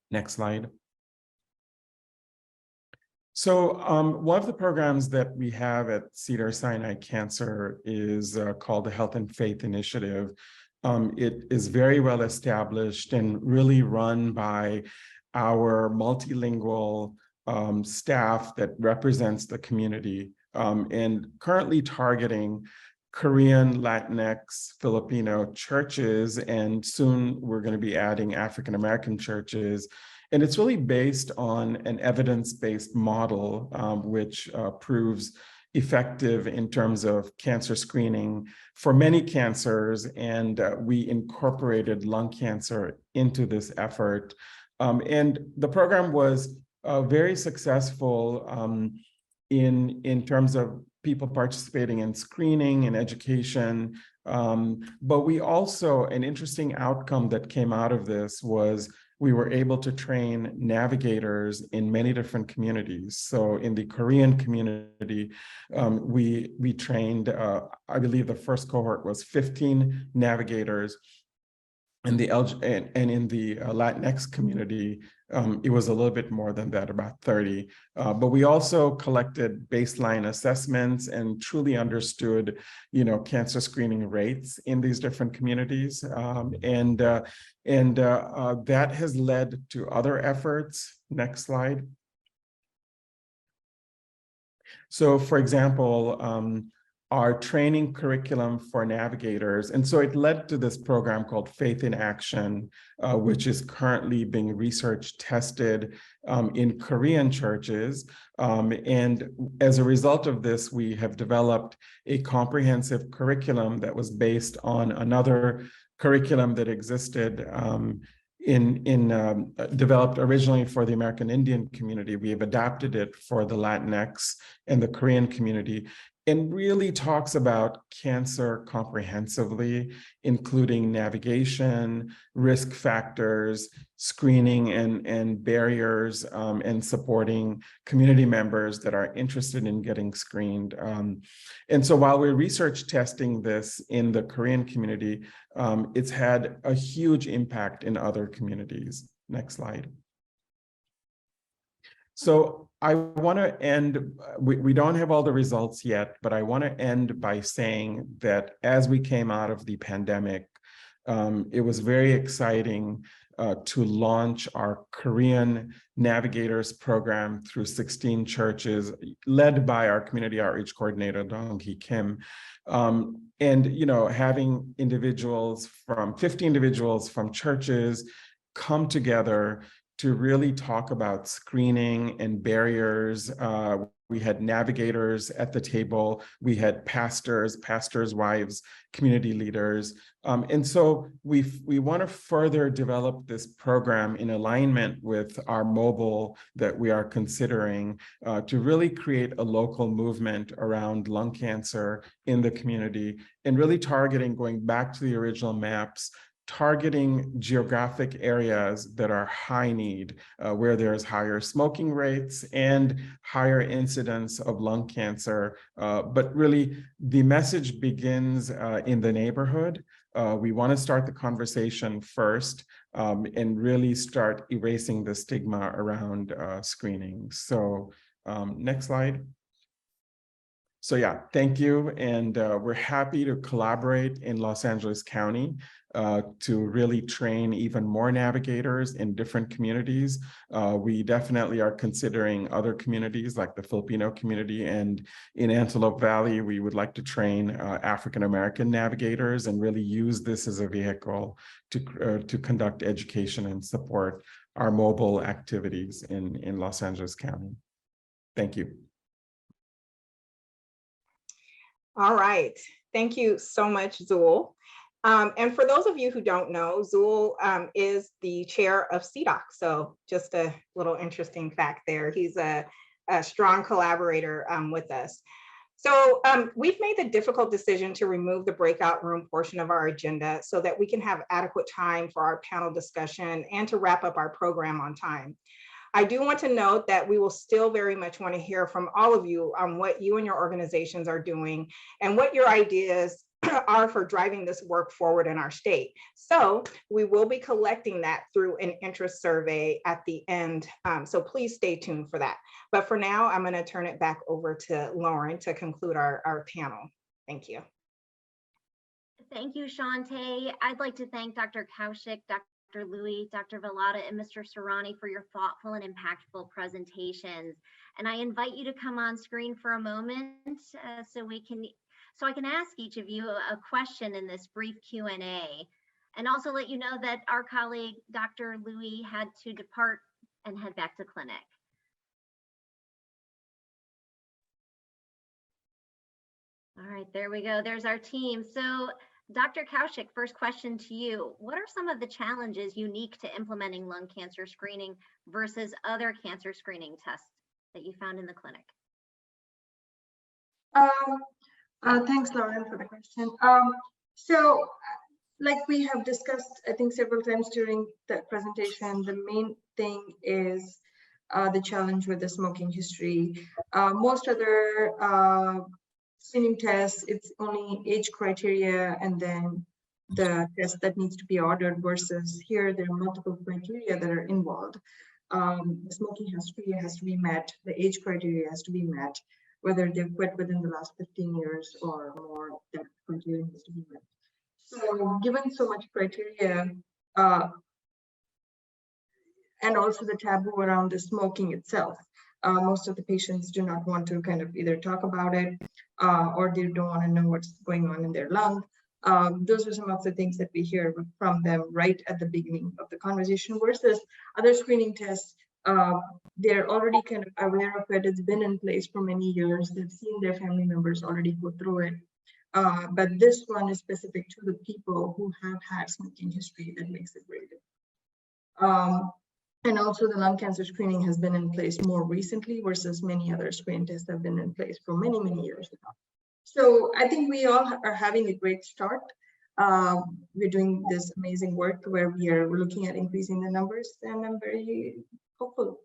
Next slide. So one of the programs that we have at Cedars-Sinai Cancer is called the Health and Faith Initiative. It is very well established and really run by our multilingual staff that represents the community, and currently targeting Korean, Latinx, Filipino churches, and soon we're going to be adding African American churches. And it's really based on an evidence-based model, which proves effective in terms of cancer screening for many cancers. And we incorporated lung cancer into this effort. And the program was very successful in terms of people participating in screening and education. But we also, an interesting outcome that came out of this was we were able to train navigators in many different communities. So in the Korean community, we trained, I believe the first cohort was 15 navigators. And in the Latinx community, it was a little bit more than that, about 30. But we also collected baseline assessments and truly understood, cancer screening rates in these different communities. That has led to other efforts. Next slide. So, for example, our training curriculum for navigators. And so it led to this program called Faith in Action, which is currently being research tested in Korean churches. And as a result of this, we have developed a comprehensive curriculum that was based on another curriculum that existed developed originally for the American Indian community. We have adapted it for the Latinx and the Korean community, and really talks about cancer comprehensively, including navigation, risk factors, screening and barriers, and supporting community members that are interested in getting screened. And so while we're research testing this in the Korean community, it's had a huge impact in other communities. Next slide. So I want to end, we don't have all the results yet, but I want to end by saying that as we came out of the pandemic, it was very exciting to launch our Korean Navigators program through 16 churches, led by our community outreach coordinator, Dong-Hee Kim. Having 50 individuals from churches come together to really talk about screening and barriers. We had navigators at the table. We had pastors' wives, community leaders. And so we want to further develop this program in alignment with our mobile that we are considering to really create a local movement around lung cancer in the community, and really targeting, going back to the original maps, targeting geographic areas that are high need, where there's higher smoking rates and higher incidence of lung cancer. But really, the message begins in the neighborhood. We want to start the conversation first and really start erasing the stigma around screening. So next slide. So yeah, thank you. And we're happy to collaborate in Los Angeles County to really train even more navigators in different communities. We definitely are considering other communities like the Filipino community, and in Antelope Valley, we would like to train African-American navigators and really use this as a vehicle to conduct education and support our mobile activities in Los Angeles County. Thank you. All right, thank you so much, Zool. And for those of you who don't know, Zool is the chair of CDOC. So just a little interesting fact there. He's a strong collaborator with us. So we've made the difficult decision to remove the breakout room portion of our agenda so that we can have adequate time for our panel discussion and to wrap up our program on time. I do want to note that we will still very much want to hear from all of you on what you and your organizations are doing and what your ideas are for driving this work forward in our state. So we will be collecting that through an interest survey at the end. So please stay tuned for that. But for now, I'm going to turn it back over to Lauren to conclude our panel. Thank you. Thank you, Shantae. I'd like to thank Dr. Kaushik, Dr. Louie, Dr. Vallada, and Mr. Serrani for your thoughtful and impactful presentations. And I invite you to come on screen for a moment so I can ask each of you a question in this brief Q&A, and also let you know that our colleague, Dr. Louie, had to depart and head back to clinic. All right, there we go. There's our team. So Dr. Kaushik, first question to you. What are some of the challenges unique to implementing lung cancer screening versus other cancer screening tests that you found in the clinic? Thanks, Lauren, for the question. So, like we have discussed, I think several times during the presentation, the main thing is the challenge with the smoking history. Most other screening tests, it's only age criteria and then the test that needs to be ordered, versus here there are multiple criteria that are involved. The smoking history has to be met, the age criteria has to be met, whether they've quit within the last 15 years or more, that criteria has to be met. So given so much criteria, and also the taboo around the smoking itself, most of the patients do not want to kind of either talk about it or they don't want to know what's going on in their lung. Those are some of the things that we hear from them right at the beginning of the conversation, versus other screening tests. They're already kind of aware of it. It's been in place for many years. They've seen their family members already go through it. But this one is specific to the people who have had smoking history that makes it very different. And also the lung cancer screening has been in place more recently, versus many other screening tests have been in place for many, many years now. So I think we all are having a great start. We're doing this amazing work where we're looking at increasing the numbers, and I'm very hopeful.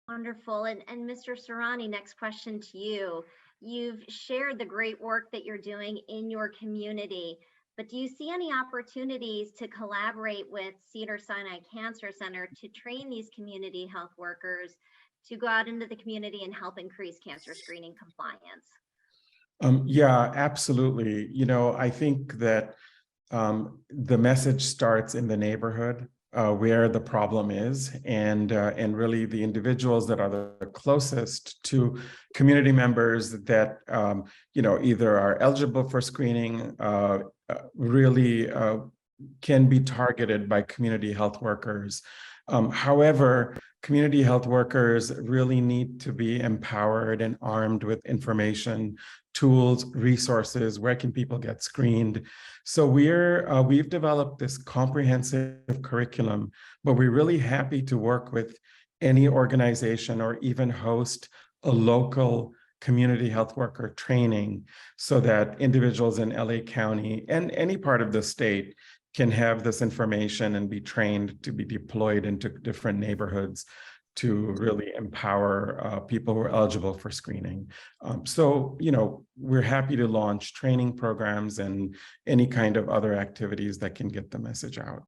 Wonderful. And Mr. Serrani, next question to you. You've shared the great work that you're doing in your community, but do you see any opportunities to collaborate with Cedars-Sinai Cancer Center to train these community health workers to go out into the community and help increase cancer screening compliance? Yeah, absolutely. You know, I think that the message starts in the neighborhood where the problem is, and really the individuals that are the closest to community members that you know, either are eligible for screening really can be targeted by community health workers. However, community health workers really need to be empowered and armed with information, tools, resources. Where can people get screened? So we've developed this comprehensive curriculum, but we're really happy to work with any organization or even host a local community health worker training so that individuals in LA County and any part of the state can have this information and be trained to be deployed into different neighborhoods to really empower people who are eligible for screening. So, you know, we're happy to launch training programs and any kind of other activities that can get the message out.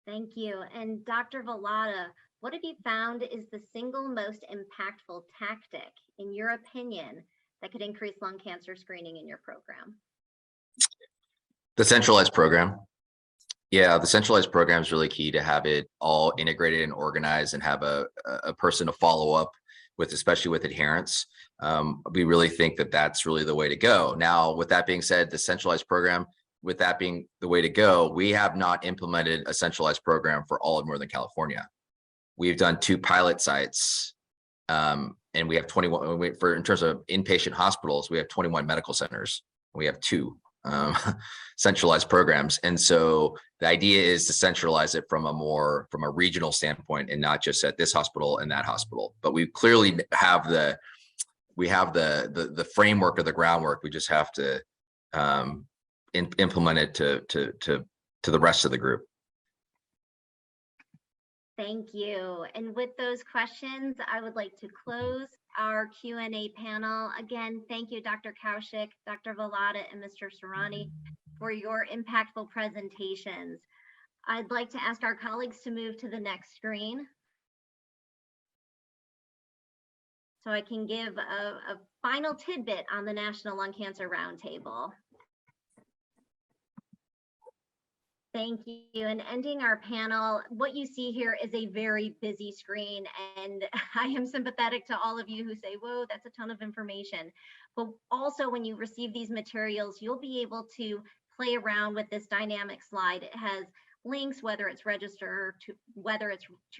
Thank you. And Dr. Vallada, what have you found is the single most impactful tactic, in your opinion, that could increase lung cancer screening in your program? The centralized program. Yeah, the centralized program is really key to have it all integrated and organized and have a person to follow up with, especially with adherence. We really think that that's really the way to go. Now, with that being said, the centralized program with that being the way to go, we have not implemented a centralized program for all of Northern California. We've done 2 pilot sites, and we have 21 in terms of inpatient hospitals. We have 21 medical centers. We have 2 centralized programs, and so the idea is to centralize it from a regional standpoint, and not just at this hospital and that hospital. But we clearly have the framework or the groundwork. We just have to implement it to the rest of the group. Thank you. And with those questions, I would like to close our Q&A panel. Again, thank you, Dr. Kaushik, Dr. Velada, and Mr. Serrani for your impactful presentations. I'd like to ask our colleagues to move to the next screen, so I can give a final tidbit on the National Lung Cancer Roundtable. Thank you. And ending our panel, what you see here is a very busy screen, and I am sympathetic to all of you who say, whoa, that's a ton of information. But also, when you receive these materials, you'll be able to play around with this dynamic slide. It has links, whether it's to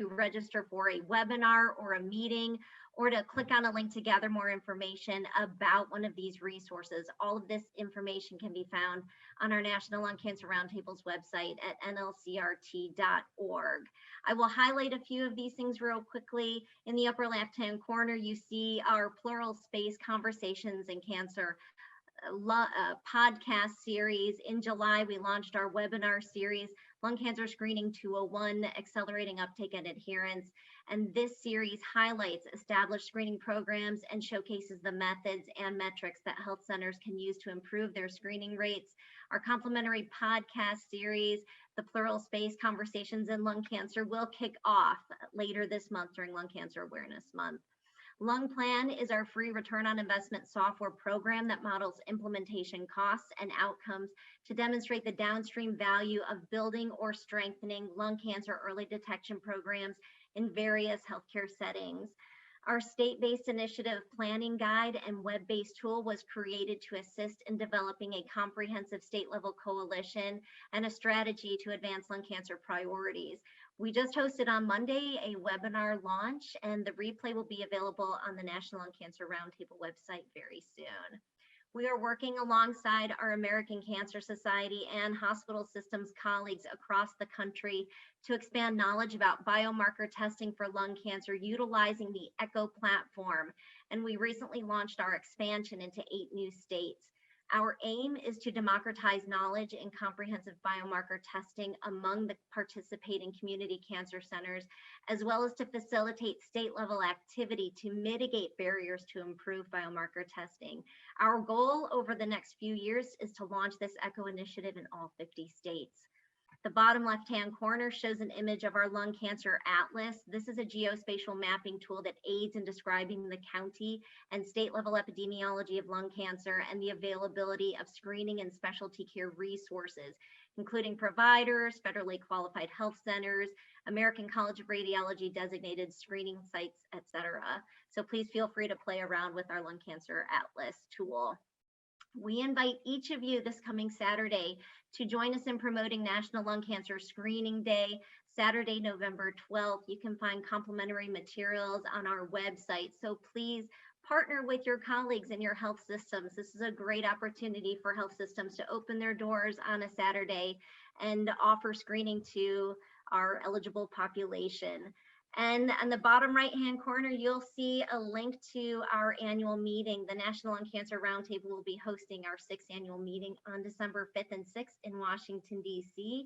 register for a webinar or a meeting, or to click on a link to gather more information about one of these resources. All of this information can be found on our National Lung Cancer Roundtable's website at nlcrt.org. I will highlight a few of these things real quickly. In the upper left-hand corner, you see our Plural Space Conversations in Cancer podcast series. In July, we launched our webinar series, Lung Cancer Screening 201, Accelerating Uptake and Adherence. And this series highlights established screening programs and showcases the methods and metrics that health centers can use to improve their screening rates. Our complimentary podcast series, The Plural Space Conversations in Lung Cancer, will kick off later this month during Lung Cancer Awareness Month. Lung Plan is our free return on investment software program that models implementation costs and outcomes to demonstrate the downstream value of building or strengthening lung cancer early detection programs in various healthcare settings. Our state-based initiative planning guide and web-based tool was created to assist in developing a comprehensive state-level coalition and a strategy to advance lung cancer priorities. We just hosted on Monday a webinar launch, and the replay will be available on the National Lung Cancer Roundtable website very soon. We are working alongside our American Cancer Society and hospital systems colleagues across the country to expand knowledge about biomarker testing for lung cancer utilizing the ECHO platform. And we recently launched our expansion into 8 new states. Our aim is to democratize knowledge in comprehensive biomarker testing among the participating community cancer centers, as well as to facilitate state-level activity to mitigate barriers to improve biomarker testing. Our goal over the next few years is to launch this ECHO initiative in all 50 states. The bottom left-hand corner shows an image of our lung cancer atlas. This is a geospatial mapping tool that aids in describing the county and state-level epidemiology of lung cancer and the availability of screening and specialty care resources, including providers, federally qualified health centers, American College of Radiology designated screening sites, etc. So please feel free to play around with our lung cancer atlas tool. We invite each of you this coming Saturday to join us in promoting National Lung Cancer Screening Day, Saturday, November 12th. You can find complimentary materials on our website. So please partner with your colleagues in your health systems. This is a great opportunity for health systems to open their doors on a Saturday and offer screening to our eligible population. And on the bottom right-hand corner, you'll see a link to our annual meeting. The National Lung Cancer Roundtable will be hosting our 6th annual meeting on December 5th and 6th in Washington, D.C.,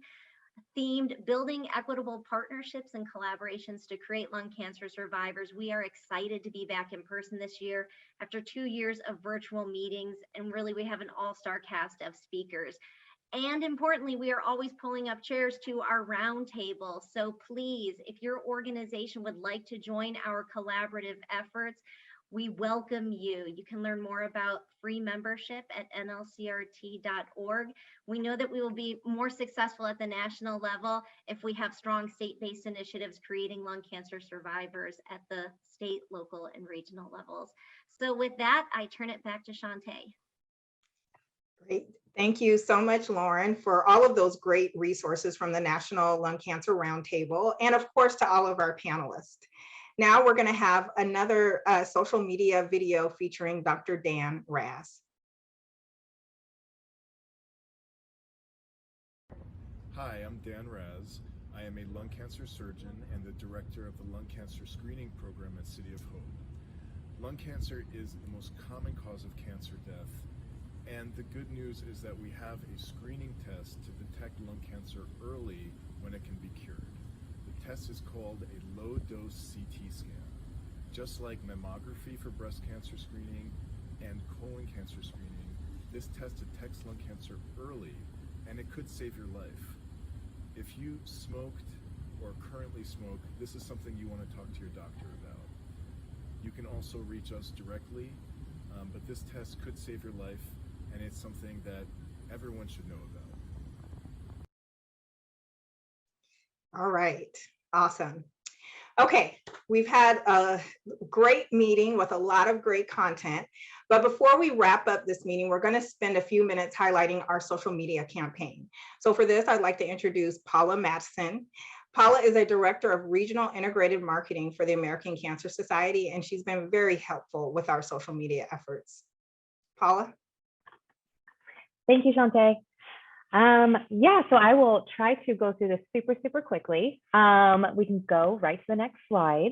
themed Building Equitable Partnerships and Collaborations to Create Lung Cancer Survivors. We are excited to be back in person this year after 2 years of virtual meetings, and really we have an all-star cast of speakers. And importantly, we are always pulling up chairs to our roundtable. So please, if your organization would like to join our collaborative efforts, we welcome you. You can learn more about free membership at nlcrt.org. We know that we will be more successful at the national level if we have strong state-based initiatives creating lung cancer survivors at the state, local, and regional levels. So with that, I turn it back to Shantae. Great. Thank you so much, Lauren, for all of those great resources from the National Lung Cancer Roundtable, and of course to all of our panelists. Now we're going to have another social media video featuring Dr. Dan Raz. Hi, I'm Dan Raz. I am a lung cancer surgeon and the director of the lung cancer screening program at City of Hope. Lung cancer is the most common cause of cancer death, and the good news is that we have a screening test to detect lung cancer early when it can be cured. The test is called a low-dose CT scan. Just like mammography for breast cancer screening and colon cancer screening, this test detects lung cancer early, and it could save your life. If you smoked or currently smoke, this is something you want to talk to your doctor about. You can also reach us directly, but this test could save your life, and it's something that everyone should know about. All right, awesome. Okay, we've had a great meeting with a lot of great content, but before we wrap up this meeting, we're going to spend a few minutes highlighting our social media campaign. So for this, I'd like to introduce Paula Matson. Paula is a director of regional integrated marketing for the American Cancer Society, and she's been very helpful with our social media efforts. Paula? Thank you, Shantae. Yeah, so I will try to go through this super quickly. We can go right to the next slide.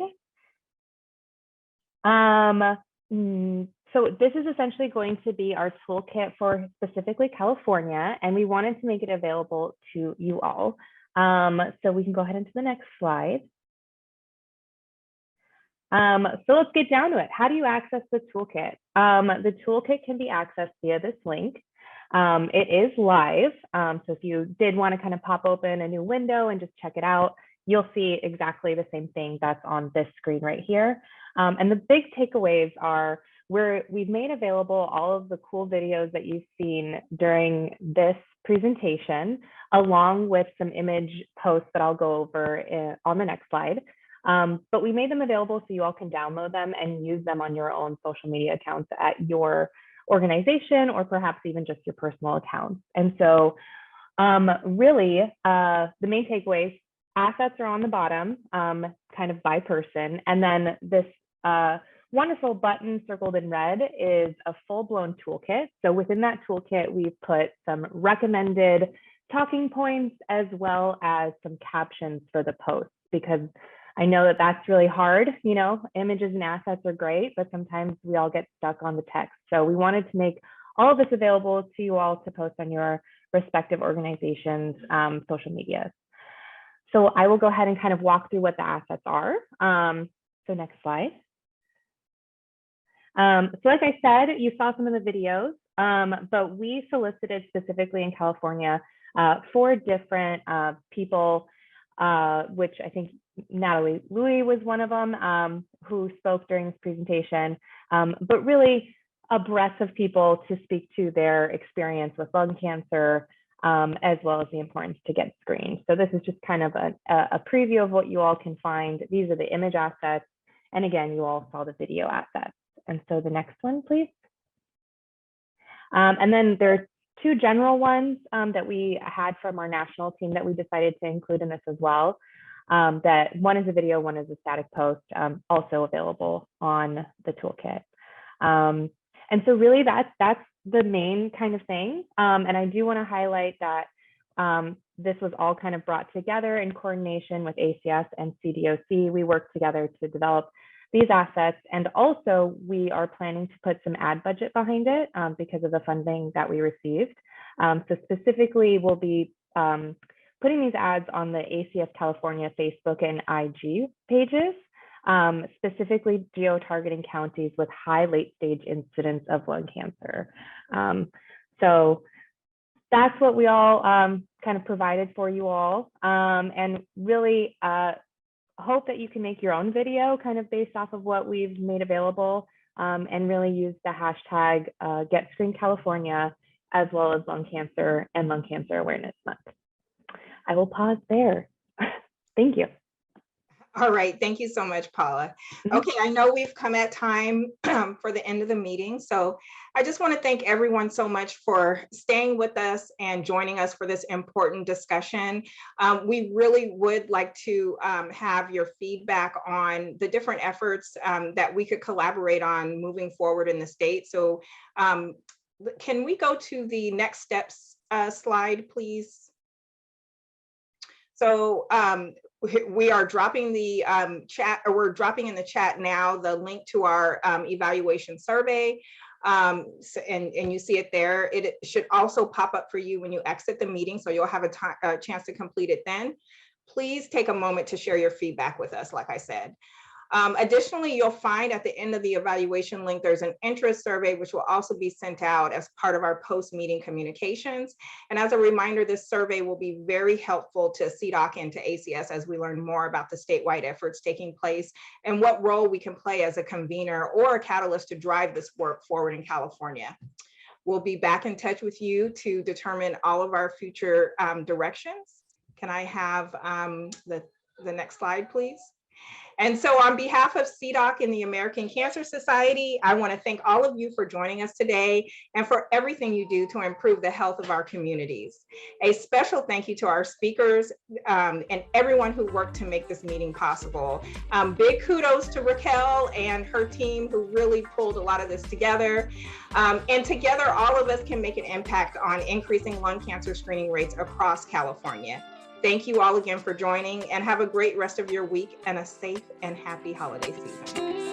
So this is essentially going to be our toolkit for specifically California, and we wanted to make it available to you all. So we can go ahead into the next slide. So let's get down to it. How do you access the toolkit? The toolkit can be accessed via this link. It is live, so if you did want to kind of pop open a new window and just check it out, you'll see exactly the same thing that's on this screen right here. And the big takeaways are we've made available all of the cool videos that you've seen during this presentation, along with some image posts that I'll go over on the next slide. But we made them available so you all can download them and use them on your own social media accounts at your organization, or perhaps even just your personal accounts. And so really, the main takeaways, assets are on the bottom, kind of by person. And then this wonderful button circled in red is a full-blown toolkit. So within that toolkit, we've put some recommended talking points as well as some captions for the posts, because I know that that's really hard. You know, images and assets are great, but sometimes we all get stuck on the text. So we wanted to make all of this available to you all to post on your respective organizations' social medias. So I will go ahead and kind of walk through what the assets are. So next slide. So like I said, you saw some of the videos, but we solicited specifically in California 4 different people, which I think Natalie Louie was one of them, who spoke during this presentation, but really a breadth of people to speak to their experience with lung cancer, as well as the importance to get screened. So this is just kind of a preview of what you all can find. These are the image assets. And again, you all saw the video assets. And so the next one, please. And then there are 2 general ones that we had from our national team that we decided to include in this as well. That one is a video, one is a static post, also available on the toolkit. And so really that's the main kind of thing. And I do want to highlight that this was all kind of brought together in coordination with ACS and CDOC. We worked together to develop these assets, and also we are planning to put some ad budget behind it because of the funding that we received. So specifically, we'll be putting these ads on the ACS California Facebook and IG pages, specifically geo-targeting counties with high late-stage incidence of lung cancer. So that's what we all kind of provided for you all, and really hope that you can make your own video kind of based off of what we've made available, and really use the hashtag #GetScreenedCalifornia, as well as lung cancer and Lung Cancer Awareness Month. I will pause there. Thank you. All right, thank you so much, Paula. Okay, I know we've come at time for the end of the meeting, so I just want to thank everyone so much for staying with us and joining us for this important discussion. We really would like to have your feedback on the different efforts that we could collaborate on moving forward in the state. So can we go to the next steps slide, please? So we are dropping the chat, or we're dropping in the chat now the link to our evaluation survey. And you see it there. It should also pop up for you when you exit the meeting, so you'll have a chance to complete it then. Please take a moment to share your feedback with us, like I said. Additionally, you'll find at the end of the evaluation link, there's an interest survey, which will also be sent out as part of our post-meeting communications. And as a reminder, this survey will be very helpful to CDOC and to ACS as we learn more about the statewide efforts taking place and what role we can play as a convener or a catalyst to drive this work forward in California. We'll be back in touch with you to determine all of our future directions. Can I have the next slide, please? And so on behalf of CDOC and the American Cancer Society, I want to thank all of you for joining us today and for everything you do to improve the health of our communities. A special thank you to our speakers and everyone who worked to make this meeting possible. Big kudos to Raquel and her team who really pulled a lot of this together. And together, all of us can make an impact on increasing lung cancer screening rates across California. Thank you all again for joining, and have a great rest of your week and a safe and happy holiday season.